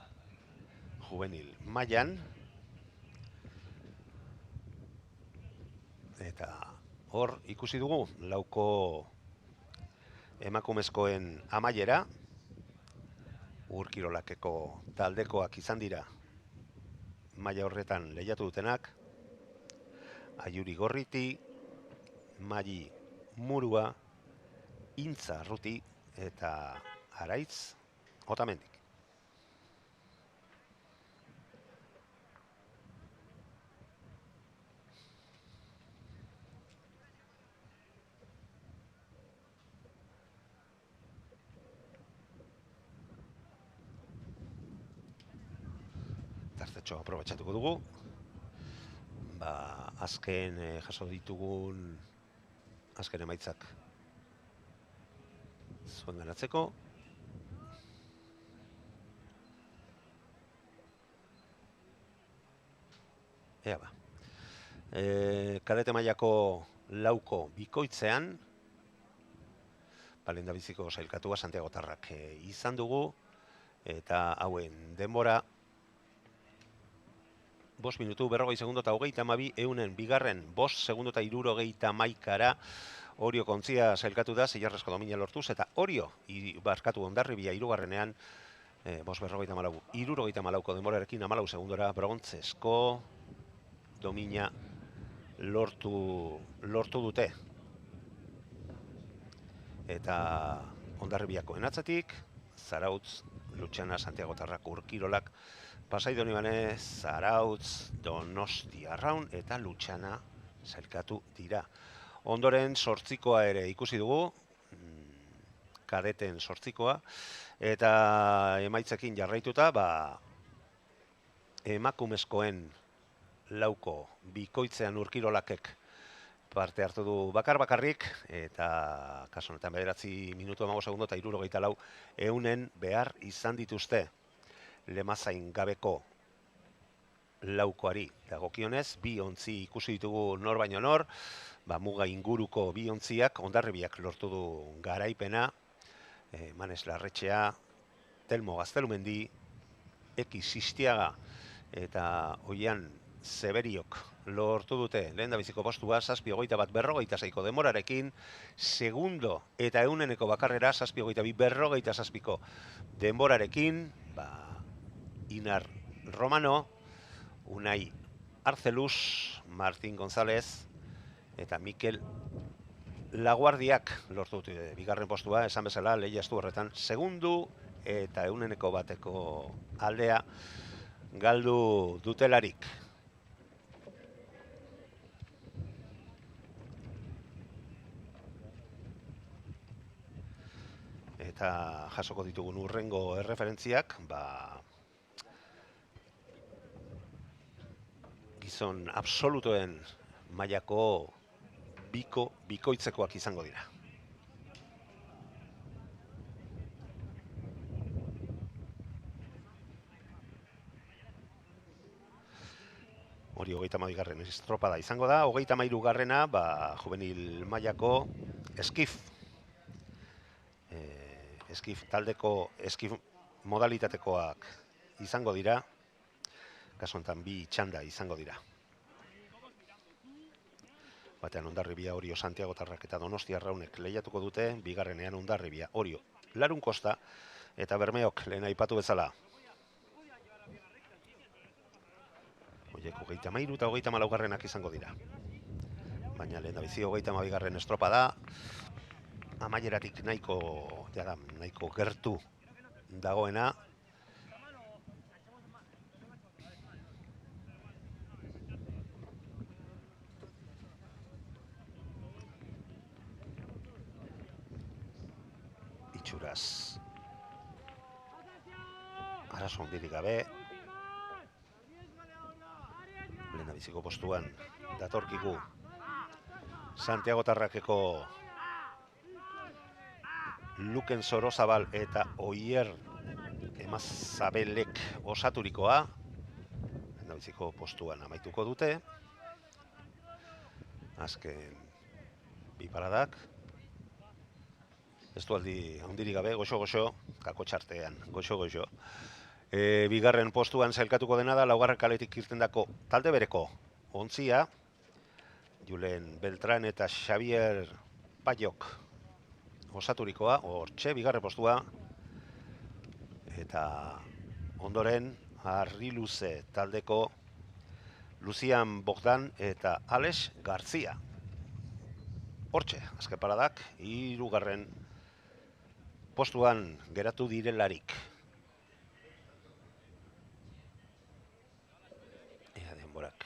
juvenil mailan, eta hor ikusi dugu lauko emakumezkoen amaiera, Urkirolakeko taldekoak izan dira maila horretan lehiatu dutenak, Aiuri Gorriti, Mari Murua, Intza Arruti eta Araitz Otamendik. Tartetxo aprobetxatuko dugu. Azken jaso ditugun azken emaitzak zuen ganatzeko. Kadete mailako lauko bikoitzean, lendabiziko sailkatua Santiagotarrak izan dugu, eta hauen denbora 5 minutu, 40 segundo eta 32 eunen bigarren, 5 segundo eta 71 Orio kontzia sailkatu da, Zilarrezko domina lortuz, eta Orio barkatu Hondarribia hirugarrenean, 5:44, 74ko denborarekin 14 segundora, Brontzesko domina lortu dute. Eta Hondarribiako atzetik, Zarautz, Lutxana, Santiagotarrak, Urkirolak, Pasai Donibane, Zarautz, Donostia Arraun eta Lutxana sailkatu dira. Ondoren 8koa ere ikusi dugu, kadeten 8koa, eta emaitzekin jarraituta, emakumezkoen lauko bikoitzean Urkirolakek parte hartu du bakarrik, eta kasu honetan 9 minutu 15 segundo eta 74 eunen behar izan dituzte. Lemazain gabeko laukoari dagokionez, bi ontzi ikusi ditugu nor baino nor, muga inguruko bi ontziak, Hondarribiak lortu du garaipena, Manes Larretxea, Telmo Gaztelumendi, Eki Sistiaga eta Oian Zeberiok lortu dute lehen da biziko postua 7:21:46 denborarekin, segundo eta euneneko bakarrera 7:22:47 denborarekin, Inar Romano, Unai Arcelus, Martín González eta Mikel Laguardiak lortu dute bigarren postua, esan bezala lehia estu horretan, segundu eta euneneko bateko aldea galdu dutelarik. Eta jasoko ditugun urrengo erreferentziak, gizon absolutoen mailako bikoitzekoak izango dira. Hori 32. estropada izango da, 33. juvenil mailako eskif. Eskif taldeko, eskif modalitatekoak izango dira, kasu honetan 2 txanda izango dira. Batean Hondarribia, Orio, Santiago Tarrak eta Donostia Raunek lehiatuko dute, bigarrenean Hondarribia, Orio, Larun Kosta eta Bermeok lehen aipatu bezala. Oiek 33 eta 34 izango dira. Baina lehen da bizi 32. estropada, amaieratik nahiko gertu dagoena. Itxuraz arazo handirik gabe. Lehen biziko postuan datorkigu Santiago Tarrakeko Luken Sorozabal eta Oier Emazabelek osaturikoa. Lehen biziko postuan amaituko dute. Azken bi paradak. Ez du aldi handirik gabe, goxo-goxo, kako txartean, goxo-goxo. Bigarren postuan zailkatuko dena da, laugarren kaletik irtendako talde bereko ontzia, Julen Beltran eta Xavier Paiok osaturikoa, hortxe, bigarren postua, eta ondoren Arriluze taldeko Lucian Bogdan eta Alex Garzia. Hortxe, azken paradak, 3. postuan geratu direlarik. Ea denborak.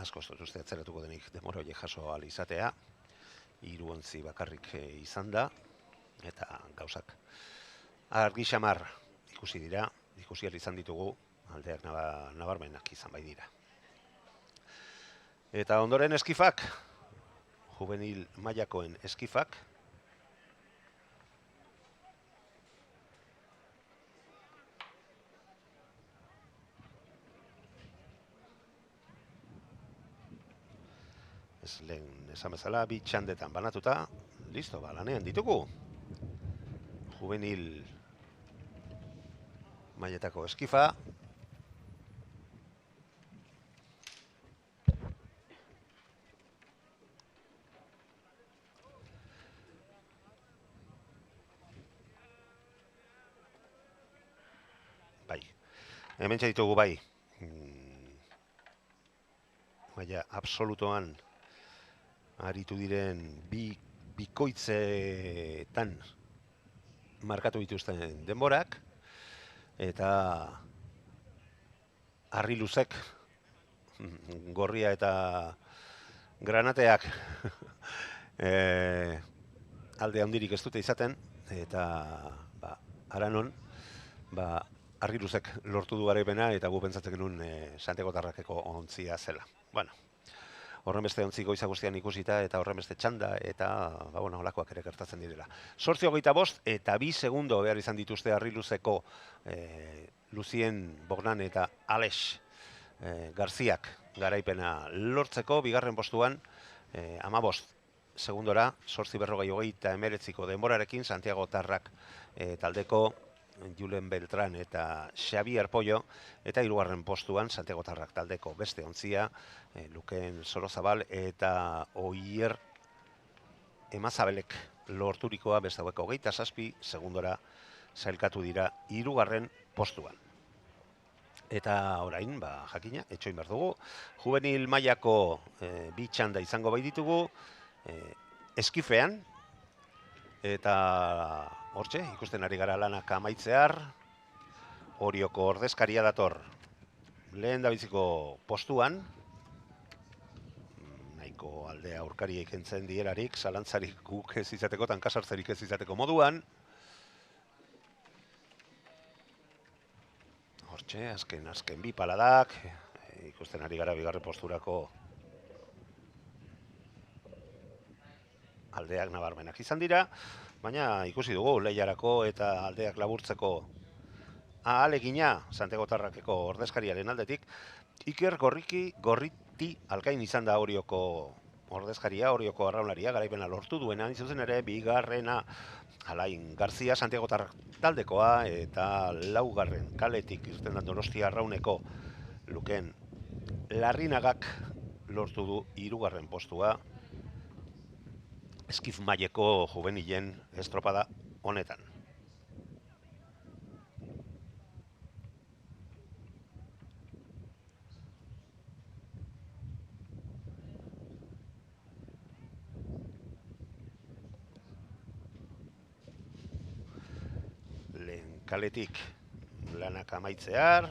Asko ez dut uste atzeratuko denik denbora horiek jaso ahal izatea. 3 ontzi bakarrik izan da. Eta gauzak argi xamar ikusi dira. Ikusi ahal izan ditugu. Aldeak nabarmenak izan bai dira. Eta ondoren eskifak. Juvenil mailakoen eskifak. Ez lehen esan bezala, 2 txandetan banatuta, listo, lanean ditugu. Juvenil mailetako eskifa. Bai, hemen ditugu bai. Maila absolutoan aritu diren bikoitzetan markatu dituzten denborak, eta Arriluzek, gorria eta granateak alde handirik ez dute izaten, eta Aranon, Arriluzek lortu du garaipena, eta gu pentsatzen genuen Santiago Tarrakeko ontzia zela. Bueno, horren beste ontzi goiza guztian ikusita, eta horren beste txanda, eta holakoak ere gertatzen direla. 8:25 eta 2 segundo behar izan dituzte Arriluzeko Lucien Bogdan eta Alex Garziak garaipena lortzeko, bigarren postuan 15 segundora, 8:49 denborarekin Santiago Tarrak taldeko Julen Beltran eta Xavier Pollo, eta hirugarren postuan Santiagotarrak taldeko beste ontzia, Luken Sorozabal eta Oier Emazabelek lorturikoa beste hauek 27 segundora sailkatu dira hirugarren postuan. Eta orain, jakina, etxoin behar dugu, juvenil mailako bi txanda izango bai ditugu, eskifean, eta hortxe, ikusten ari gara lanak amaitzear, Orioko ordezkaria dator lehen dabiziko postuan, nahiko aldea aurkariek entzen dierarik, zalantzarik guk ez izateko, tankasartzerik ez izateko moduan. Hortxe, azken bi paladak, ikusten ari gara bigarren posturako aldeak nabarmenak izan dira, baina ikusi dugu lehiarako eta aldeak laburtzeko ahalegina Santiagotarrakeko ordezkariaren aldetik. Iker Gorriti alkain izan da Orioko ordezkaria, Orioko arraunlaria, garaipena lortu duena, zuzen ere bigarrena Alain Garzia Santiagotarrak taldekoa, eta laugarren kaletik irten da Donostia arrauneko Luken Larrinagak lortu du hirugarren postua eskif maileko juvenilen estropada honetan. Lehen kaletik lanak amaitzear,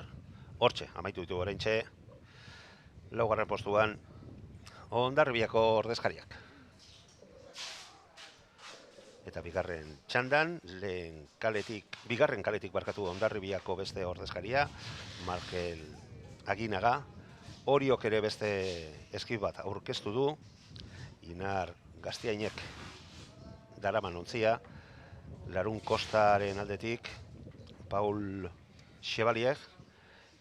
hortxe, amaitu ditu oraintxe, laugarren postuan Hondarribiako ordezkariak. Eta bigarren txandan, bigarren kaletik barkatu Hondarribiako beste ordezkaria, Markel Aginaga, Oriok ere beste eskif bat aurkeztu du, Inar Gaztiainek daraman ontzia, Larun Kostaren aldetik Paul Chevalier,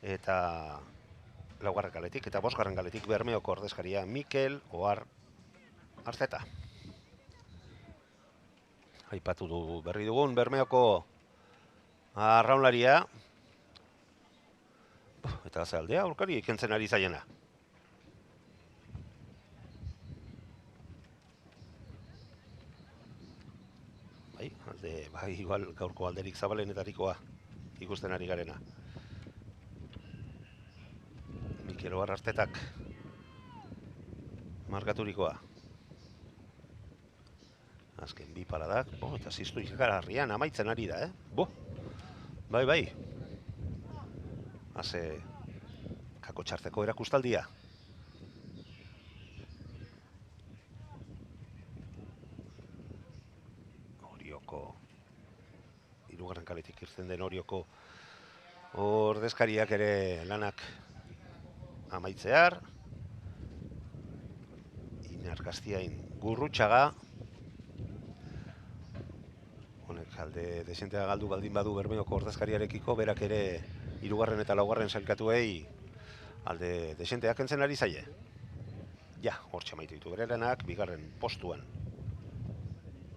eta laugarren kaletik, eta bosgarren kaletik Bermeoko ordezkaria Mikel Ohar Arteta. Aipatu du berri dugun Bermeoko arraunlaria, eta ze aldea aurkari ikentzen ari zaiena. Igual gaurko alderik zabalenetarikoa ikusten ari garena. Mikel Ohar Artetak markaturikoa. Azken bi paradak, eta ziztu ikararrian amaitzen ari da, Bai. Haze kako txarteko erakustaldia. Orioko, hirugarren kaletik irten den Orioko ordezkariak ere lanak amaitzear. Inar Gaztiain Gurrutxaga, honek alde desentea galdu baldin badu Bermeoko ordezkariarekiko, berak ere hirugarren eta laugarren sailkatuei alde desenteak entzen ari zaie. Ja, hortxe amaitu ditu bere lanak, bigarren postuan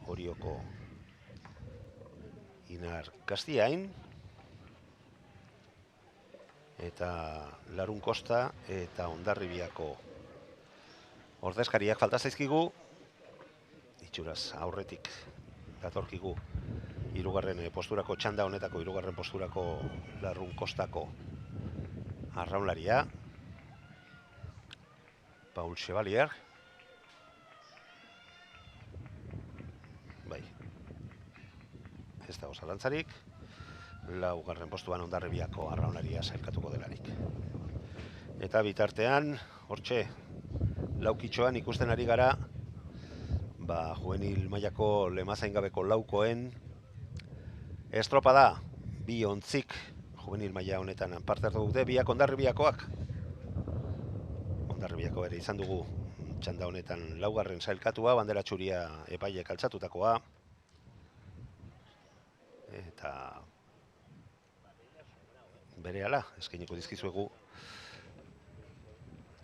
Orioko Inar Gaztiain, eta Larun Kosta eta Hondarribiako ordezkariak falta zaizkigu, itxuraz aurretik datorkigu hirugarren posturako txanda honetako hirugarren posturako Larun Kostako arraunlaria, Paul Chevalier. Bai, ez dago zalantzarik, laugarren postuan Hondarribiako arraunlaria sailkatuko delarik. Eta bitartean, hortxe, laukitxoan ikusten ari gara, juvenil mailako lemazaingabeko laukoen estropada, bi ontzik juvenil maila honetan parte hartu dute, biak Hondarribiakoak. Hondarribiako ere izan dugu txanda honetan laugarren sailkatua, bandera txuria epaiek altxatutakoa. Eta berehala eskainiko dizkizuegu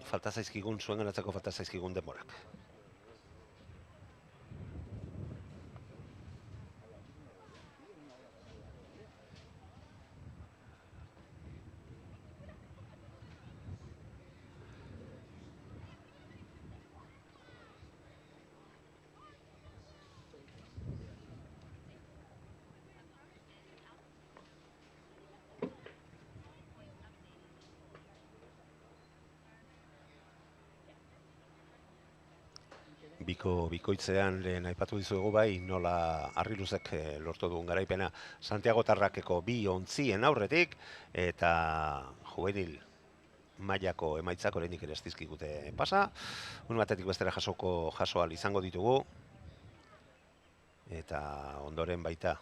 falta zaizkigun, zuen ganatzeko falta zaizkigun denborak. bikoitzean lehen aipatu dizuegu bai, nola Arriluzek lortu duen garaipena Santiago Tarrakeko 2 ontzien aurretik, eta juvenil mailako emaitzak oraindik ere ez dizkigute pasa. Un batetik bestera jaso ahal izango ditugu, eta ondoren baita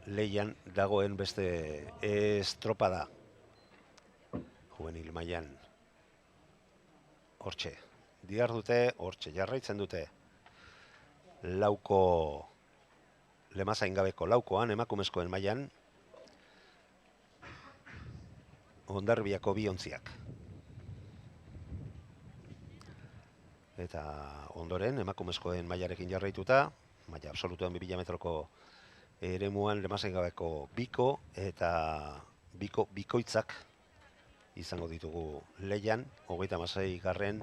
leian dagoen beste estropada juvenil mailan. Hortxe, dihar dute, hortxe jarraitzen dute lauko, lemazain gabeko laukoan, emakumezkoen mailan, Hondarribiako 2 ontziak. Eta ondoren, emakumezkoen mailarekin jarraituta, maila absolutuen 2000 metroko eremuan lemazain gabeko biko eta bikoitzak izango ditugu leian, 36 garren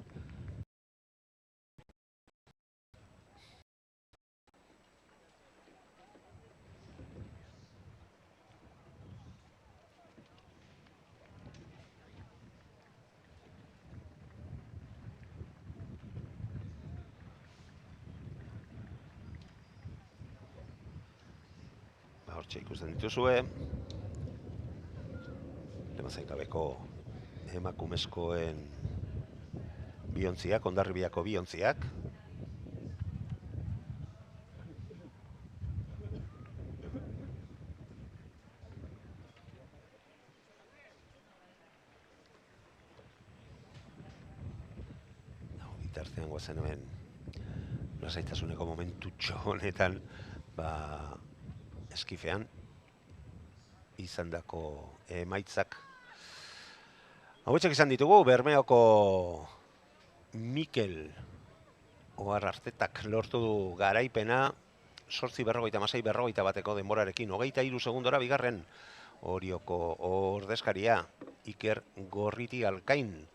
hortxe ikusten dituzue, lemazain gabeko emakumezkoen 2 ontziak, Hondarribiako 2 ontziak. Bitartean guazen hemen lasaitasuneko momentutxo honetan eskifean izandako emaitzak. Hauetxek izan ditugu, Bermeoko Mikel Ohar Artetak lortu du garaipena 8:46 bateko denborarekin, 23 segundora bigarren. Orioko ordezkaria Iker Gorriti Alkain,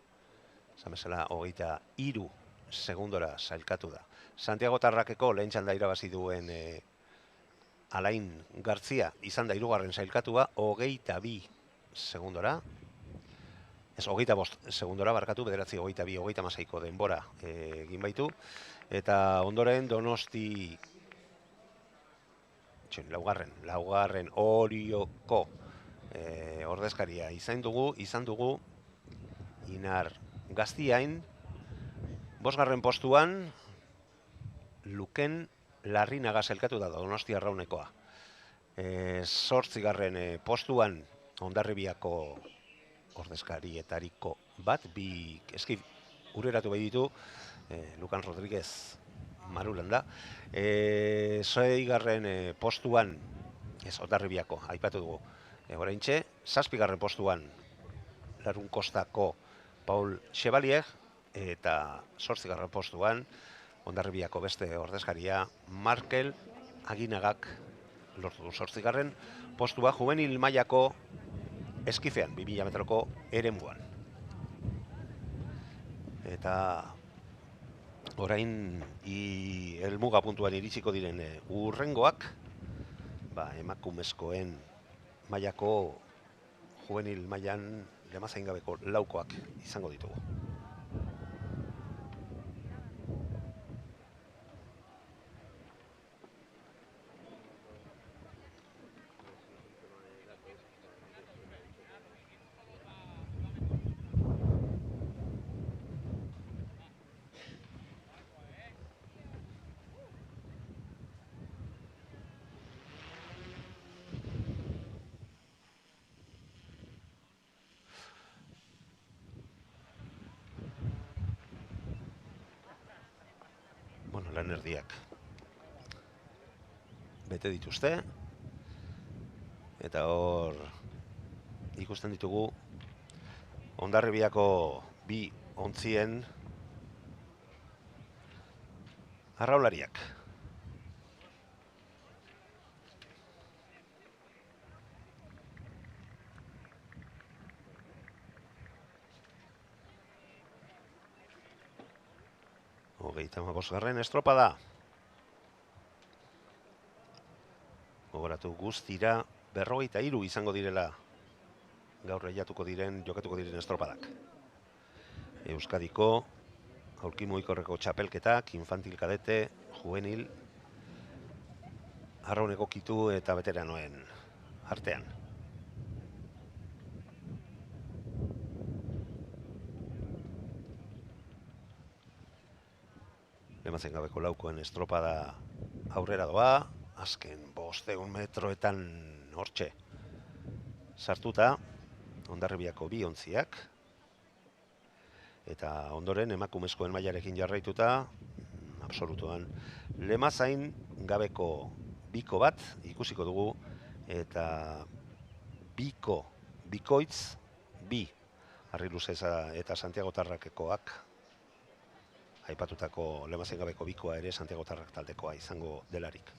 zamezela 23 segundora sailkatu da. Santiago Tarrakeko lehen txanda irabazi duen Alain Gartzia izan da 3. sailkatua, 22 segundora. Ez, 25 segundora barkatu, 22-26ko denbora egin baitu. Eta ondoren Donosti laugarren Orioko ordezkaria izan dugu Inar Gaztiain, 5. postuan Luken Larrinaga sailkatu da Donosti Arraunekoa. 8. postuan Hondarribiako ordezkarietariko bat, 2 eskif urreratu bai ditu, Lukan Rodríguez Marulanda. 6. postuan, ez, Hondarribiako, aipatu dugu, oraintxe, 7. postuan Larun Kostako Paul Chevalier, eta 8. postuan Hondarribiako beste ordezkaria Markel Aginagak lortu du 8. postua juvenil mailako eskifean, 2000 metroko eremuan. Eta orain helmuga puntuan iritsiko diren urrengoak, emakumezkoen mailako juvenil mailan lemazain gabeko laukoak izango ditugu. Lan erdiak bete dituzte, eta hor ikusten ditugu Hondarribiako 2 ontzien arraulariak. Hogeita 5. estropada. Gogoratu guztira 53 izango direla gaur jokatuko diren estropadak. Euskadiko aulki mugikorreko txapelketak, infantil kadete, juvenil, arraun egokitu eta veteranoen artean. Ematzen gabeko laukoen estropada aurrera doa, azken 500 metroetan hortxe sartuta, Hondarribiako bi ontziak, eta ondoren emakumezkoen mailarekin jarraituta, absolutuan Lemazain gabeko biko bat ikusiko dugu, eta bikoitz, bi Harri-Luzeza eta Santiago Tarrakekoak, aipatutako Lemazain gabeko bikoa ere Santiago Tarrak taldekoa izango delarik.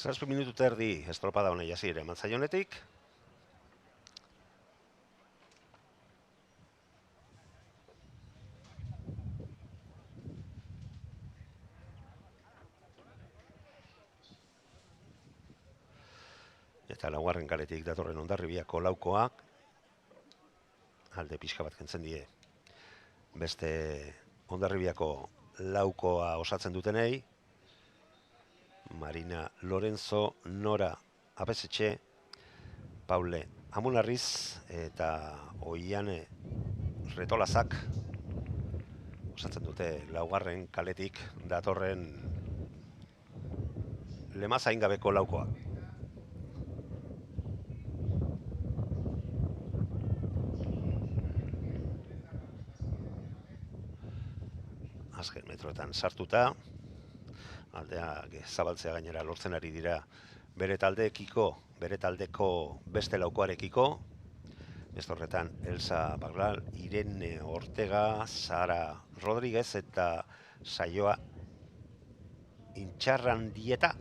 Zazpi minutu terdi estropada honei hasiera eman zaionetik. Eta laugarren kaletik datorren Hondarribiako laukoak, alde pixka bat kentzen die beste Hondarribiako laukoa osatzen dutenei, Marina Lorenzo, Nora Apesetxe, Paule Amunarriz eta Oiane Retolazak osatzen dute laugarren kaletik datorren Lemazain gabeko laukoa. Azken metroetan sartuta, aldea zabaltzea gainera lortzen ari dira bere taldeko beste laukoarekiko. Beste horretan Elsa Baglal, Irene Ortega, Sara Rodríguez eta Saioa Intxarrandieta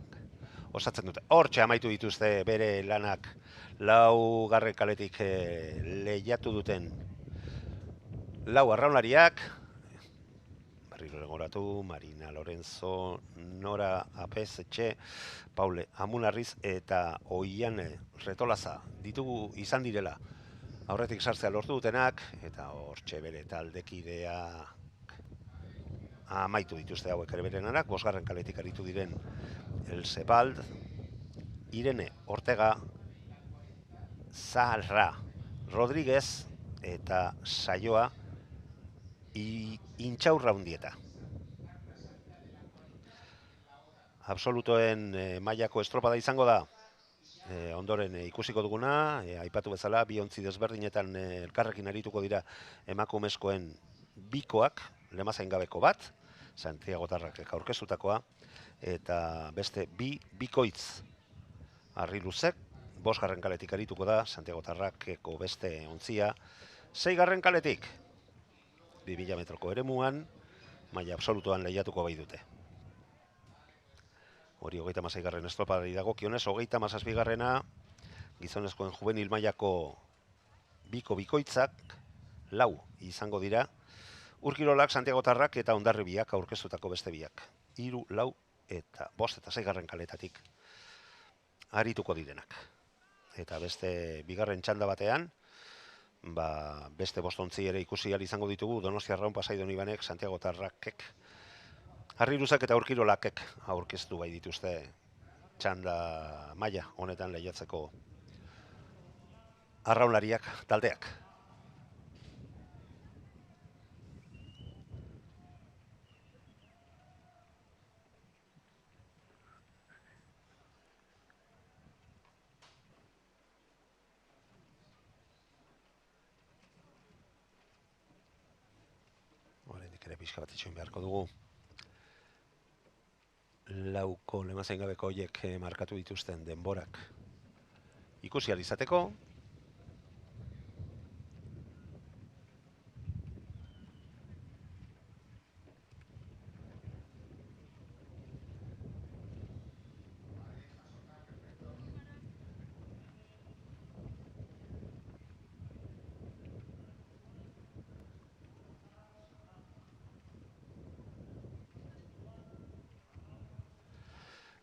osatzen dute. Hortxe amaitu dituzte bere lanak laugarren kaletik lehiatu duten lau arraunlariak. Legoratu, Marina Lorenzo, Nora Apesetxe, Paule Amunarriz eta Oiane Retolaza ditugu izan direla aurretik sartzea lortu dutenak, eta hortxe bere taldekideak amaitu dituzte hauek ere berenanak. Bosgarren kaletik aritu diren Elsebald, Irene Ortega, Sara Rodríguez eta Saioa Intxaurraundieta. Absolutoen mailako estropada izango da. Ondoren ikusiko duguna, aipatu bezala, bi ontzi desberdinetan elkarrekin arituko dira emakumezkoen bikoak, Lemazain gabeko bat, Santiago Tarrakek aurkeztutakoa, eta beste bikoitz Harri-Luzek, 5. kaletik arituko da, Santiago Tarrakeko beste ontzia, 6. kaletik. 2000 metroko eremuan, maila absolutuan lehiatuko bai dute. Hori 36. estropadari dagokionez, 37. gizonezkoen juvenil mailako bikoitzak, 4 izango dira, Urkirolak, Santiago Tarrak eta Hondarribiak aurkeztutako beste biak. 3, 4 eta 5 eta 6. kaletatik arituko direnak. Eta beste bigarren txanda batean, beste 5 ontzi ere ikusi ahal izango ditugu, Donostia Arraun, Pasai Donibanek, Santiago Tarrakek, Harri-Luzek eta Urkirolakek aurkeztu bai dituzte txanda maila honetan lehiatzeko arraunlariak taldeak. Oraindik ere pixka bat itxoin beharko dugu. Lauko Lemazain gabeko horiek markatu dituzten denborak ikusi ahal izateko.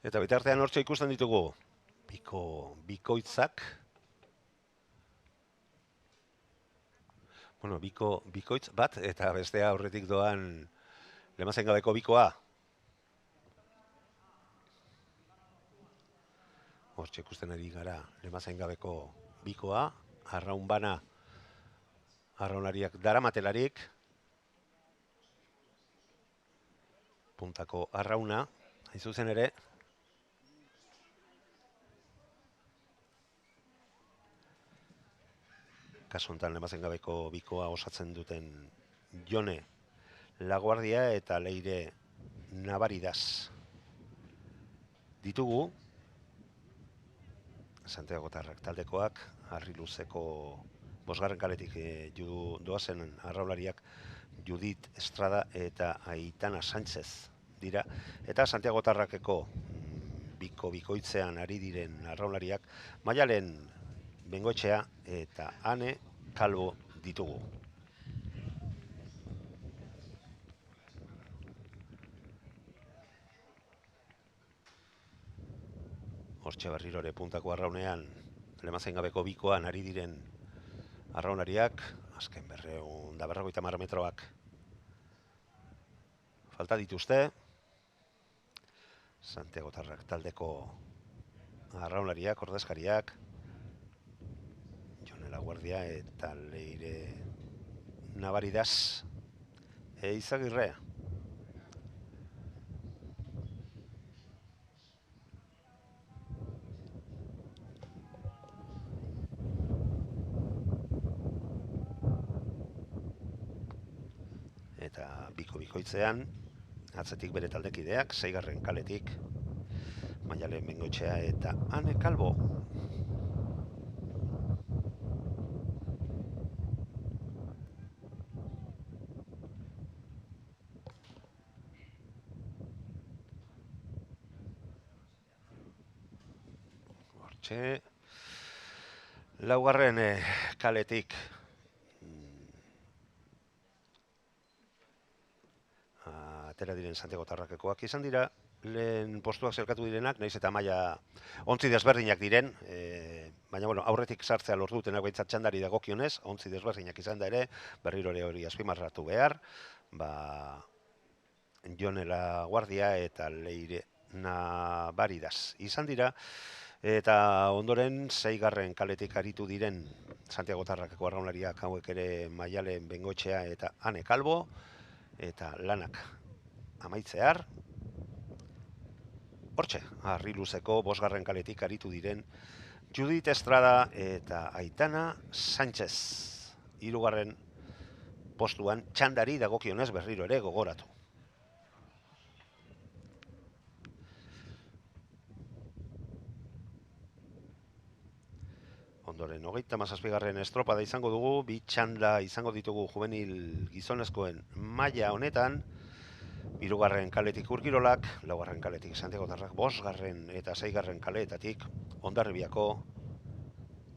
Eta bitartean hortxe ikusten ditugu bikoitzak. Bueno, bikoitz bat eta bestea aurretik doan lemazen gabeko bikoa. Hortxe ikusten ari gara lemazen gabeko bikoa, arraun bana arraunariak daramatelarik, puntako arrauna, hain zuzen ere, kasu honetan lemazen gabeko bikoa osatzen duten Jone Laguardia eta Leire Navaridas ditugu. Santiagotarrak taldekoak, harri luzeko bosgarren kaletik doazen arraunlariak Judit Estrada eta Aitana Sánchez dira. Eta Santiagotarrakeko bikoitzean ari diren arraunlariak Maialen Bengoetxea eta Ane Kalbo ditugu. Hortxe berrirore puntako arraunean, lemazen gabeko bikoan ari diren arraunariak, azken 250 metroak falta dituzte. Santiagotarrak taldeko arraunlariak, ordezkariak, Jone Laguardia eta Leire Navaridas Izagirre. Eta bikoitzean, atzetik bere taldekideak, 6. kaletik, Maialen Bengoetxea eta Ane Kalbo. Hortxe, 4. kaletik, atera diren Santiagotarrakekoak izan dira, lehen postuak zelkatu direnak, nahiz eta maila ontzi desberdinak diren, baina bueno, aurretik sartzea lortu dutenak behintzat txandari dagokionez, ontzi desberdinak izan da ere, berriro hori azpimarratu behar, Jone Laguardia eta Leire Navaridas izan dira, eta ondoren 6. kaletik aritu diren Santiagotarrakeko arraunlariak hauek ere Maialen Bengoetxea eta Ane Kalbo, eta lanak amaitzear, hortxe, harri luzeko 5. kaletik aritu diren Judit Estrada eta Aitana Sánchez. 3. postuan txandari dagokionez berriro ere gogoratu. Ondoren, 37. estropada izango dugu, 2 txanda izango ditugu juvenil gizonezkoen maila honetan, 3. kaletik Urkirolak, 4. kaletik Santiagotarrak, 5. eta 6. kaleetatik Hondarribiako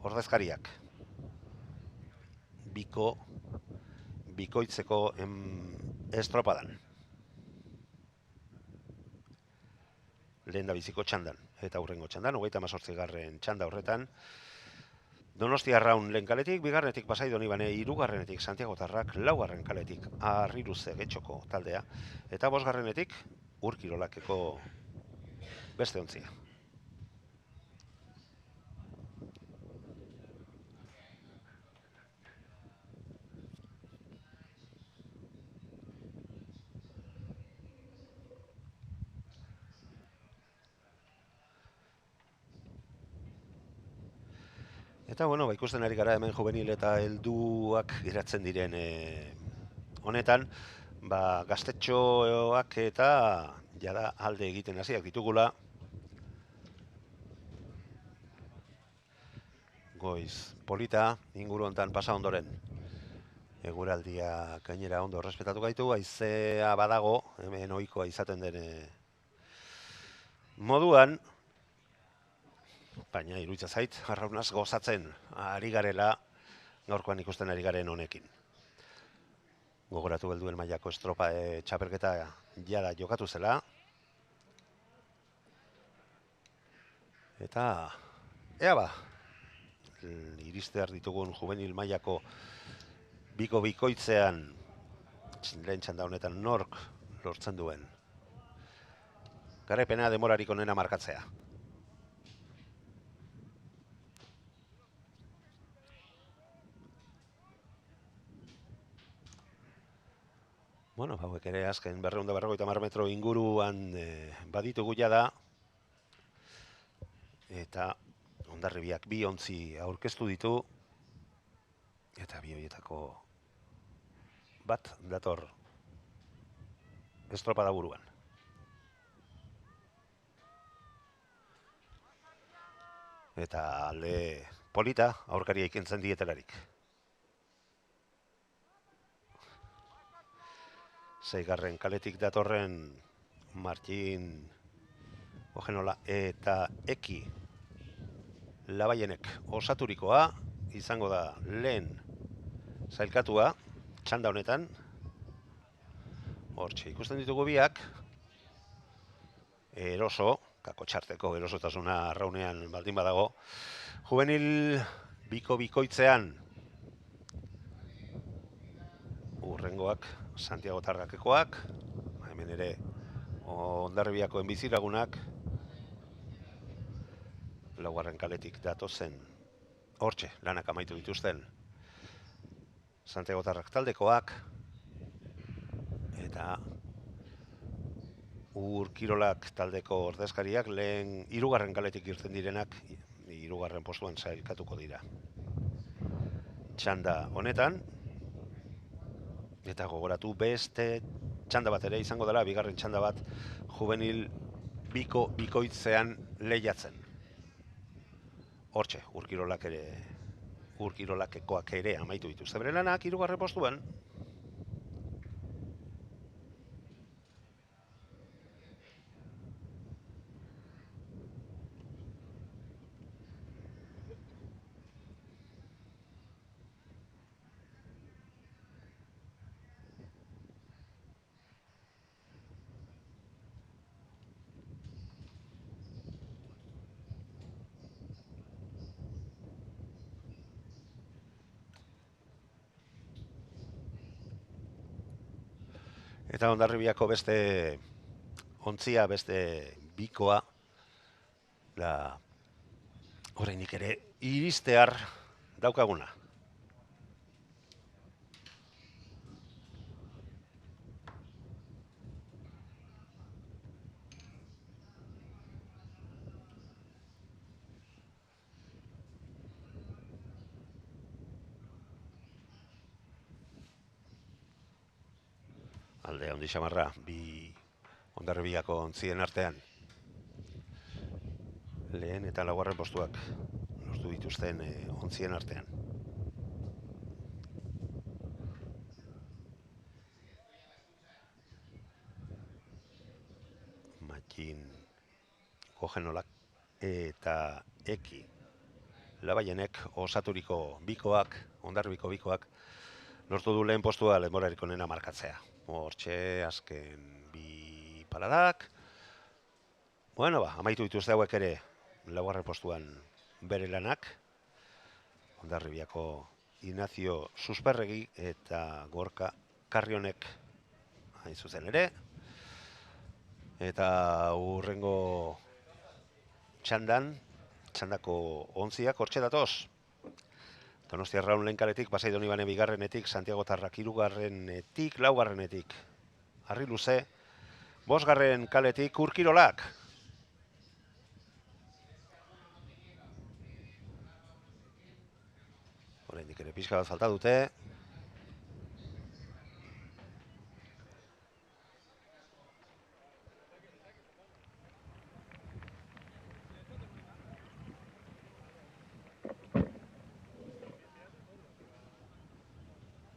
ordezkariak. Bikoitzeko estropadan. Lehen da biziko txandan, eta hurrengo txandan, 38. txanda horretan, Donostia Arraun lehen kaletik, 2. Pasai Donibane, 3. Santiagotarrak, 4. kaletik Harri Luze Getxoko taldea, eta 5. Urkirolakeko beste ontzia. Eta, bueno, ikusten ari gara hemen juvenil eta helduak geratzen diren honetan, gaztetxoak eta jada alde egiten hasiak ditugula. Goiz polita, inguru hontan pasa ondoren. Eguraldia gainera ondo errespetatu gaitu, haizea badago, hemen ohikoa izaten den moduan, baina iruditzen zait, arraunaz gozatzen ari garela gaurkoan ikusten ari garen honekin. Gogoratu helduen mailako estropa txapelketa jada jokatu zela. Eta ea ba, iristear ditugun juvenil mailako biko bikoitzean lehen txanda honetan nork lortzen duen garaipena demorarik onena markatzea. Bueno, hauek ere azken 250 metro inguruan baditugu jada, eta Hondarribiak 2 ontzi aurkeztu ditu, eta 2 horietako bat dator estropada buruan. Eta alde polita aurkaria ikentzen dietelarik. 6. kaletik datorren Martin Ojenola eta Eki Labaienek osaturikoa izango da lehen zailkatua txanda honetan. Hortxe ikusten ditugu biak, eroso, kako txarteko erosotasuna arraunean baldin badago, juvenil biko bikoitzean urrengoak Santiago Tarrakekoak, hemen ere Hondarribiakoen bizilagunak, 4. kaletik datozen, hortxe, lanak amaitu dituzten Santiago Tarrak taldekoak, eta Urkirolak taldeko ordezkariak lehen 3. kaletik irten direnak 3. postuan sailkatuko dira txanda honetan. Eta gogoratu beste txanda bat ere izango dela, 2. txanda bat juvenil biko bikoitzean lehiatzen. Hortxe, Urkirolakekoak ere amaitu dituzte bere lanak 3. postuan. Eta Hondarribiako beste ontzia, beste bikoa, da oraindik ere iristear daukaguna. Alde handi xamarra, 2 Hondarribiako ontzien artean. Lehen eta 4. postuak lortu dituzten ontzien artean. Martin Ojenolak eta Eki Labaienek osaturiko bikoak, Hondarribiko bikoak, lortu du lehen postua denborarik onena markatzea. Hortxe, azken 2 paradak. Bueno, amaitu dituzte hauek ere 4. postuan bere lanak. Hondarribiako Ignacio Susperregi eta Gorka Karrionek hain zuzen ere. Eta hurrengo txandako ontziak hortxe datoz. Donostia Raun lehen kaletik, Pasai Donibane 2. Santiago Tarrak 3. 4. Harri luze, 5. kaletik Urkirolak. Oraindik ere pixka bat falta dute.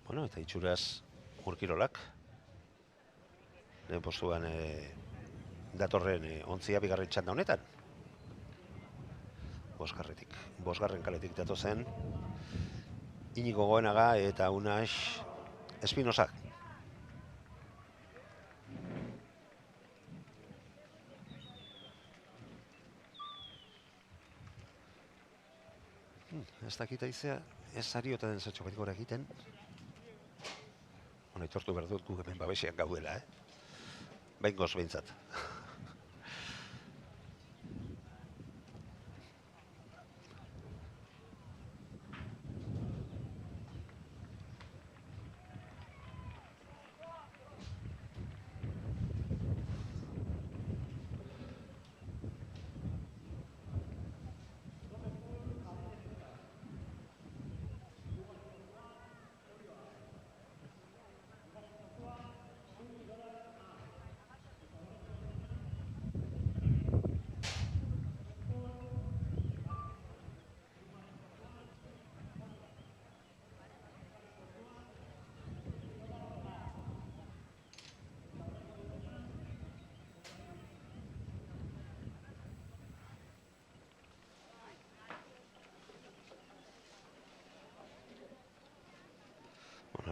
Bueno, eta itxuraz Urkirolak. Lehen postuan datorren ontzia 2. txanda honetan. 5. kaletik datozen Inigo Goenaga eta Unax Espinosak. Ez dakit aizea, ez ariota den zertxo bat gora egiten. Hona, itortu behar dut gu hemen babesean gaudela, Behingoz behintzat.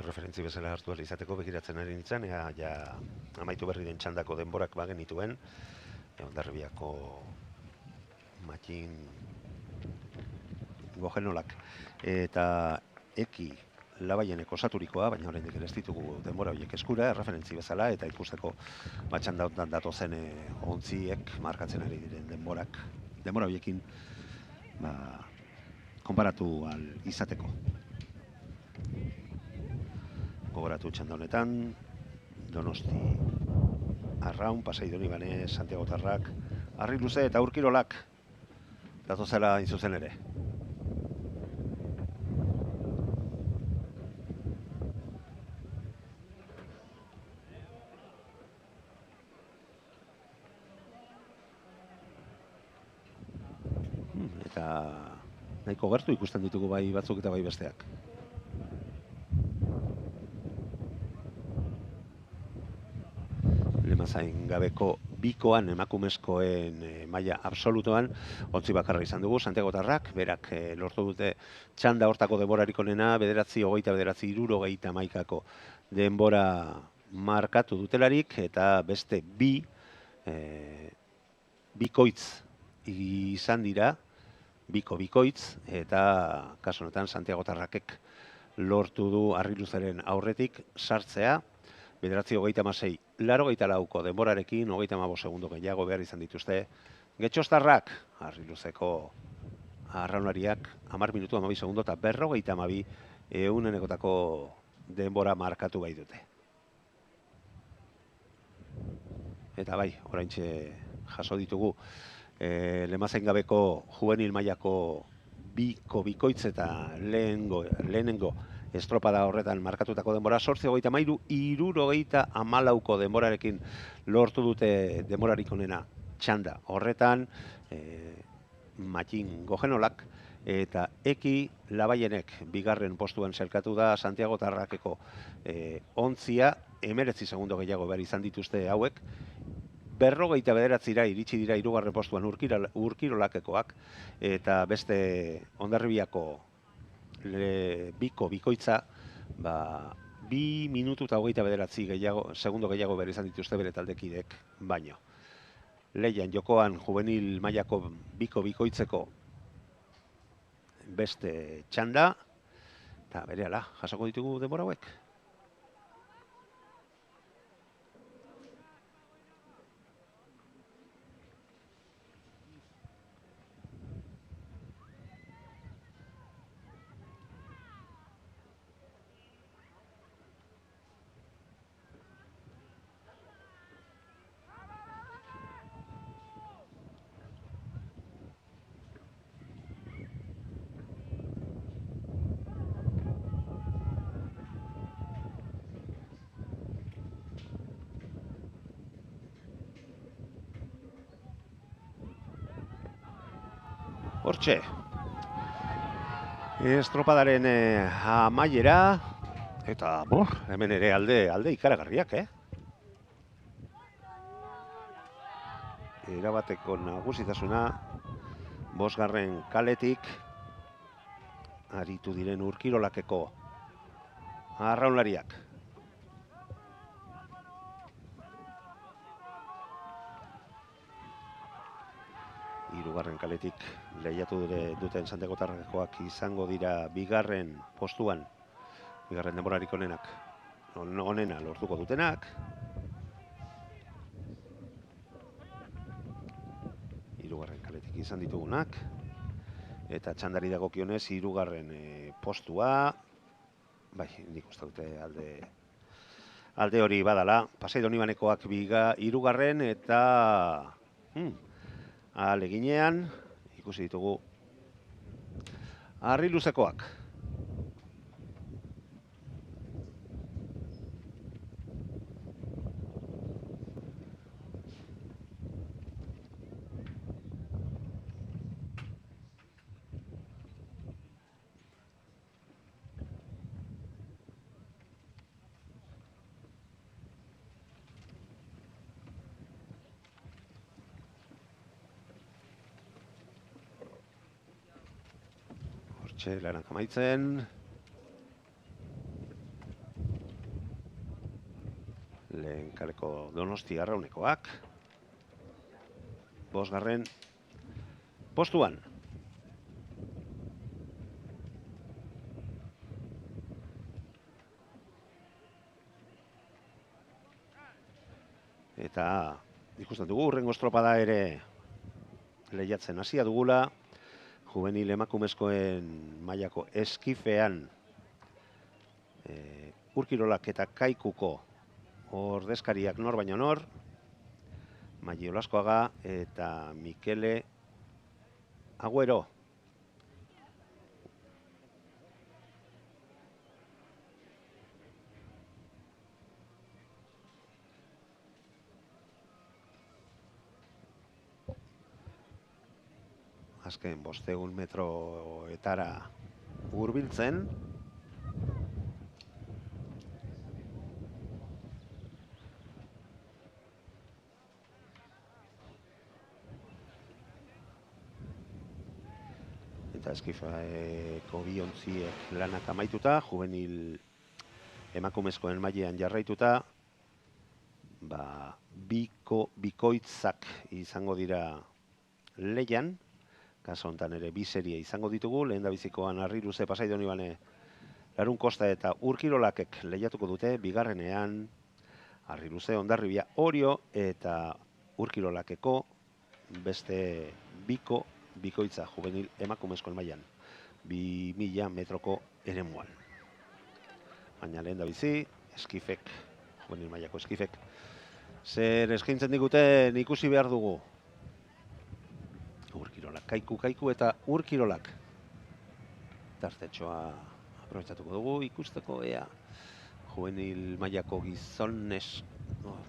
Referentzi bezala hartu ahal izateko begiratzen ari nintzen, ja amaitu berri den txandako denborak bagenituen, Hondarribiako Matxin Gojenolak eta Eki Labaienek osaturikoa, baina oraindik ere ez ditugu denbora horiek eskura, referentzi bezala, eta ikusteko txanda honetan datozen ontziek markatzen ari diren denborak. Denbora horiekin konparatu ahal izateko. Gogoratu txanda honetan, Donosti Arraun, Pasai Donibane, Santiago Tarrak, Harri Luze eta Urkirolak datozela hain zuzen ere. Eta nahiko gertu ikusten ditugu bai batzuk eta bai besteak. Lemazain gabeko bikoan emakumezkoen maila absolutoan ontzi bakarra izan dugu, Santiago Tarrak, berak lortu dute txanda hortako denborarik onena, 9:29:61 denbora markatu dutelarik, eta beste bikoitz izan dira, bikoitz, eta kasu honetan Santiago Tarrakek lortu du Harri Luzeren aurretik sartzea, 9:36, 84 denborarekin, 35 segundo gehiago behar izan dituzte. Getxostarrak, Harri Luzeko arraunlariak, 10 minutu 12 segundo eta 52 ehunenekotako denbora markatu bai dute. Eta bai, oraintxe jaso ditugu Lemazain gabeko juvenil mailako bikoitz eta lehenengo estropada horretan markatutako denbora 8:33, 74 denborarekin lortu dute denborarik onena txanda horretan, Matxin Gojenolak eta Eki Labaienek bigarren postuan sailkatu da. Santiago Tarrakeko ontzia, 19 segundo gehiago behar izan dituzte hauek, 49 iritsi dira hirugarren postuan Urkirolakekoak, eta beste Hondarribiako bikoitza 2 minutu eta 29 segundo gehiago behar izan dituzte bere taldekidek baino. Lehian jokoan juvenil mailako bikoitzeko beste txanda, eta berehala jasoko ditugu denbora hauek. Hortxe, estropadaren amaiera, eta hemen ere alde ikaragarriak, Erabateko nagusitasuna, 5. kaletik, aritu diren Urkirolakeko arraunlariak. Hirugarren kaletik lehiatu duten santiagotarrakoak izango dira bigarren postuan, bigarren denborarik onena lortuko dutenak. Hirugarren kaletik izan ditugunak. Eta txandari dagokionez, hirugarren postua, bai, nik uste dute alde hori badala, Pasai Donibanekoak hirugarren eta ahaleginean ikusi ditugu Harri Luzekoak. Lanak amaitzen. Lehen kaleko Donosti Arraunekoak. Bosgarren postuan. Eta ikusten dugu hurrengo estropada ere lehiatzen hasia dugula. Juvenil emakumezkoen mailako eskifean Urkirolak eta Kaikuko ordezkariak nor baino nor, Maili Olaskoaga eta Mikele Agüero. Azken 500 metroetara hurbiltzen. Eta eskifeko biontziek lanak amaituta, juvenil emakumezkoen mailean jarraituta, bikoitzak izango dira lehian. Kaso honetan ere bi serie izango ditugu, lehen da bizikoan Harri Luze, Pasai Donibane, Larun Kosta eta Urkirolakek lehiatuko dute, bigarrenean Harri Luze, Hondarribia, Orio eta Urkirolakeko beste bikoitza juvenil emakumezkoen mailan, 2000 metroko eremuan. Baina lehen da bizi, eskifek, juvenil mailako eskifek, zer eskaintzen diguten ikusi behar dugu. Urkirolak, Kaiku eta Urkirolak. Tartetxoa aprobetxatuko dugu ikusteko ea juvenil mailako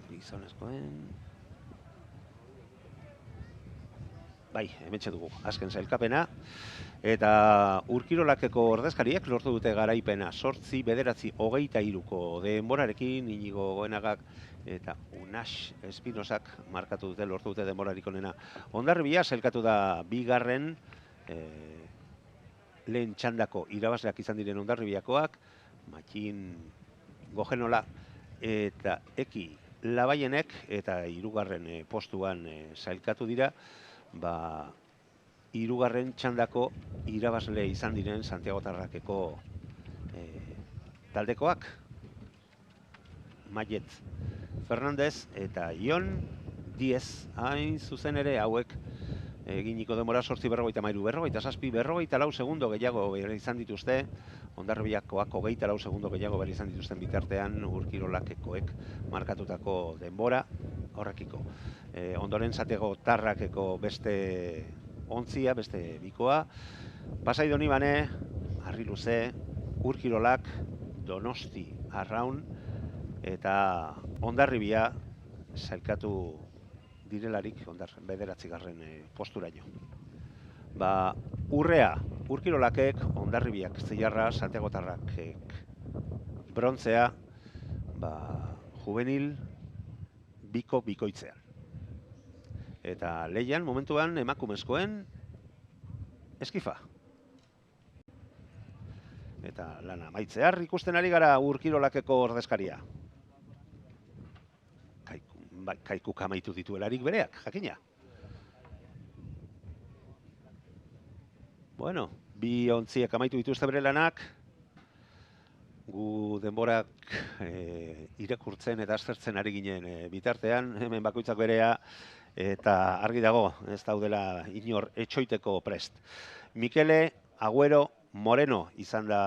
gizonezkoen. Bai, hementxe dugu, azken sailkapena. Eta Urkirolakeko ordezkariak lortu dute garaipena 8-9-23ko denborarekin, Inigo Goenagak eta Unax Espinosak markatu dute, lortu dute denborarik onena. Hondarribia sailkatu da bigarren, lehen txandako irabazleak izan diren Hondarribiakoak, Matxin Gogenola eta Eki Labaienek, eta hirugarren postuan sailkatu dira, hirugarren txandako irabazle izan diren santiagotarrakeko taldekoak. Maiet Fernandez eta Ion Diez, hain zuzen ere hauek eginiko denbora 8:43, 4:47 gehiago behar izan dituzte, Hondarribiakoak 24 segundo gehiago behar izan dituzten bitartean Urkirolakekoek markatutako denbora horrekiko. Ondoren santiagotarrakeko beste ontzia, beste bikoa, Pasai Donibane, Harri Luze, Urkirolak, Donosti Arraun eta Hondarribia sailkatu direlarik bederatzigarren posturaino. Urrea, Urkirolakek, Hondarribiak zilarra, santiagotarrakek brontzea, juvenil bikoitzean. Eta lehian momentuan emakumezkoen eskifa. Eta lana maitzear ikusten ari gara Urkirolakeko ordezkaria. Kaikuk amaitu dituelarik bereak, jakina. Bueno, bi ontziek amaitu dituzte bere lanak, gu denborak irakurtzen eta aztertzen ari ginen bitartean, hemen bakoitzak berea, eta argi dago, ez daudela inor etxoiteko prest. Mikele Agüero Moreno izan da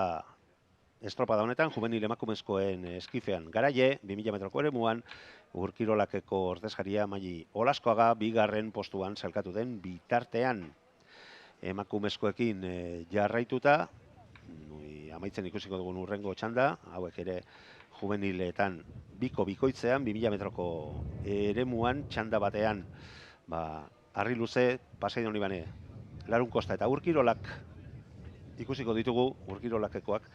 estropada honetan, juvenil emakumezkoen eskifean garaie, 2000 metroko eremuan, Urkirolakeko ordezkaria Maili Olaskoaga bigarren postuan sailkatu den bitartean. Emakumezkoekin jarraituta, amaitzen ikusiko dugun urrengo txanda, hauek ere juveniletan bikoitzean, 2000 metroko eremuan, txanda batean, Harri Luze, Pasai Donibane, Larun Kosta eta Urkirolak ikusiko ditugu, Urkirolakekoak,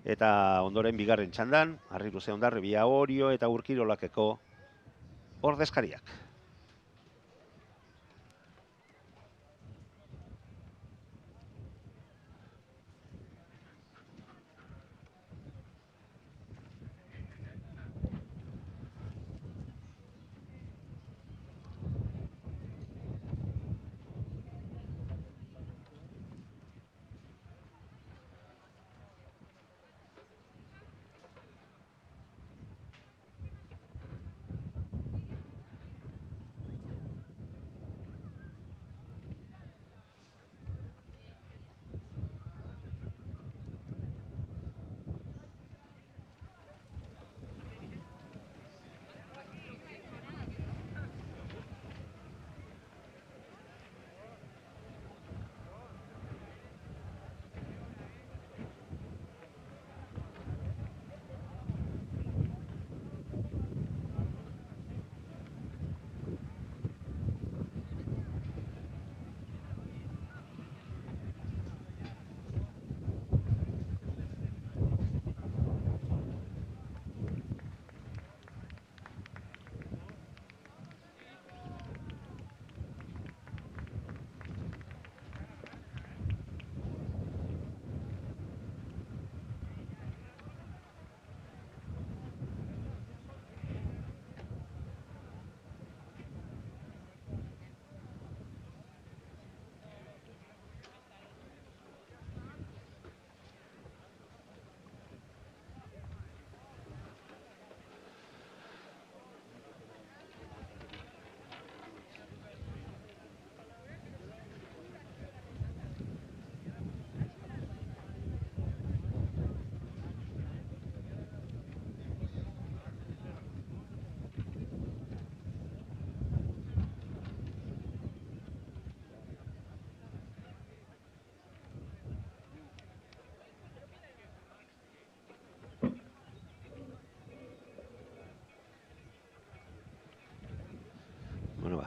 eta ondoren bigarren txandan, Harri Luze, Hondarribia, Orio eta Urkirolakeko ordezkariak.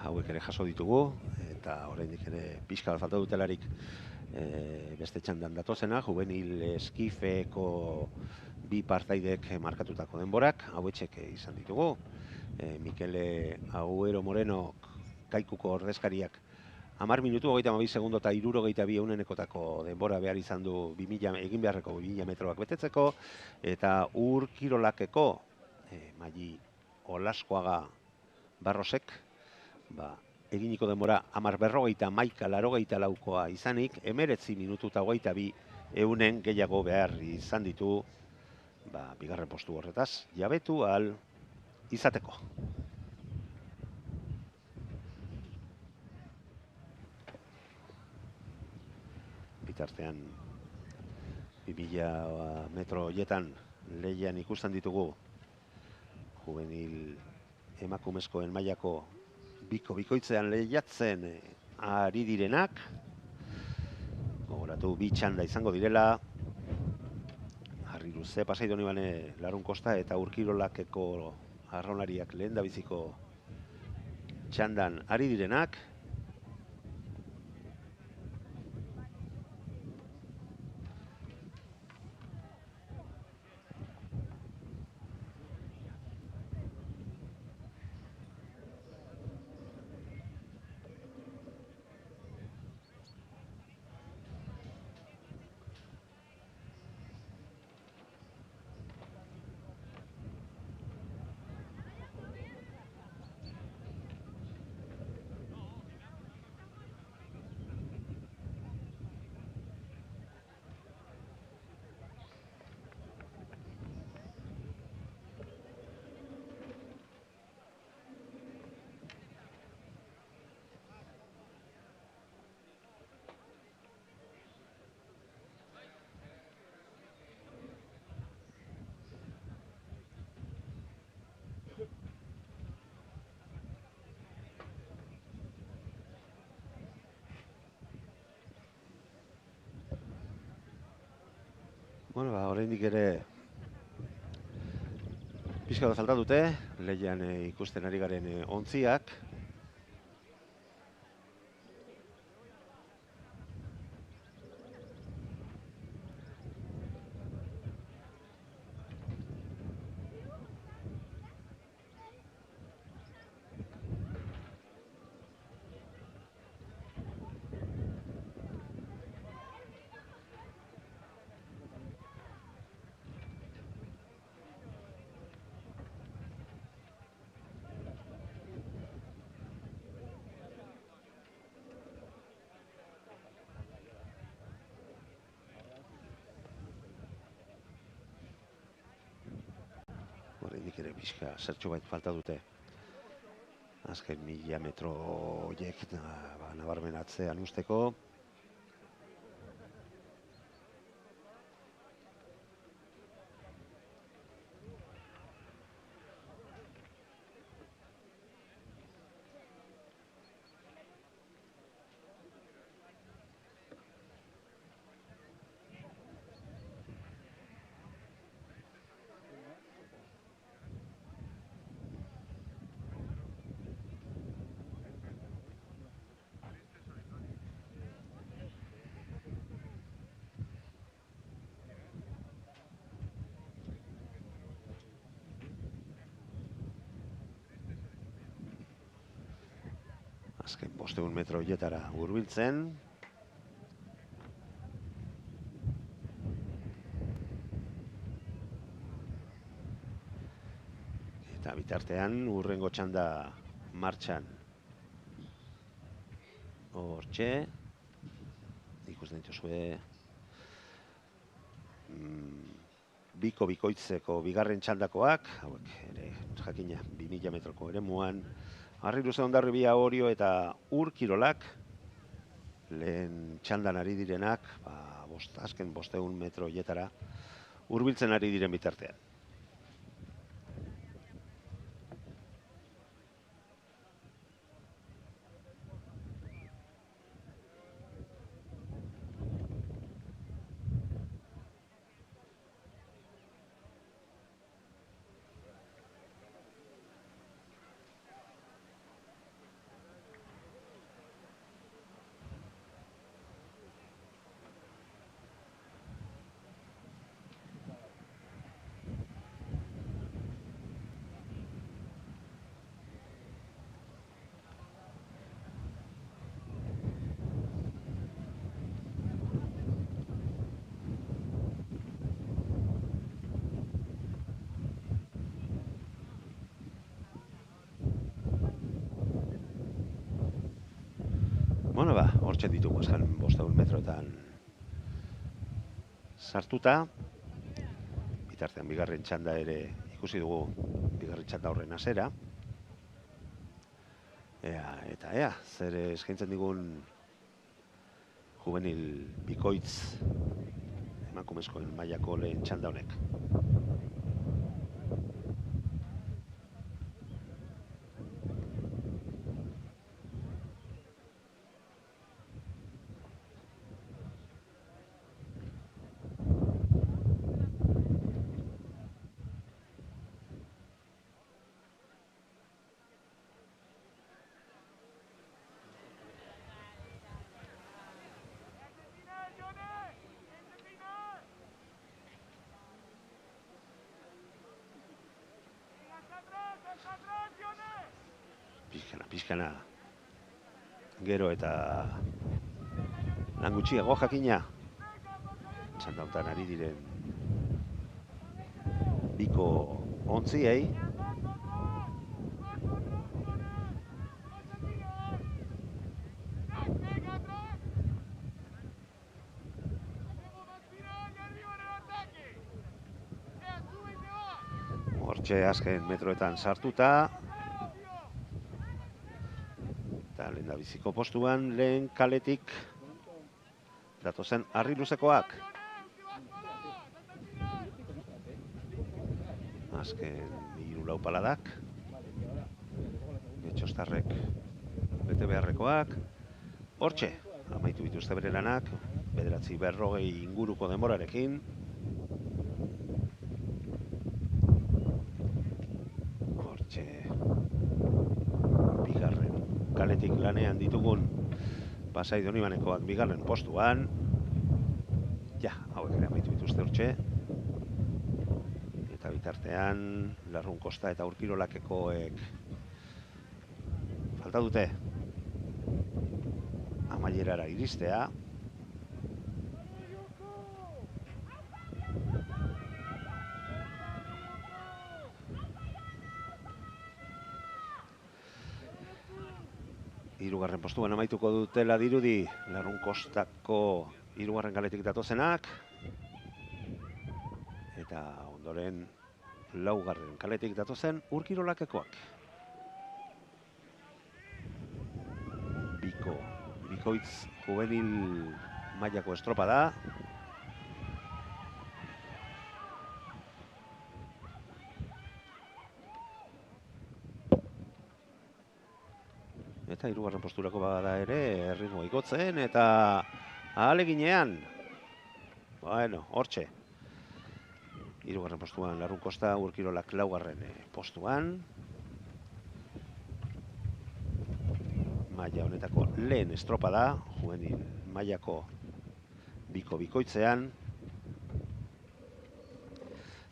Hauek ere jaso ditugu, eta oraindik ere pixka bat falta dutelarik beste txandan datozena, juvenil eskifeko bi partaidek markatutako denborak, hauetxek izan ditugu. Mikele Agüero Moreno Kaikuko ordezkariak 10 minutu, 32 segundo eta 62 eunenekotako denbora behar izan du 2000, egin beharreko 2000 metroak betetzeko, eta Urkirolakeko Maili Olaskoaga Barrosek, eginiko denbora 10:41:laukoa izanik, 19 minutu eta 22 eunen gehiago behar izan ditu, bigarren postu horretaz jabetu ahal izateko. Bitartean 2000 metro hoietan lehian ikusten ditugu juvenil emakumezkoen mailako bikoitzean lehiatzen ari direnak. Gogoratu, bi txanda izango direla. Harri Luze, Pasai Donibane, Larun Kosta eta Urkirolakeko arraunlariak lehendabiziko txandan ari direnak. Bueno, oraindik ere pixka bat falta dute, lehian ikusten ari garen ontziak. Oraindik ere pixka zertxo bait falta dute. Azken 1000 metro horiek nabarmen atzean usteko. Azken 500 metro horietara hurbiltzen. Eta bitartean hurrengo txanda martxan. Hortxe, ikusten dituzue biko bikoitzeko bigarren txandakoak, hauek ere jakina 2000 metroko eremuan. Harri luze Hondarribia Orio eta Ur Kirolak lehen txandan ari direnak, azken 500 metro horietara hurbiltzen ari diren bitartean. Bueno, hortxe ditugu azken 500 metroetan sartuta. Bitartean bigarren txanda ere ikusi dugu, bigarren txanda horren hasera. Ea, zer eskaintzen digun juvenil bikoitz emakumezkoen mailako lehen txanda honek. Pixkana gero eta lan gutxiago jakina txanda honetan ari diren biko ontziei. Hortxe azken metroetan sartuta. Lehendabiziko postuan lehen kaletik datozen harri luzekoak. Azken 3 paladak. Etxostarrek bete beharrekoak. Hortxe, amaitu dituzte bere lanak, 9:40 inguruko denborarekin. kaletik lanean ditugun Pasai Donibanekoak bigarren postuan. Ja, hauek ere amaitu dituzte hortxe. Eta bitartean, Larrun Kosta eta Urkirolakekoek falta dute amaierara iristea. Hirugarren postuan amaituko dutela dirudi Larrun Kostako hirugarren kaletik datozenak. Eta ondoren laugarren kaletik datozen Urkirolakekoak. Bikoitz juvenil mailako estropa da. Eta hirugarren posturako bada ere erritmo igotzen eta ahaleginean. Bueno, hortxe. Hirugarren postuan Larrun Kosta, Urkirolak laugarren postuan. Maila honetako lehen estropa da, juvenil mailako bikoitzean.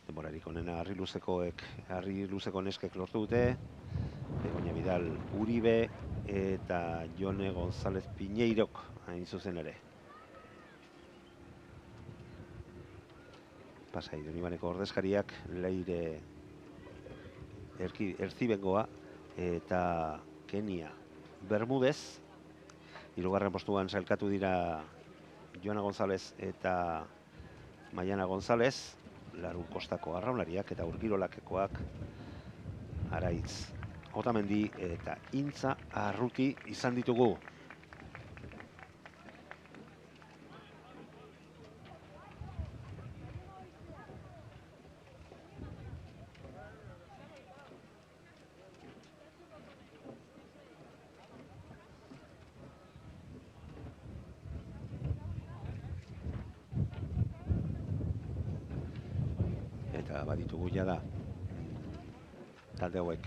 Denborarik onena Harri Luzeko neskek lortu dute. Begoña Vidal Uribe eta Jone González Piñeirok hain zuzen ere. Pasai Donibaneko ordezkariak Leire Erzibengoa eta Kenia Bermudez. Hirugarren postuan sailkatu dira Joana González eta Maiana González. Larrun Kostako arraunlariak eta Urkirolakekoak Araitz Otamendi eta Intza Arruti izan ditugu. Eta baditugu jada talde hauek,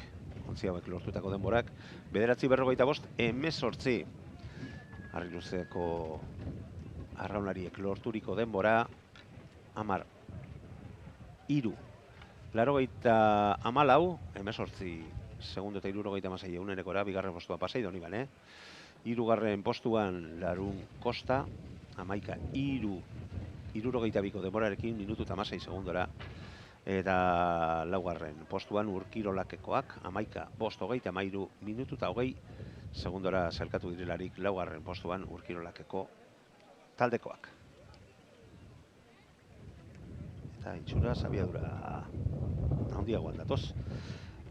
ontzi hauek lortutako denborak. 9:45, 18. Harri Luzeko arraunlariek lorturiko denbora 10:03. 94, 18 segundo eta 76 egunerekora, bigarren postuan Pasai Donibane. Hirugarren postuan Larrun Kosta, 11:62 denborarekin, minutu eta 16 segundora. Eta laugarren postuan Urkirolakekoak, 11:23, minutu eta 20 segundora sailkatu direlarik laugarren postuan Urkirolakeko taldekoak. Eta itxura abiadura handiagoan datoz.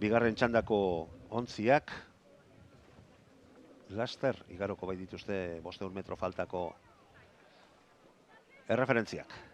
Bigarren txandako ontziak laster igaroko bai dituzte 500 metro faltako erreferentziak.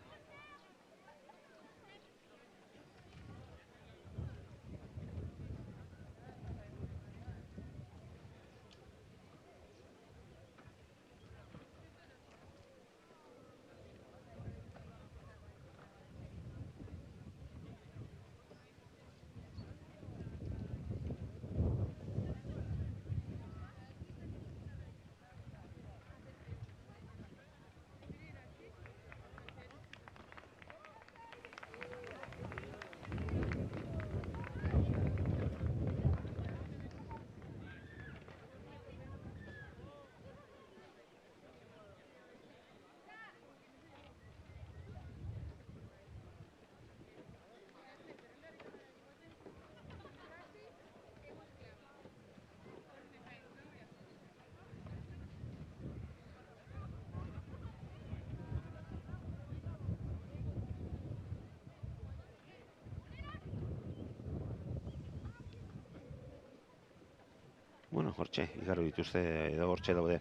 Bueno, hortxe, igarro dituzte, edo hortxe daude.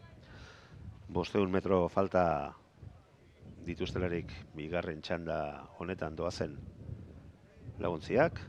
500 metro falta dituztelarik bigarren txanda honetan doazen laguntziak.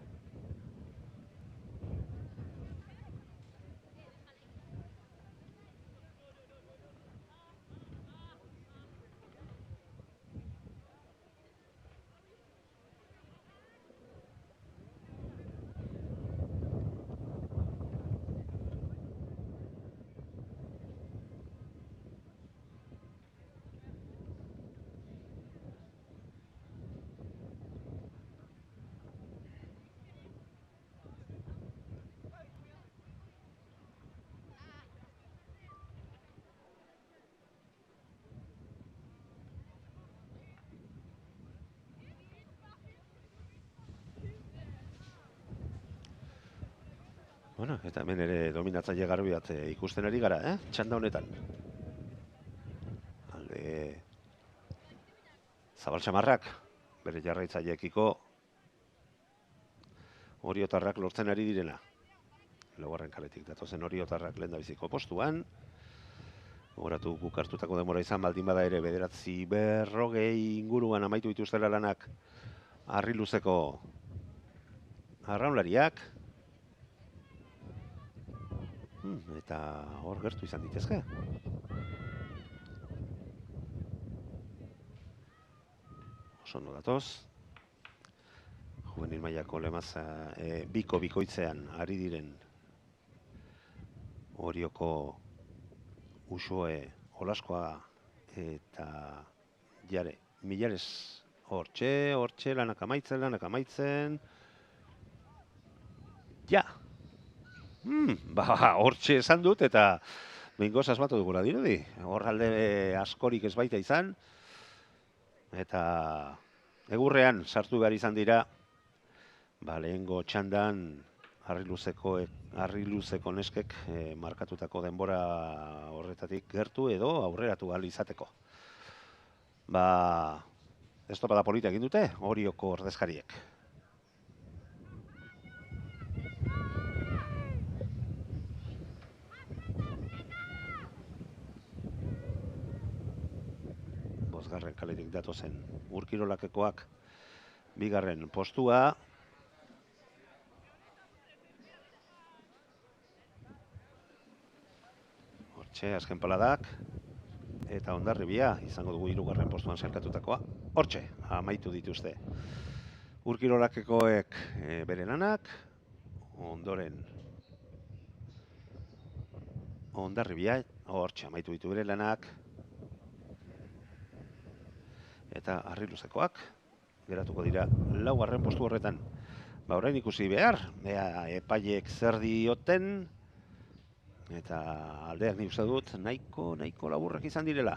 Bueno, eta hemen ere dominatzaile garbi bat ikusten ari gara, txanda honetan. Alde Zabaltxamarrak, bere jarraitzaileekiko oriotarrak lortzen ari direna. Laugarren kaletik datozen oriotarrak lehendabiziko postuan. Horatu guk hartutako denbora izan baldin bada ere 9:40 inguruan amaitu dituztela lanak harri luzeko arraunlariak. Eta hor gertu izan ditezke. Oso ondo datoz. Juvenil mailako lemaza biko bikoitzean ari diren Orioko Uxue Olaskoa eta Jare Millares hortxe lanak amaitzen. Ja! Hortxe esan dut eta behingoz asmatu dugula dirudi. Hor alde askorik ez baita izan. Eta egurrean sartu behar izan dira. Lehengo txandan harri luzeko neskek markatutako denbora horretatik gertu edo aurreratu ahal izateko. Estopada polita egin dute Orioko ordezkariek. Bosgarren kaletik datozen Urkirolakekoak bigarren postua. Hortxe, azken paladak. Eta Hondarribia izango dugu 3. postuan sailkatutakoa. Hortxe, amaitu dituzte. Urkirolakekoek bere lanak. Ondoren Hondarribia, hortxe, amaitu ditu bere lanak. Eta harri luzekoak geratuko dira 4. postu horretan. Orain ikusi behar, epaiek zer dioten, eta aldeak nik uste dut nahiko laburrak izan direla.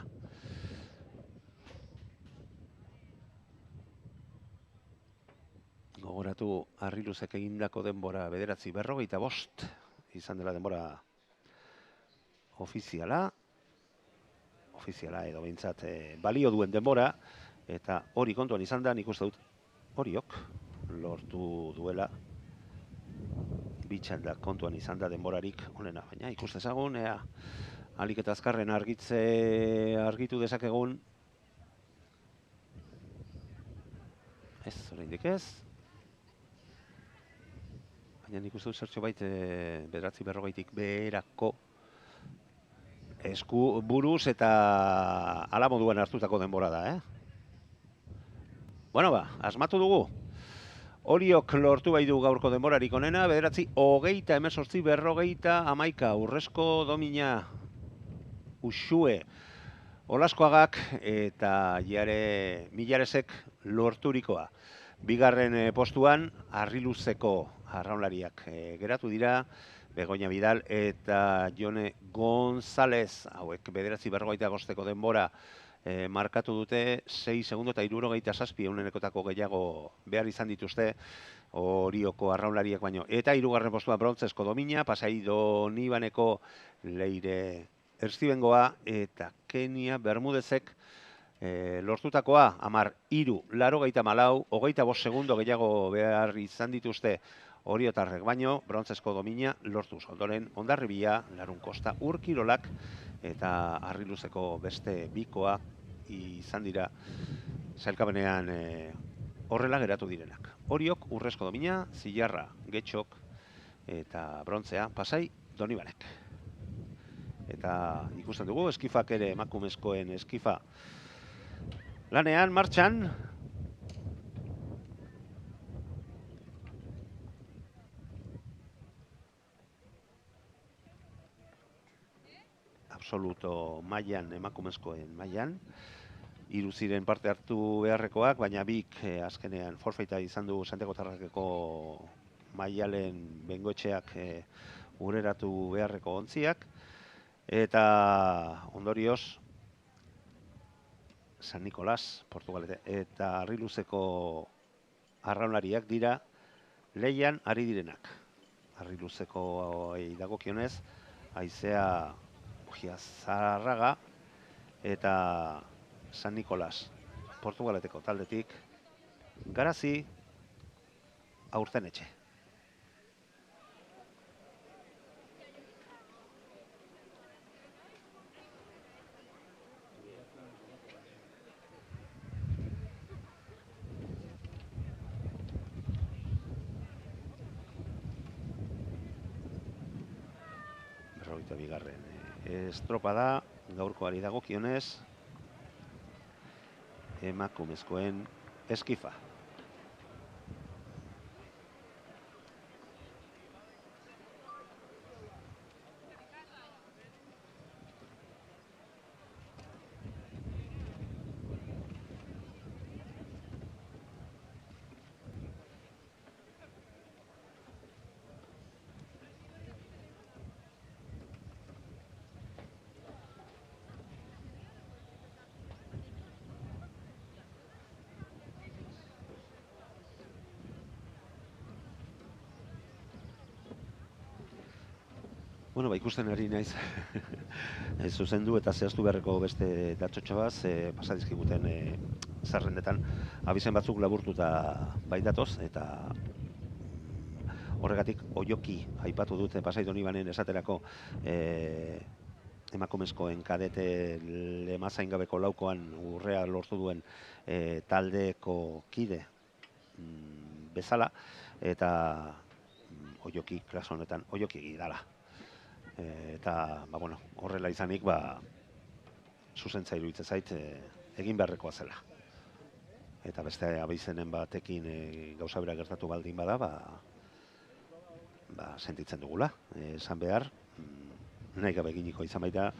Gogoratu harri luzek egindako denbora 9:45 izan dela denbora ofiziala edo behintzat balio duen denbora, eta hori kontuan izan da, nik uste dut Oriok lortu duela bitxalda kontuan izan da denborarik onena, baina ikus dezagun, alik eta azkarren argitu dezakegun. Ez, oraindik ez. Baina nik uste dut zertxo bait 9:40 beherako esku buruz eta ala moduan hartutako denbora da, Bueno, asmatu dugu. Oriok lortu bai du gaurko denborarik onena, 9:18:40 urrezko domina Uxue Olaskoagak eta Jare Millaresek lorturikoa. Bigarren postuan harri luzeko arraunlariak geratu dira, Begoña Vidal eta Jone González, hauek 9:45 denbora markatu dute, 6 segundo eta 67 eunenekotako gehiago behar izan dituzte Orioko arraunlariak baino. Eta 3. postua brontzesko domina, Pasai Donibaneko Leire Erzibengoa eta Kenia Bermudezek lortutakoa, 10:84, 25 segundo gehiago behar izan dituzte Oriotarrek baino, brontzesko domina lortuz. Ondoren Hondarribia, Larun Kosta, Urkirolak eta harri luzeko beste bikoa izan dira sailkapenean horrela geratu direnak. Oriok urrezko domina, Zilarra, Getxok eta brontzea Pasai Donibanek. Eta ikusten dugu eskifak ere, emakumezkoen eskifa lanean, martxan. Absoluto mailan, emakumezkoen mailan. 3 ziren parte hartu beharrekoak, baina bik azkenean forfeita izan du Santiagotarrakeko mailalen bengoetxeak ureratu beharreko ontziak. Eta ondorioz, San Nicolás, Portugalete, eta harri luzeko arraunlariak dira lehian ari direnak. harri luzeko dagokionez, haizea Zarraga eta San Nikolas Portugaleteko taldetik, Garazi aurten etxe. Berrogeita bigarren estropada, gaurkoari dagokionez, emakumezkoen eskifa. Bueno, ikusten ari naiz zuzendu eta zehaztu beharreko beste datxotxo bat, pasadizkiguten zerrendetan abizen batzuk laburtuta baitatoz, eta horregatik Oioki aipatu dute Pasaidon Ibanen esaterako emakumezkoen kadete lemazain gabeko laukoan urrea lortu duen taldeko kide bezala, eta Oioki klaso honetan Oioki gidala. Eta, bueno, horrela izanik, zuzentza iruditzen zait, egin beharrekoa zela. Eta beste abizenen batekin gauza bera gertatu baldin bada, sentitzen dugula. Esan behar, nahi gabe eginiko izan baita,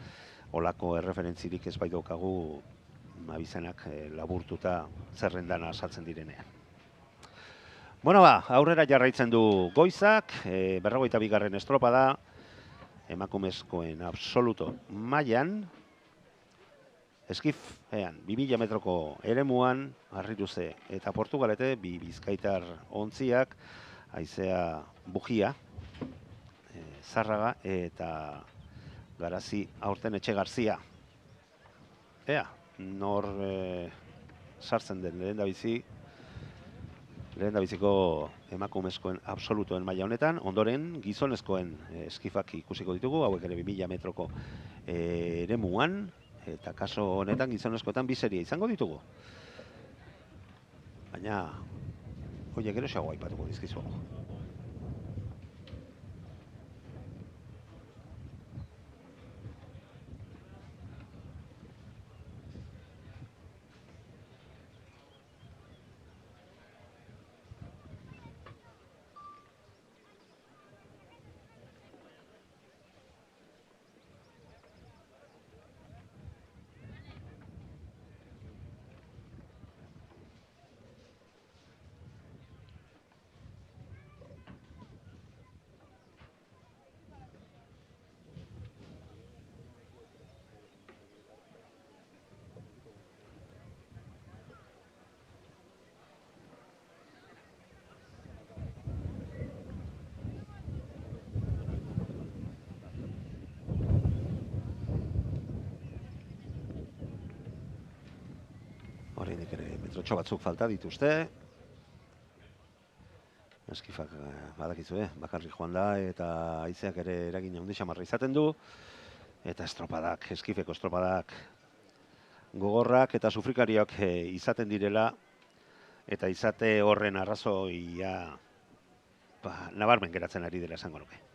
olako erreferentzirik ez baitaukagu abizenak laburtuta zerrendana saltzen direnean. Bueno, aurrera jarraitzen du goizak, 42. estropada, emakumezkoen absoluto mailan, eskifean 2000 metroko eremuan, harri luze eta Portugalete, bi bizkaitar ontziak, haizea Bujia, Zarraga eta Garazi aurten etxe Garzia. Ea, nor sartzen den lehen da biziko emakumezkoen absolutoen maila honetan, ondoren gizonezkoen eskifak ikusiko ditugu, hauek ere 2000 metroko eremuan, eta kaso honetan gizonezkoetan bi serie izango ditugu. Baina, horiek geroxeago aipatuko dizkizuago. Horreinik ere metrotxo batzuk falta dituzte. Eskifak badakizue, bakarrik joan da, eta haizeak ere eragin handi xamarra izaten du. Eta estropadak, eskifeko estropadak gogorrak eta sufrikariak izaten direla. Eta izate horren arrazoia nabarmen geratzen ari dela esango nuke.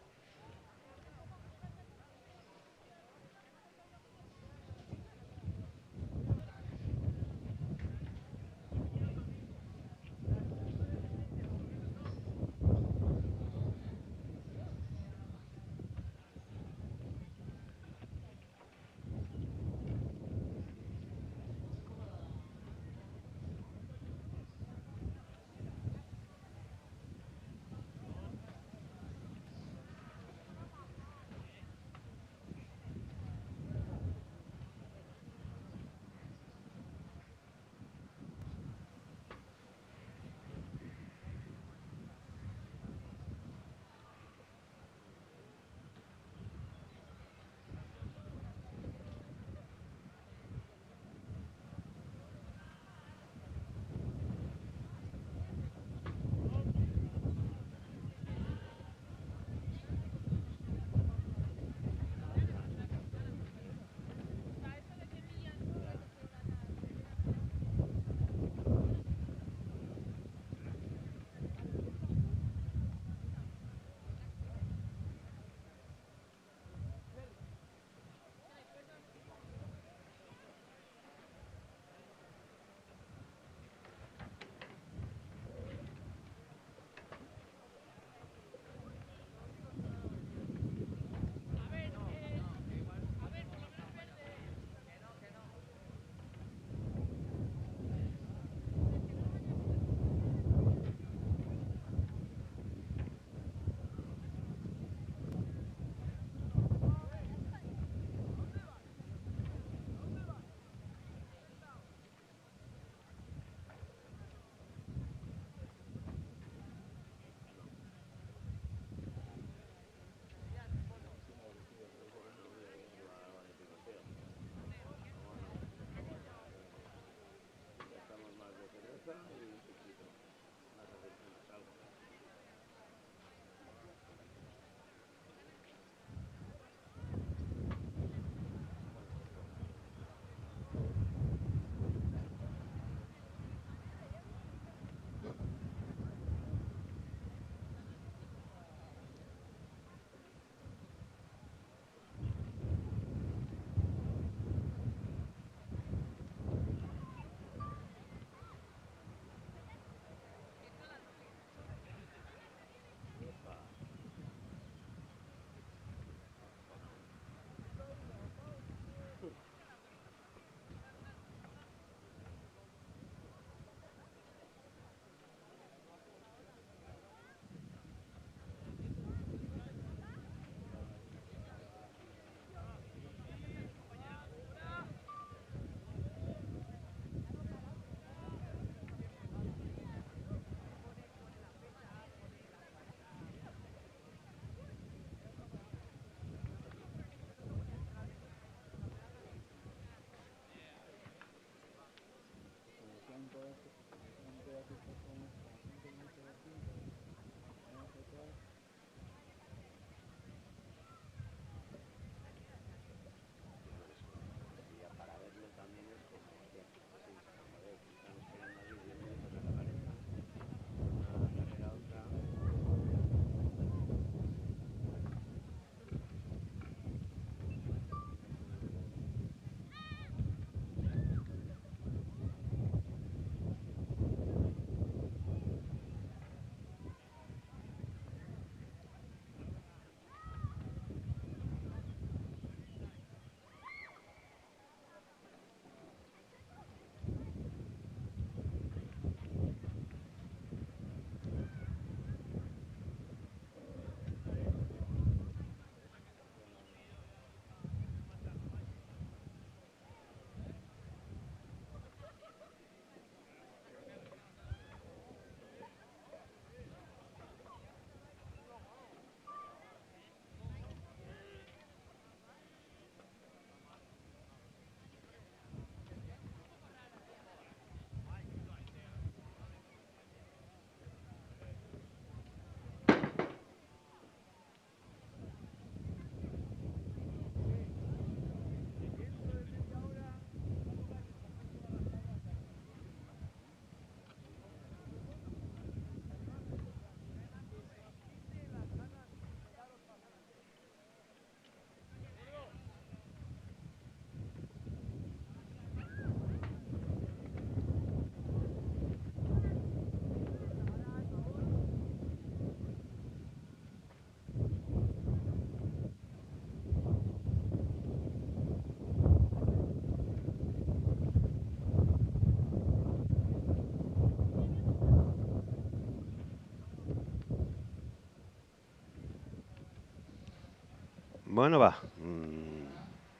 Bueno, ba,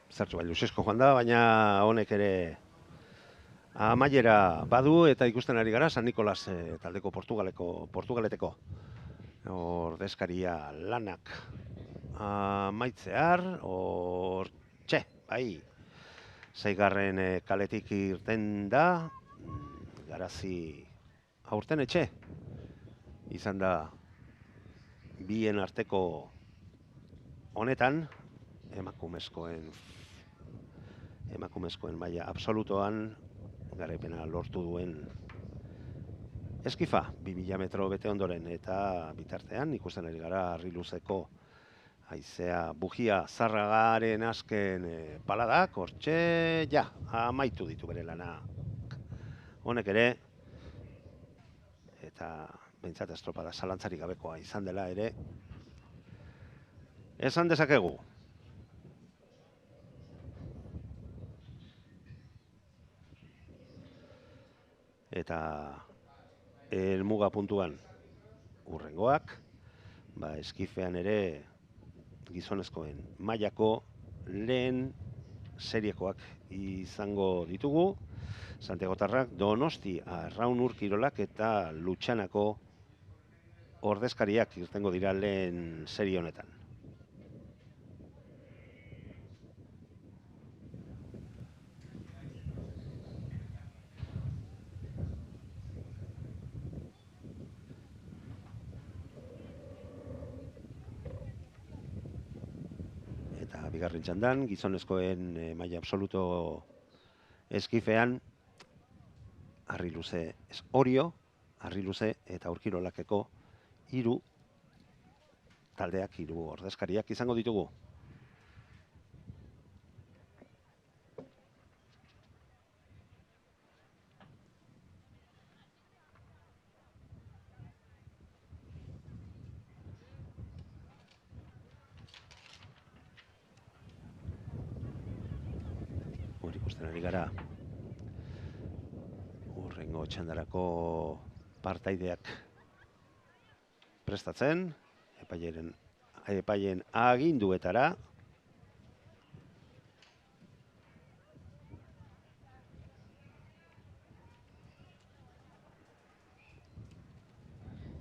zertu bai, Luzesko joan da, baina honek ere amaiera badu eta ikusten ari gara San Nikolas taldeko Portugaleteko ordezkaria lanak amaitzear, txe, bai, zeigarren kaletik irten da, Garazi aurten etxe, izan da bien arteko honetan, emakumezkoen maila absolutoan garaipena lortu duen Eskifa, 2000 metro bete ondoren, eta bitartean ikusten ari gara harri luzeko haizea bugia zarragaren azken paladak, hortxe, ja, amaitu ditu bere lana. Honek ere, eta behintzat estropada zalantzarik gabekoa izan dela ere, esan dezakegu. Eta helmuga puntuan urrengoak, ba, eskifean ere gizonezkoen mailako lehen seriekoak izango ditugu. Santiagotarrak Donosti Arraun Urkirolak eta Lutxanako ordezkariak irtengo dira lehen serie honetan. Eta bigarren txandan, gizonezkoen maila absoluto eskifean, harri luze Orio, harri luze eta Urkirolakeko hiru taldeak, hiru ordezkariak izango ditugu. Hori ikusten ari gara. Urrengo txandarako partaideak prestatzen, epaien aginduetara.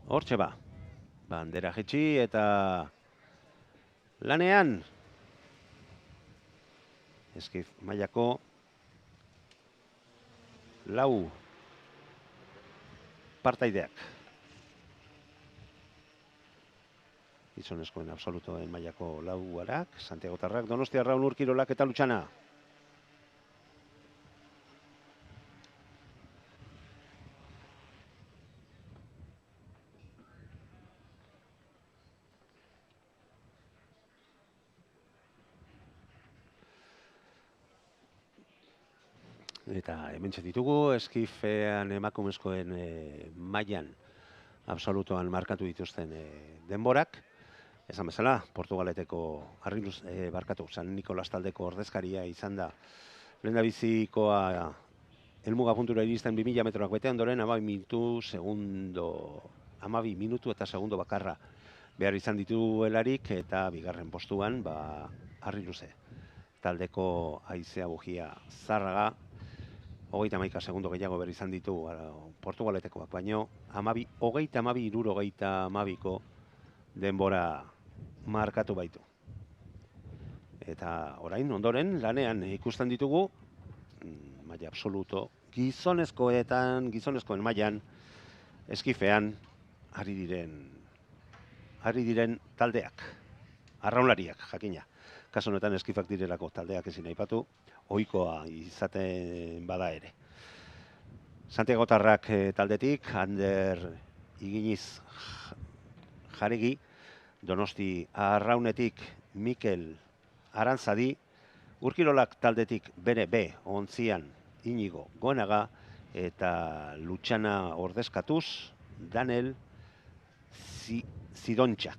Hortxe ba, bandera jetxi eta lanean eskif mailako lau partaideak. Gizonezkoen absolutoen mailako lauarak, Santiagotarrak, Donosti Arraun Urkirolak eta Lutxana. Eta hementxe ditugu, eskifean emakumezkoen mailan absolutoan markatu dituzten denborak. Esan bezala, Portugaleteko San Nikolas taldeko ordezkaria izan da lehendabizikoa helmuga puntura iristen 2000 metroak bete ondoren 12 minutu eta segundo bakarra behar izan dituelarik, eta bigarren postuan harri luze taldeko haizea bugia Zarraga 31 segundo gehiago behar izan ditu Portugaletekoak, baino 22-62ko denbora markatu baitu. Eta orain ondoren lanean ikusten ditugu maila absoluto gizonezkoen mailan eskifean ari diren taldeak, arraunlariak jakina. Kasu honetan eskifak direlako taldeak ezin aipatu, ohikoa izaten bada ere. Santiagotarrak taldetik Ander Iginiz Jaregi, Donosti Arraunetik Mikel Arantzadi, Urkirolak taldetik bere B ontzian Inigo Goenaga, eta Lutxana ordezkatuz Daniel Zidontxa.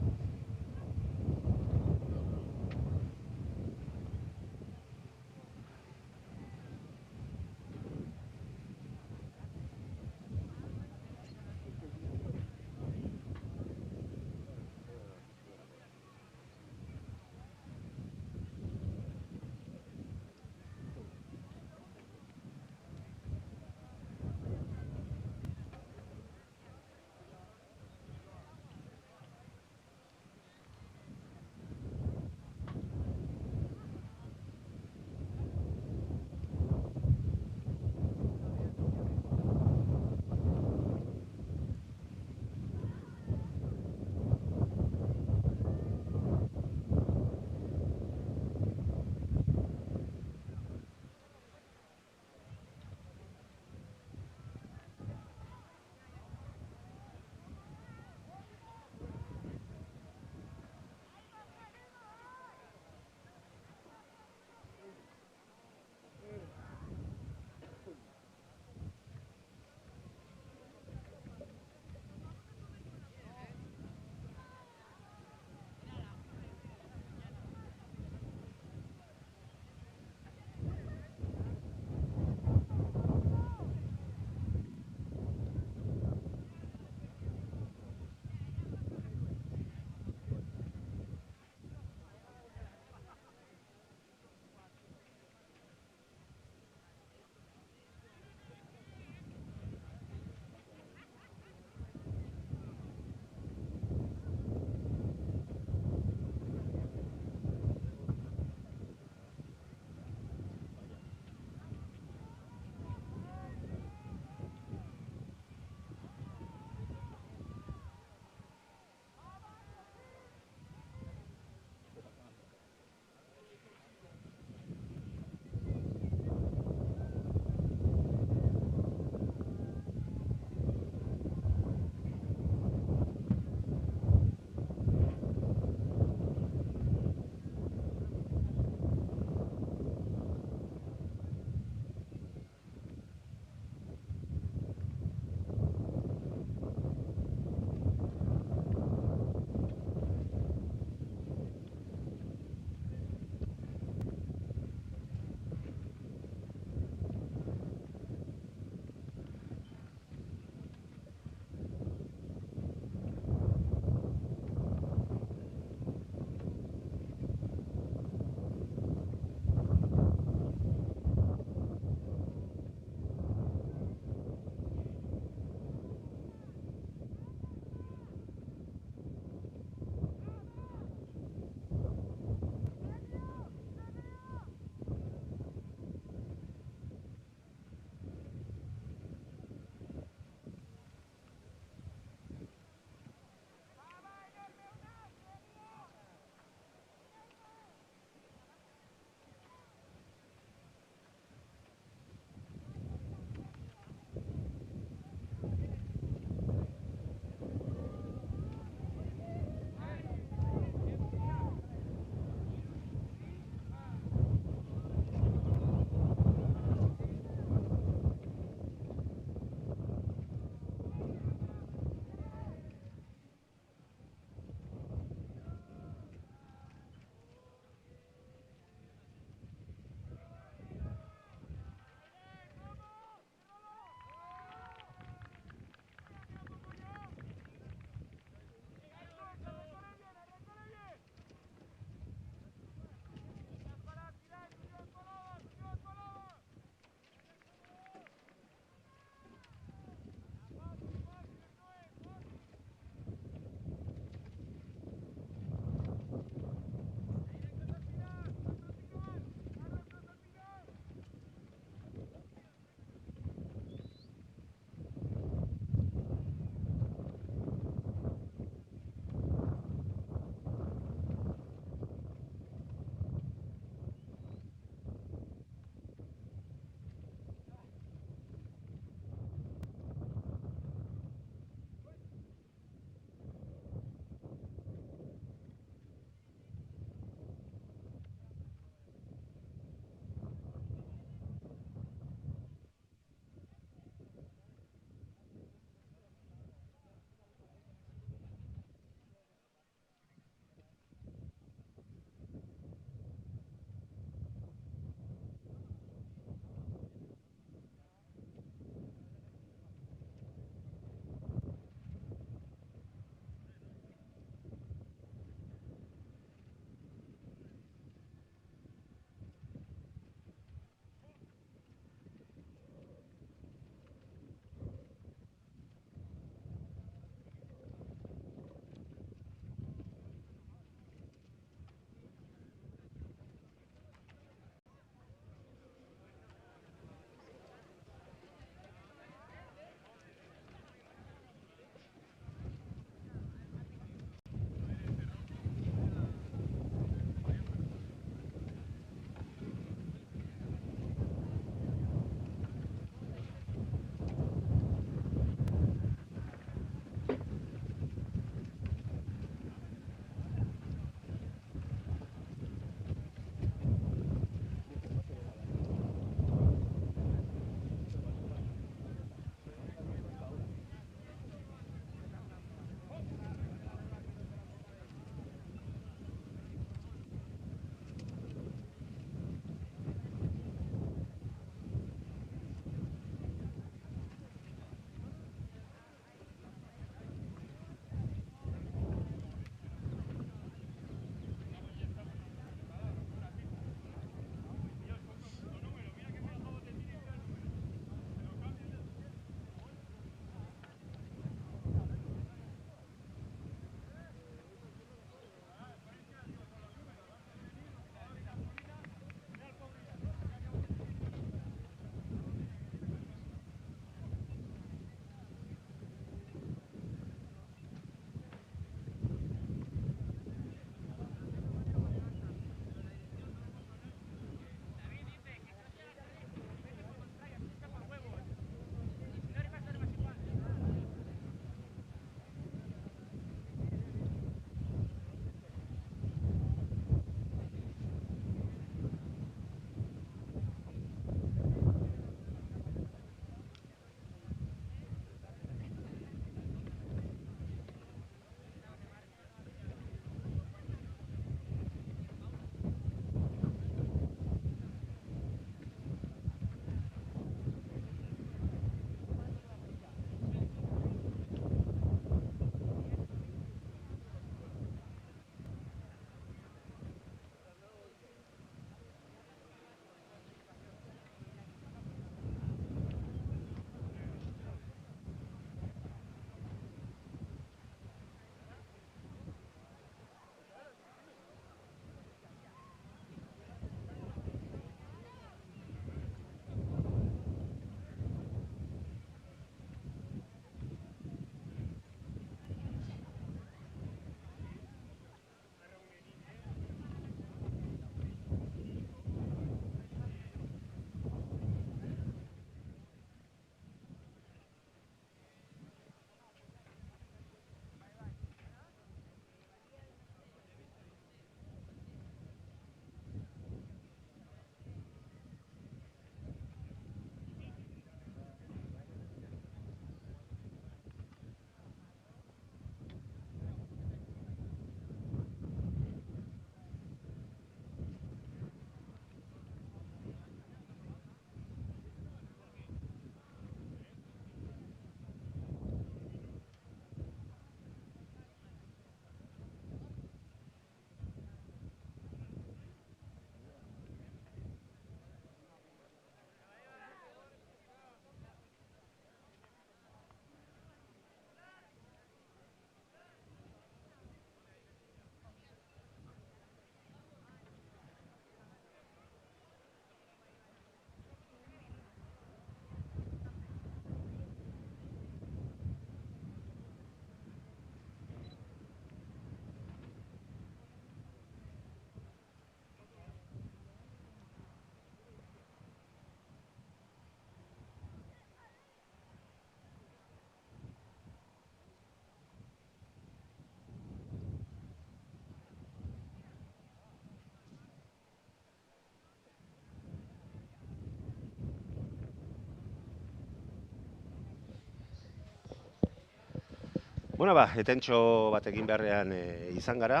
Bueno, etentxo bat egin beharrean izan gara.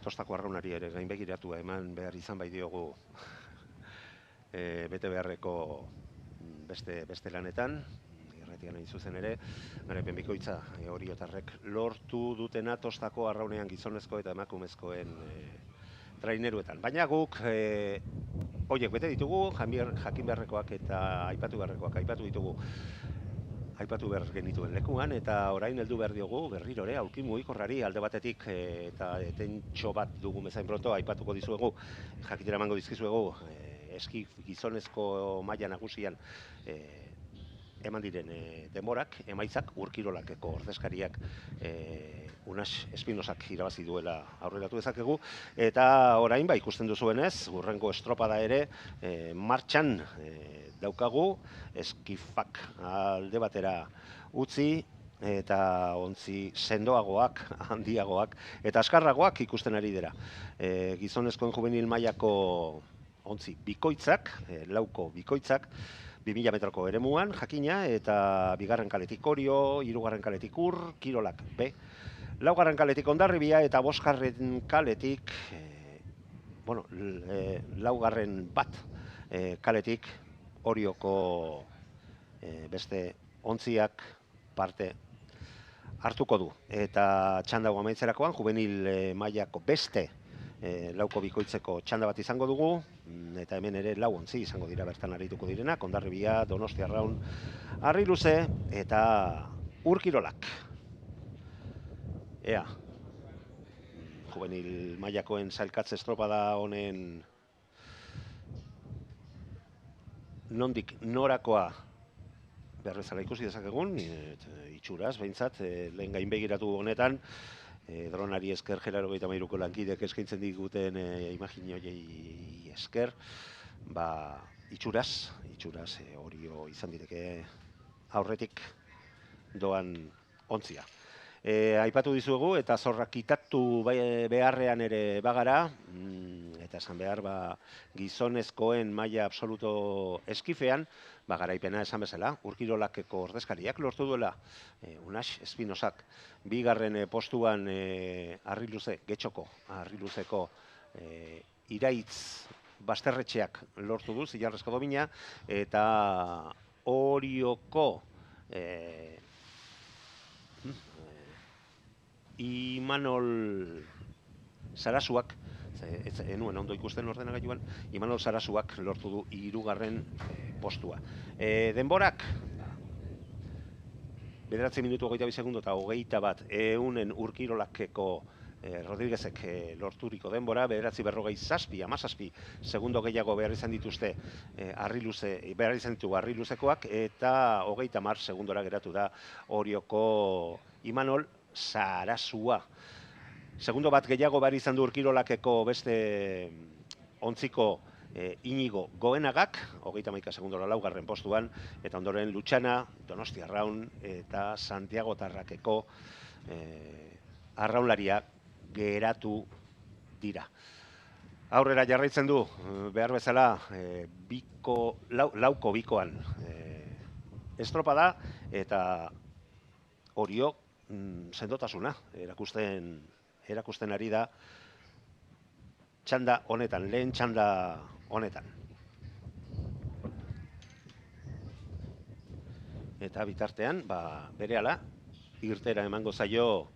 Tostako arraunari ere gainbegiratua eman behar izan bai diogu bete beharreko beste lanetan. Irratian hain zuzen ere, garaipen bikoitza oriotarrek lortu dutena tostako arraunean gizonezko eta emakumezkoen traineruetan. Baina guk horiek bete ditugu, jakin beharrekoak eta aipatu beharrekoak aipatu ditugu. Aipatu behar genituen lekuan, eta orain heldu behar diogu berriro ere aulki mugikorrari alde batetik eta etentxo bat dugu bezain pronto aipatuko dizuegu, jakitera emango dizkizuegu eski gizonezko maila nagusian eman diren denborak, emaitzak Urkirolakeko ordezkariak Unas Espinosak irabazi duela aurreratu dezakegu, eta orain ikusten duzuenez, hurrengo estropada ere martxan daukagu, eskifak alde batera utzi, eta ontzi sendoagoak, handiagoak, eta askarragoak ikusten ari dira. Gizonezkoen juvenil mailako ontzi bikoitzak, lauko bikoitzak, 2000 metroko eremuan, jakina, eta bigarren kaletik Orio, hirugarren kaletik Ur, Kirolak B, laugarren kaletik Hondarribia, eta bosgarren kaletik, laugarren bat kaletik Orioko beste ontziak parte hartuko du. Eta txandago amaitzerakoan, juvenil mailako beste lauko bikoitzeko txanda bat izango dugu, eta hemen ere lau ontzi izango dira bertan arituko direnak, Hondarribia, Donostia Arraun, Arriluze eta Urkirolak. Ea, juvenil mailakoen sailkatze estropada honen nondik norakoa behar bezala ikusi dezakegun, itxuraz, behintzat, lehen gainbegiratu honetan, dronari esker 83ko lankidek eskaintzen diguten imaginoiei esker, itxuraz, Orio izan direke aurretik doan ontzia. Aipatu dizuegu eta zorrak kitatu beharrean ere bagara, eta esan behar gizonezkoen maila absoluto eskifean, garaipena esan bezala, Urkirolakeko ordezkariak lortu duela Unas Espinosak, bigarren postuan Arriluze, Getxoko Arriluzeko Iraitz Basterretxeak lortu du, Zilarrezko domina, eta Orioko Imanol Sarasuak, enuen ondo ikusten ordenagailuan, Imanol Sarasuak lortu du 3. postua. Denborak, 9 minutu 22 segundu eta 21 eunen Urkirolakeko Rodríguezek lorturiko denbora, 9:47, 17 segundo gehiago behar izan dituzte Arriluzekoak, eta 30 segundora geratu da Orioko Imanol Sarasua. Segundo bat gehiago behar izan du Urkirolakeko beste ontziko Inigo Goenagak, 31 segundora 4. postuan, eta ondoren Lutxana, Donostia Arraun eta Santiago Tarrakeko arraunlaria geratu dira. Aurrera jarraitzen du, behar bezala, lauko bikoan estropada, eta Orio sendotasuna erakusten ari da txanda honetan, lehen txanda honetan. Eta bitartean, berehala, irtera emango zaio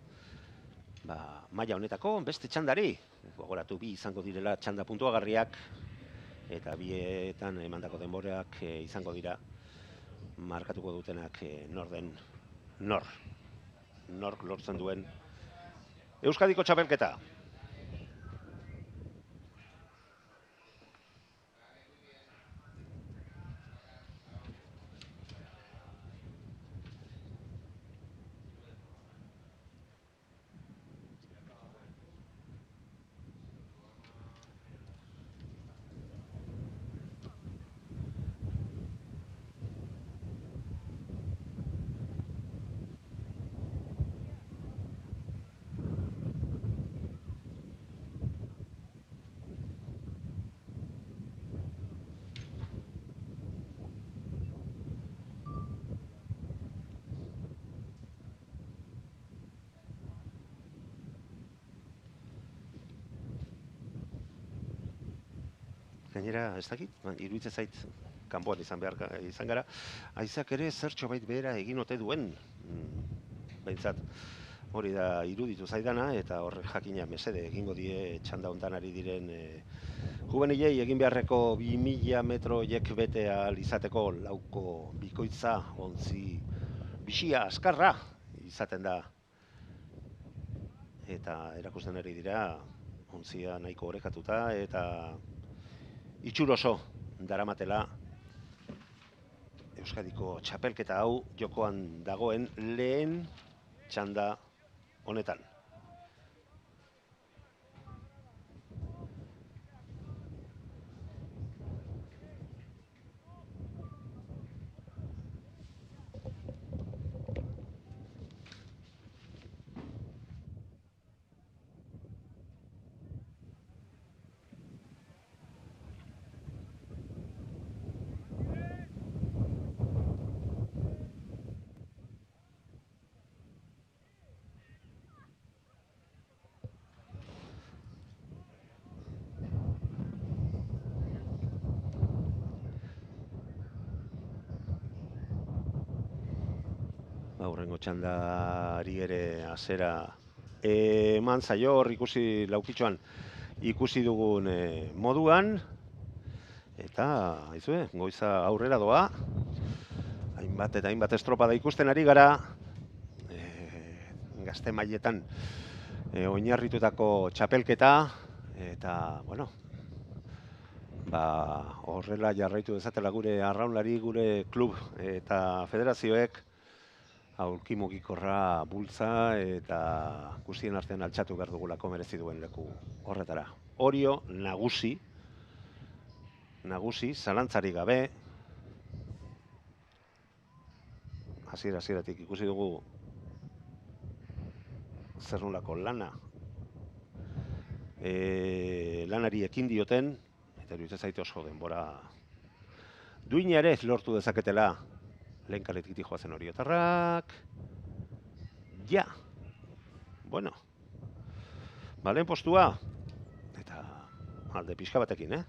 maila honetako beste txandari. Gogoratu, bi izango direla txanda puntuagarriak, eta bietan emandako denborak izango dira markatuko dutenak nork lortzen duen Euskadiko txapelketa. gainera, ez dakit, iruditzen zait, kanpoan izan gara, haizak ere zertxo bait behera egin ote duen, behintzat, hori da iruditu zaidana, eta horrek jakina mesede egingo die txanda hontan ari diren juvenilei egin beharreko 2000 metroiek bete ahal izateko lauko bikoitza, ontzi bisia, askarra izaten da. Eta erakusten ari dira, ontzia nahiko orekatuta eta itxuroso daramatela Euskadiko txapelketa hau jokoan dagoen lehen txanda honetan. Aurrengo txandari ere azera eman zaio, hor ikusi laukitxoan ikusi dugun moduan, eta haizue, goiza aurrera doa, hainbat eta hainbat estropada ikusten ari gara, gazte mailetan oinarritutako txapelketa, eta, bueno, horrela jarraitu dezatela gure arraunlari, gure klub eta federazioek, aulki mugikorra bultza eta guztien artean altxatu behar dugulako merezi duen leku horretara. Orio nagusi, zalantzarik gabe, hasieratik ikusi dugu zer nolako lanari ekin dioten, eta iruditzen zait oso denbora duina ere lortu dezaketela lehen kaletik joazen oriotarrak. Ja! Bueno. Lehen postua. Eta alde pixka batekin,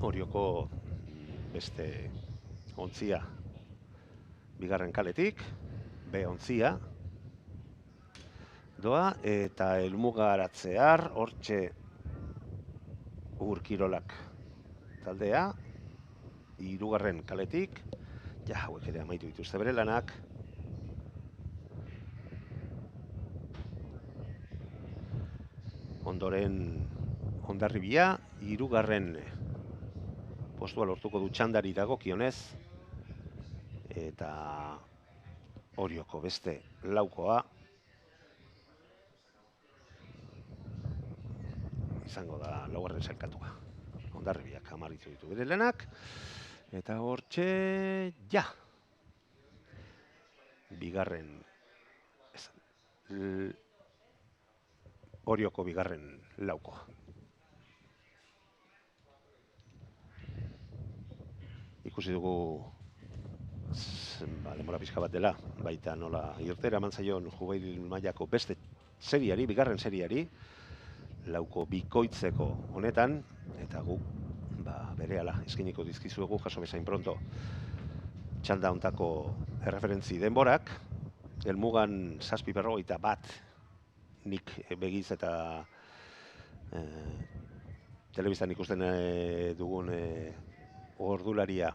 Orioko beste ontzia bigarren kaletik, B ontzia doa, eta helmugaratzear hortxe Urkirolak taldea, hirugarren kaletik, ja, hauek ere amaitu dituzte bere lanak. Ondoren Hondarribia, hirugarren postua lortuko du txandari dagokionez, eta Orioko beste laukoa izango da laugarren sailkatua. Hondarribiak amaritu ditu bere lanak, eta hortxe, ja! Bigarren, Orioko bigarren laukoa. Ikusi dugu denbora pixka bat dela, baita nola irtera eman zaion jugail mailako beste seriari, bigarren seriari, lauko bikoitzeko honetan, eta gu berehala eskainiko dizkizuegu jaso bezain pronto txanda hontako erreferentzi denborak, helmugan 7:41 nik begiz eta telebistan ikusten dugun ordularia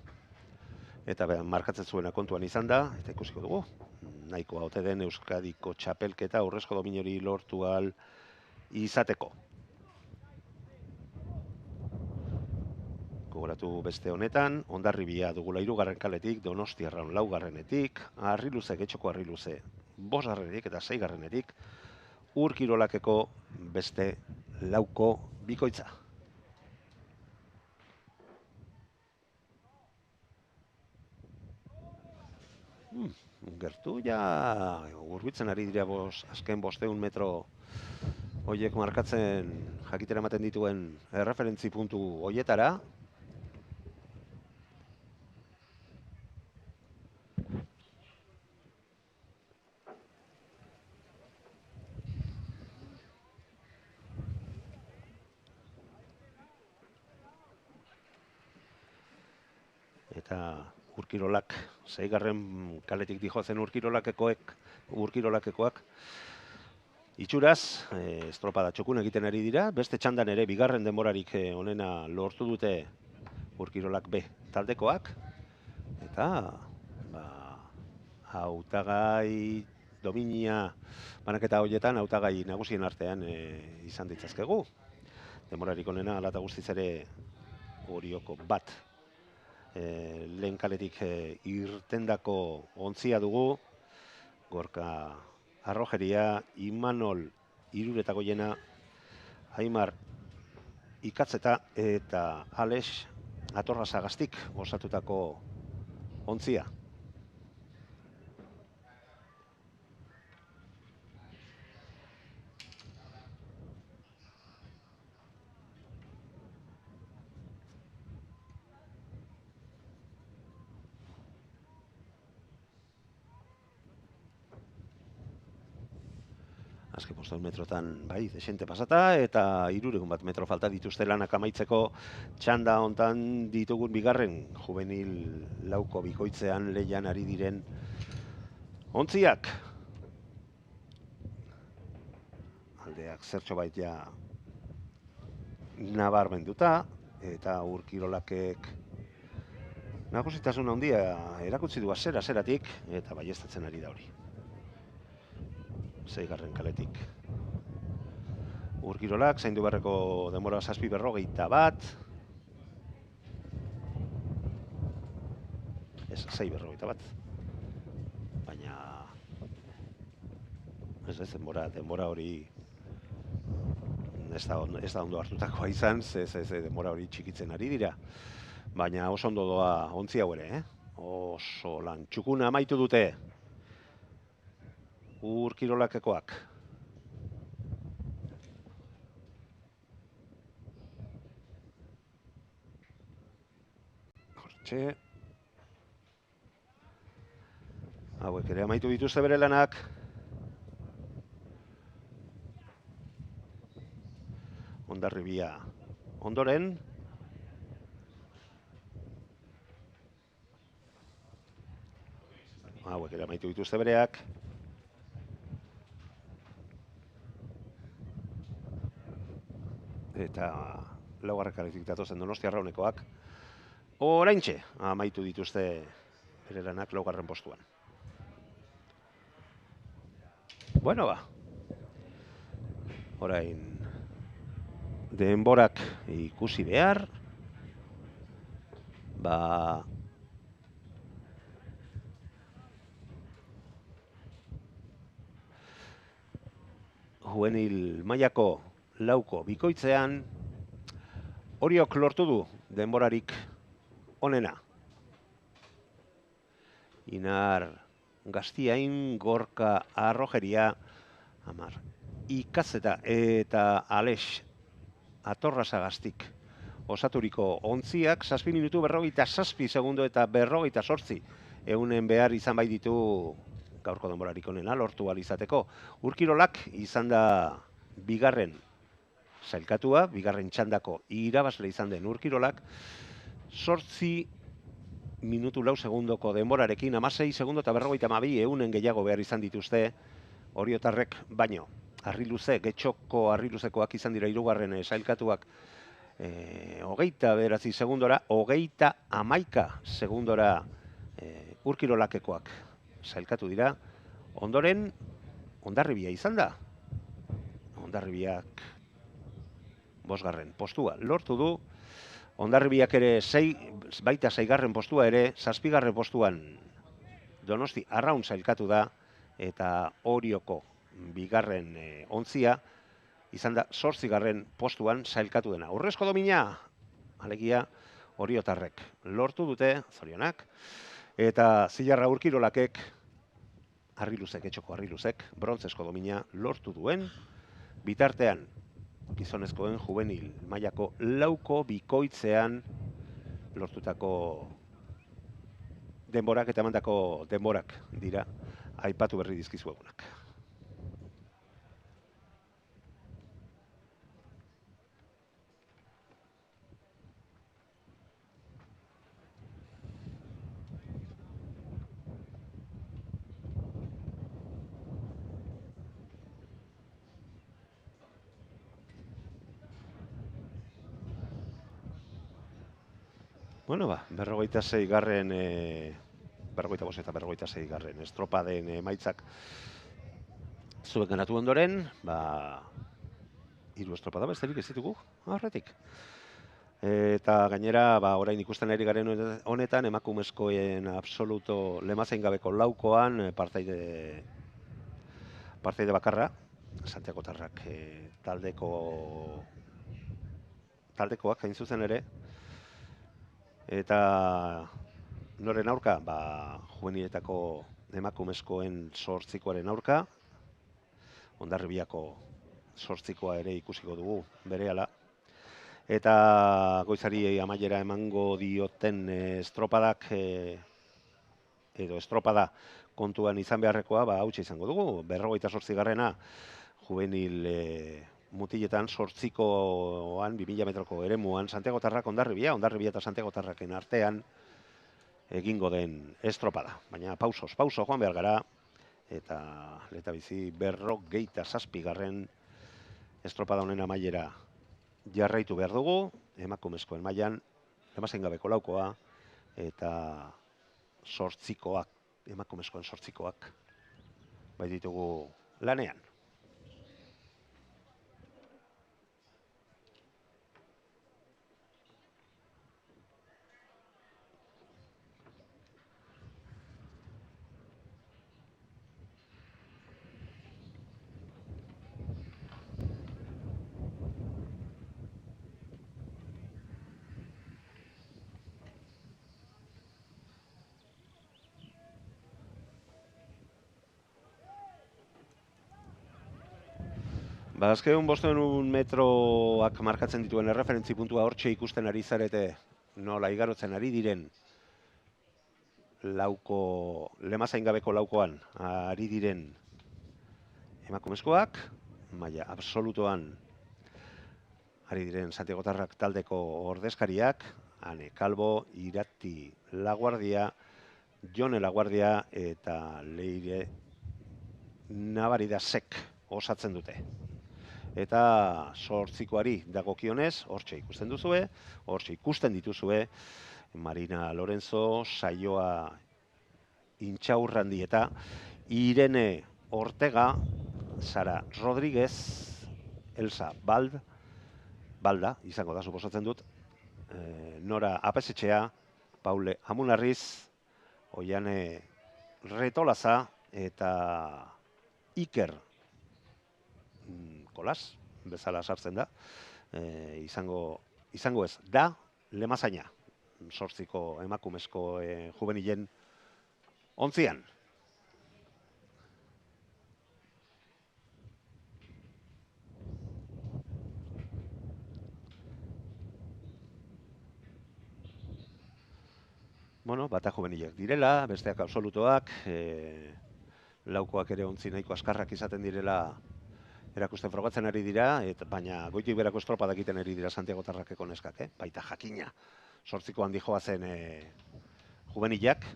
eta markatzen zuena kontuan izan da, eta ikusiko dugu, nahikoa ote den Euskadiko txapelketa aurrezko dominori lortu ahal izateko. Gogoratu beste honetan, Hondarribia dugula hirugarren kaletik, Donostiarraun laugarrenetik, Harriluze, Getxoko Harriluze bosgarrenetik eta seigarrenetik, Urkirolakeko beste lauko bikoitza. Gertu, ja, hurbiltzen ari dira azken 500 metro horiek markatzen jakitera ematen dituen erreferentzi puntu horietara. eta Urkirolak, 6. kaletik dijozen Urkirolakekoak, itxuraz, estropada txokun egiten ari dira, beste txandan ere bigarren denborarik onena lortu dute Urkirolak B taldekoak, eta hautagai dominia banaketa horietan hautagai nagusien artean izan ditzazkegu. Denborarik onena ala eta guztiz ere Orioko bat lehen kaletik irtendako ontzia dugu. Gorka Arrojeria, Imanol Iruretako jena, Aimar Ikatzeta eta Alex Atorrazagaztik osatutako ontzia. Azken 500 metrotan, bai, desente pasata, eta 300 metro falta dituzte lanak amaitzeko txanda hontan ditugun bigarren juvenil lauko bikoitzean lehian ari diren ontziak. Aldeak zertxo bait ja nabarmenduta, eta Urkirolakek nagusitasun handia erakutsi du hasieratik eta baieztatzen ari da hori. 6. kaletik. Urkirolak zaindu beharreko denbora 7:41. Ez 6:41. Baina ez denbora hori ez da ondo hartutakoa izan, ze denbora hori txikitzen ari dira. Baina oso ondo doa ontzi hau ere, oso lan txukuna amaitu dute Urkirolakekoak. Hortxe. Hauek ere amaitu dituzte bere lanak. Hondarribia ondoren. Hauek ere amaitu dituzte bereak. Eta 4. kaletik datozen Donostia Arraunekoak oraintxe amaitu dituzte bere lanak 4. postuan. Bueno, orain denborak ikusi behar, juvenil mailako lauko bikoitzean Oriok lortu du denborarik onena. Inar Gaztiain, Gorka Arrojeria, Amar Ikatzeta eta Alex Atorrazagaztik osaturiko ontziak 7:47 segundo eta 48 eunen behar izan bai ditu gaurko denborarik onena lortu ahal izateko. Urkirolak izan da bigarren sailkatua, bigarren txandako irabazle izan den Urkirolak, 8 minutu 4 segundoko denborarekin, 16 segundo eta 52 eunen gehiago behar izan dituzte oriotarrek baino. Harriluze, Getxoko Harriluzekoak izan dira 3. sailkatuak 29 segundora, 31 segundora Urkirolakekoak sailkatu dira. Ondoren, Hondarribia izan da. Hondarribiak 5. postua lortu du. Hondarribiak ere baita 6. postua ere, 7. postuan Donosti Arraun sailkatu da, eta Orioko bigarren ontzia izan da 8. postuan sailkatu dena. Urrezko domina, alegia oriotarrek lortu dute, zorionak, eta Zilarra Urkirolakek, Getxoko Harriluzek, brontzesko domina lortu duen, bitartean gizonezkoen juvenil mailako lauko bikoitzean lortutako denborak eta emandako denborak dira aipatu berri dizkizuegunak. Bueno, berrogeita zeigarren, berrogeita bost eta berrogeita zeigarren estropaden emaitzak zuek geratu ondoren, hiru estropada besterik ez ditugu, aurretik. Eta gainera, orain ikusten ari garen honetan, emakumezkoen absoluto lemazein gabeko laukoan partaide bakarra, Santiagotarrak taldekoak hain zuzen ere, eta noren aurka, juveniletako emakumezkoen 8koaren aurka, Hondarribiako 8koa ere ikusiko dugu berehala. Eta goizari amaiera emango dioten estropadak edo estropada kontuan izan beharrekoa, hautsa izango dugu. 58garrena juvenil mutiletan 8koan 2000 metroko eremuan Santiagotarrak Hondarribia eta Santiagotarraken artean egingo den estropada. Baina pauso joan behar gara, eta letabizi 57garren estropada honen amaiera jarraitu behar dugu, emakumezkoen mailan, lemazein gabeko laukoa, eta 8koak, emakumezkoen 8koak, bai ditugu lanean. Azkenean 500 metroak markatzen dituen erreferentzi puntua hortxe ikusten ari zarete nola igarotzen ari diren lemazain gabeko laukoan ari diren emakumezkoak, maila absolutoan ari diren Santiagotarrak taldeko ordezkariak, Ane Kalbo, Irati Laguardia, Jone Laguardia eta Leire Nabaridasek osatzen dute. Eta 8koari dagokionez, hortxe ikusten duzue, hortxe ikusten dituzue, Marina Lorenzo, Saioa Intxaurrandi eta Irene Ortega, Sara Rodríguez, Elsa Balda, izango da, suposatzen dut, Nora Apesetxea, Paule Amunarriz, Oiane Retolaza eta Iker Kolas, bezala sartzen da, izango ez, da lemazaina, 8ko emakumezko juvenilen ontzian. Bueno, bata juvenilek direla, besteak absolutoak, laukoak ere ontzi nahiko askarrak izaten direla erakusten frogatzen ari dira, baina goitik berako estropadak egiten ari dira Santiagotarrakeko neskak, baita jakina. 8ko handi joazen juvenilak,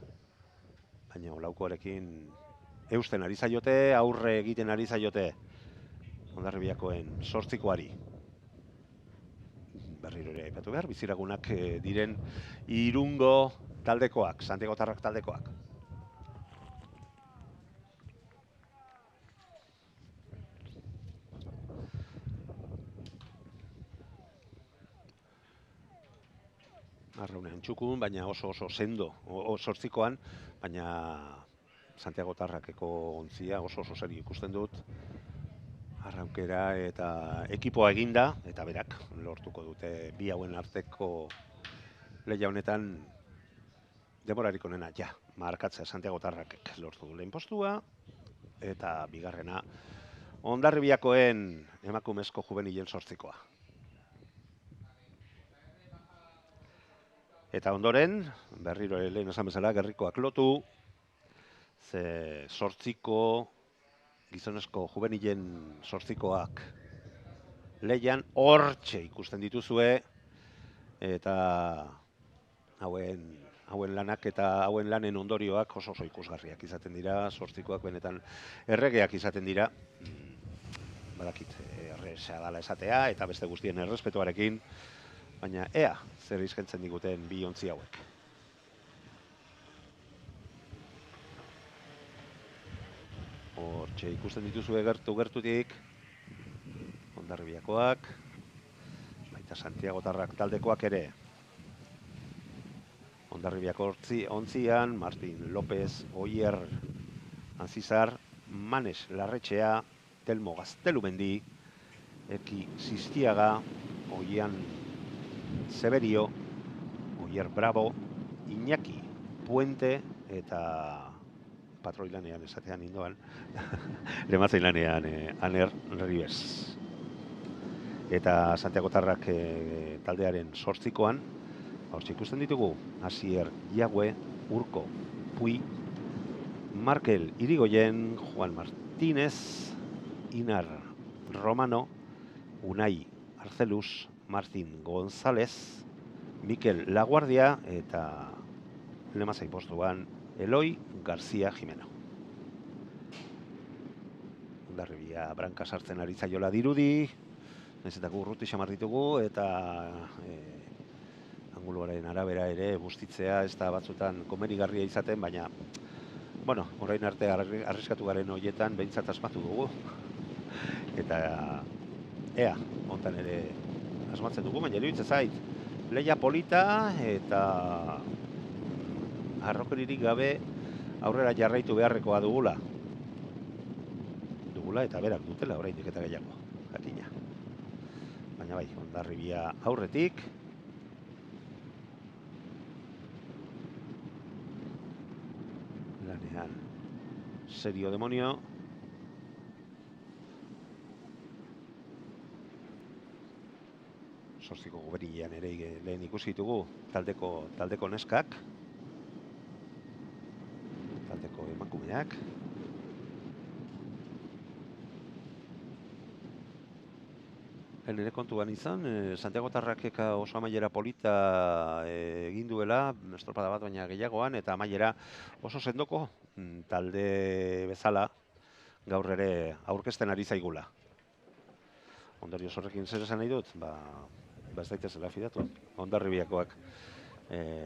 baina laukoarekin eusten ari zaiote, aurre egiten ari zaiote Hondarribiakoen 8koari. Berriro ere aipatu behar, biziragunak diren Irungo taldekoak, Santiagotarrak taldekoak. Arraunean txukun, baina oso sendo, 8koan, baina Santiagotarrakeko ontzia oso seri ikusten dut. Arraukera eta ekipoa eginda, eta berak lortuko dute bi hauen arteko lehia honetan demorarik onena, markatzea Santiagotarrakek lortu du lehen postua, eta bigarrena Hondarribiakoen emakumezko juvenilen 8koa. Eta ondoren, berriro lehen esan bezala, gerrikoak lotu, ze 8ko gizonezko juvenilen 8koak lehian hortxe ikusten dituzue, eta hauen lanak eta hauen lanen ondorioak oso ikusgarriak izaten dira, 8koak benetan erregeak izaten dira, badakit erresa dala esatea, eta beste guztien errespetuarekin, baina ea zer eskaintzen diguten bi ontzi hauek. Hortxe ikusten dituzue gertutik, Hondarribiakoak, baita Santiagotarrak taldekoak ere. Hondarribiako ontzian, Martin López, Oier Anzizar, Manes Larretxea, Telmo Gaztelumendi, Eki Sistiaga, Oian Severio, Oier Bravo, Iñaki Puente eta patroi lanean esatean indoan, lematzain lanean Aner Ribes. Eta Santiagotarrak taldearen 8koan, hortxe ikusten ditugu, Asier Jagüe, Urko Pui, Markel Irigoyen, Juan Martínez, Inar Romano, Unai Arcelus, Martin González, Mikel Laguardia eta lemazai postuan Eloi García Jimeno. Hondarribia branka sartzen ari zaiola dirudi, nahizetako urruti xamar ditugu eta anguluaren arabera ere bustitzea ez da batzutan komenigarria izaten, baina bueno, orain arte arriskatu garen horietan behintzat asmatu dugu. Eta ea, hontan ere asmatzen dugu, baina iruditzen zait. Lehia polita eta harrokeririk gabe aurrera jarraitu beharrekoa dugula. Eta berak dutela oraindik eta gehiago, jakina. Baina bai, Hondarribia aurretik. Lanean, Serio Demonio. Zortziko goberilean ere lehen ikusi ditugu taldeko neskak. Taldeko emakumeak. Nire kontuan izan, Santiagotarrakeka oso amaiera polita egin duela, estropada bat baina gehiagoan, eta amaiera oso sendoko talde bezala gaur ere aurkezten ari zaigula. Ondorioz horrekin zer esan nahi dut? Ba ez daitezela fidatu. Hondarribiakoak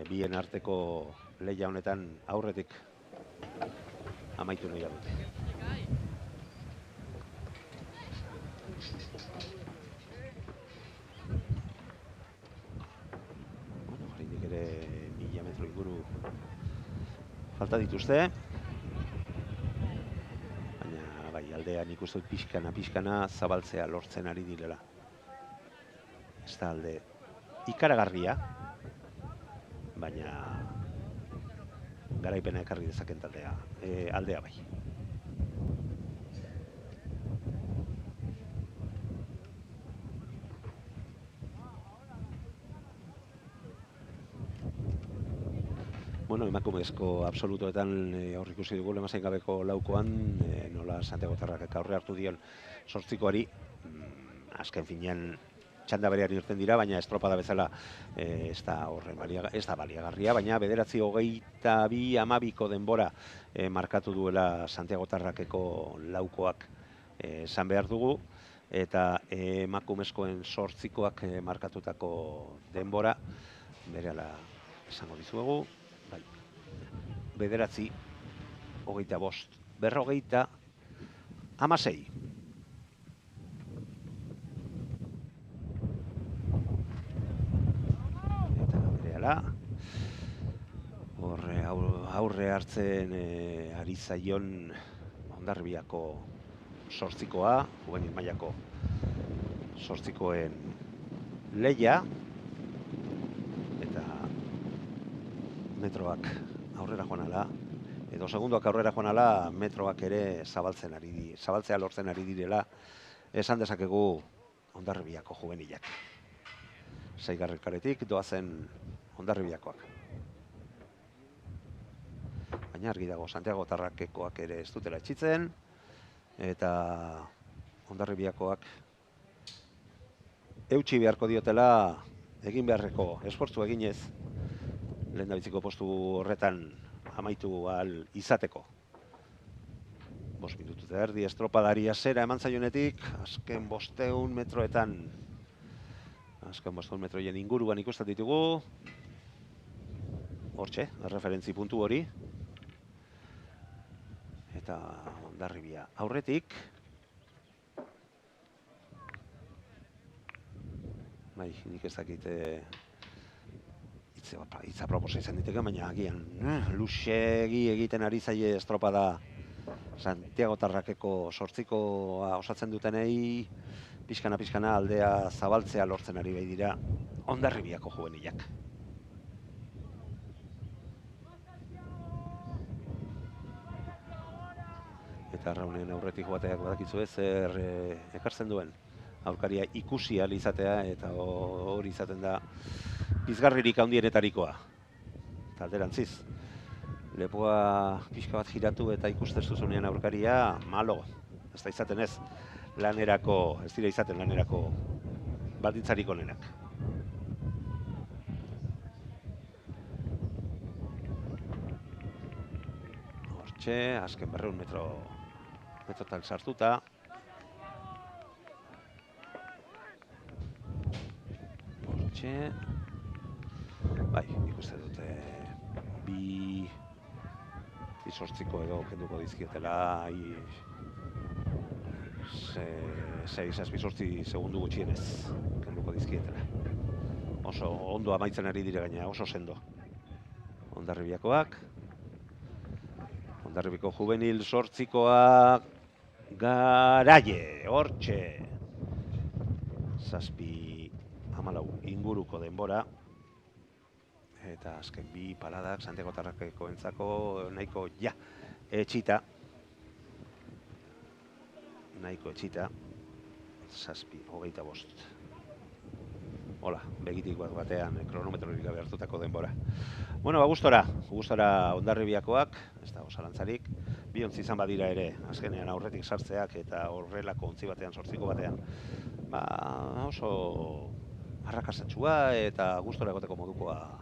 bien arteko lehia honetan aurretik amaitu nahi dute. Horreinik ere 1000 metro inguru falta dituzte. Baina bai, aldean ikusten dut pixkana zabaltzea lortzen ari direla. Ez da alde ikaragarria, baina garaipena ekarri dezaken aldea bai. Bueno, emakumezko absolutoetan aurrikusi dugu lemazin gabeko laukoan, nola Santiagotarrak aurre hartu dion 8koari, azken finean txanda berean irten dira, baina estropada bezala ez da baliagarria, baina 9:22:12 denbora markatu duela Santiagotarrakeko laukoak esan behar dugu, eta emakumezkoen 8koak markatutako denbora, berehala esango dizuegu, 9:25:46. Eta berehala aurre hartzen ari zaion Hondarribiako 8koa, juvenil mailako 8koen lehia, eta metroak aurrera joan ala, edo segundoak aurrera joan ala, metroak ere zabaltzea lortzen ari direla, esan dezakegu Hondarribiako juvenilak. 6. karetik doazen Hondarribiakoak. Baina argi dago Santiagotarrakekoak ere ez dutela etxitzen, eta Hondarribiakoak eutsi beharko diotela egin beharreko esfortzu eginez, lehendabiziko postu horretan amaitu ahal izateko. 5 minutu eta erdi estropadari hasiera eman zaionetik, azken 500 metroetan Azken 500 metroien inguruan ikusten ditugu. Hortxe, referentzi puntu hori. Eta Hondarribia aurretik. Bai, nik ez dakit hitza proposa izan diteke, baina agian luxegi egiten ari zaie estropada Santiago Tarrakeko 8koa osatzen dutenei pixkana aldea zabaltzea lortzen ari bai dira Hondarribiako juvenilak. Eta Arraunen aurretik bateak badakizu zer ekartzen duen. Aurkaria ikusi ahal izatea eta hori izaten da pizgarririk handienetarikoa. Alderantziz, lepoa pixka bat jiratu eta ikusten zuzunean aurkaria malo. Ez da izaten ez lanerako, ez dira izaten lanerako baldintzarik onenak. Hortxe, azken 200 metrotan sartuta. Bai, ikusten dute bi 8ko edo kenduko dizkietela 6-8 segundu gutxienez kenduko dizkietela. Oso ondo amaitzen ari dire gaina, oso sendo. Hondarribiakoak. Hondarribiko juvenil 8koa Garaie, hortxe. 7:14 inguruko denbora. Eta azken bi paladak Santiago Tarrakeko entzako nahiko etxita. Nahiko etxita. 7:25. Hola, begitik batean kronometrorik gabe hartutako denbora. Bueno, gustora Hondarribiakoak, ez dago zalantzarik. Bi ontzi izan badira ere, azkenean aurretik sartzeak eta horrelako ontzi batean, 8ko batean. Oso arrakastatsua eta gustora egoteko modukoa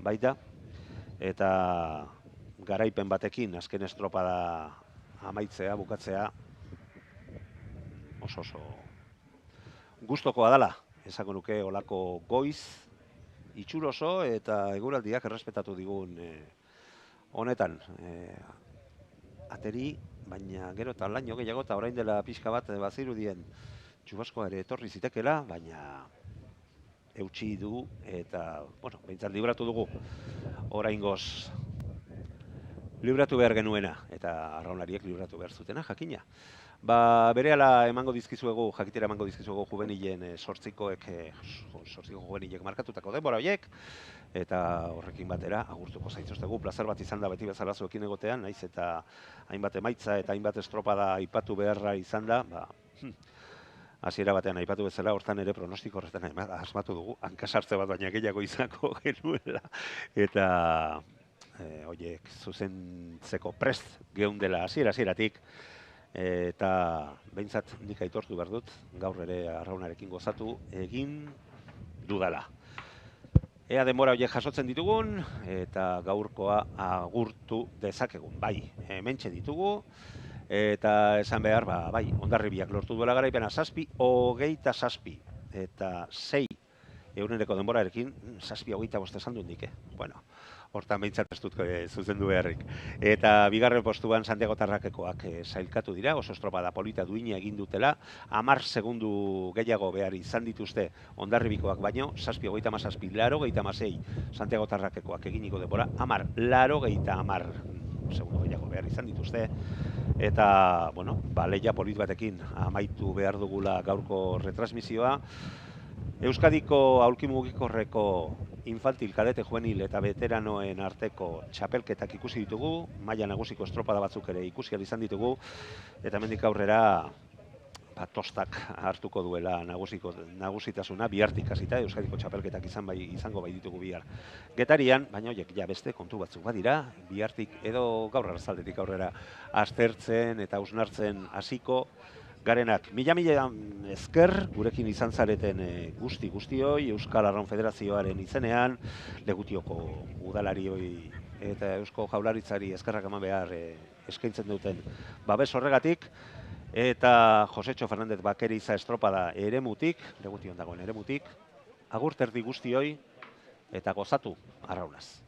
baita. Eta garaipen batekin azken estropada amaitzea, bukatzea oso gustokoa dela. Esango nuke olako goiz, itxuroso eta eguraldiak errespetatu digun honetan. Ateri, baina gero eta laino gehiago eta orain dela pixka bat bazirudien txubaskoa ere etorri zitekela, baina eutsi du eta, behintzat libratu dugu oraingoz libratu behar genuena eta arraunlariek libratu behar zutena, jakina. Berehala jakitera emango dizkizuegu juvenilen 8ko juvenilek markatutako denbora horiek, eta horrekin batera agurtuko zaituztegu. Plazer bat izan da beti bezala zuekin egotean, naiz eta hainbat emaitza eta hainbat estropada aipatu beharra izan da, hasiera batean aipatu bezala, hortan ere pronostiko horretan asmatu dugu, hankasartze bat baina gehiago izango genuela, eta horiek zuzentzeko prest geundela hasieratik, eta behintzat nik aitortu behar dut, gaur ere Arraunarekin gozatu egin dudala. Ea denbora horiek jasotzen ditugun, eta gaurkoa agurtu dezakegun. Bai, hementxe ditugu, eta esan behar, Hondarribiak lortu duela garaipena 7:27, eta 6 euruneko denborarekin 7:25 esan dut nik, hortan behintzat ez dut zuzendu beharrik. Eta bigarren postuan Santiago Tarrakekoak sailkatu dira, oso estropada polita duina egin dutela, 10 segundu gehiago behar izan dituzte Hondarribikoak baino, 7:27, 86 Santiago Tarrakekoak eginiko denbora, 10 segundu gehiago behar izan dituzte, eta, leia polit batekin amaitu behar dugula gaurko retransmisioa. Euskadiko aulki mugikorreko infantil, kadete, juvenil eta veteranoen arteko txapelketak ikusi ditugu, maila nagusiko estropada batzuk ere ikusi izan ditugu, eta hemendik aurrera tostak hartuko duela nagusitasuna bihartik hasita, Euskadiko txapelketak izango bai ditugu bihar Getarian, baina horiek beste kontu batzuk badira, bihartik edo gaur arratzaldetik aurrera aztertzen eta hausnartzen hasiko garenak. Mila esker gurekin izan zareten guztioi, Euskal Arraun Federazioaren izenean, Legutioko udalarioi eta Eusko Jaurlaritzari eskerrak eman behar eskaintzen duten babes horregatik, Eta Josetxo Fernandez Bakeriza estropada eremutik, legution dagoen eremutik, agur terdi guztioi eta gozatu arraunaz.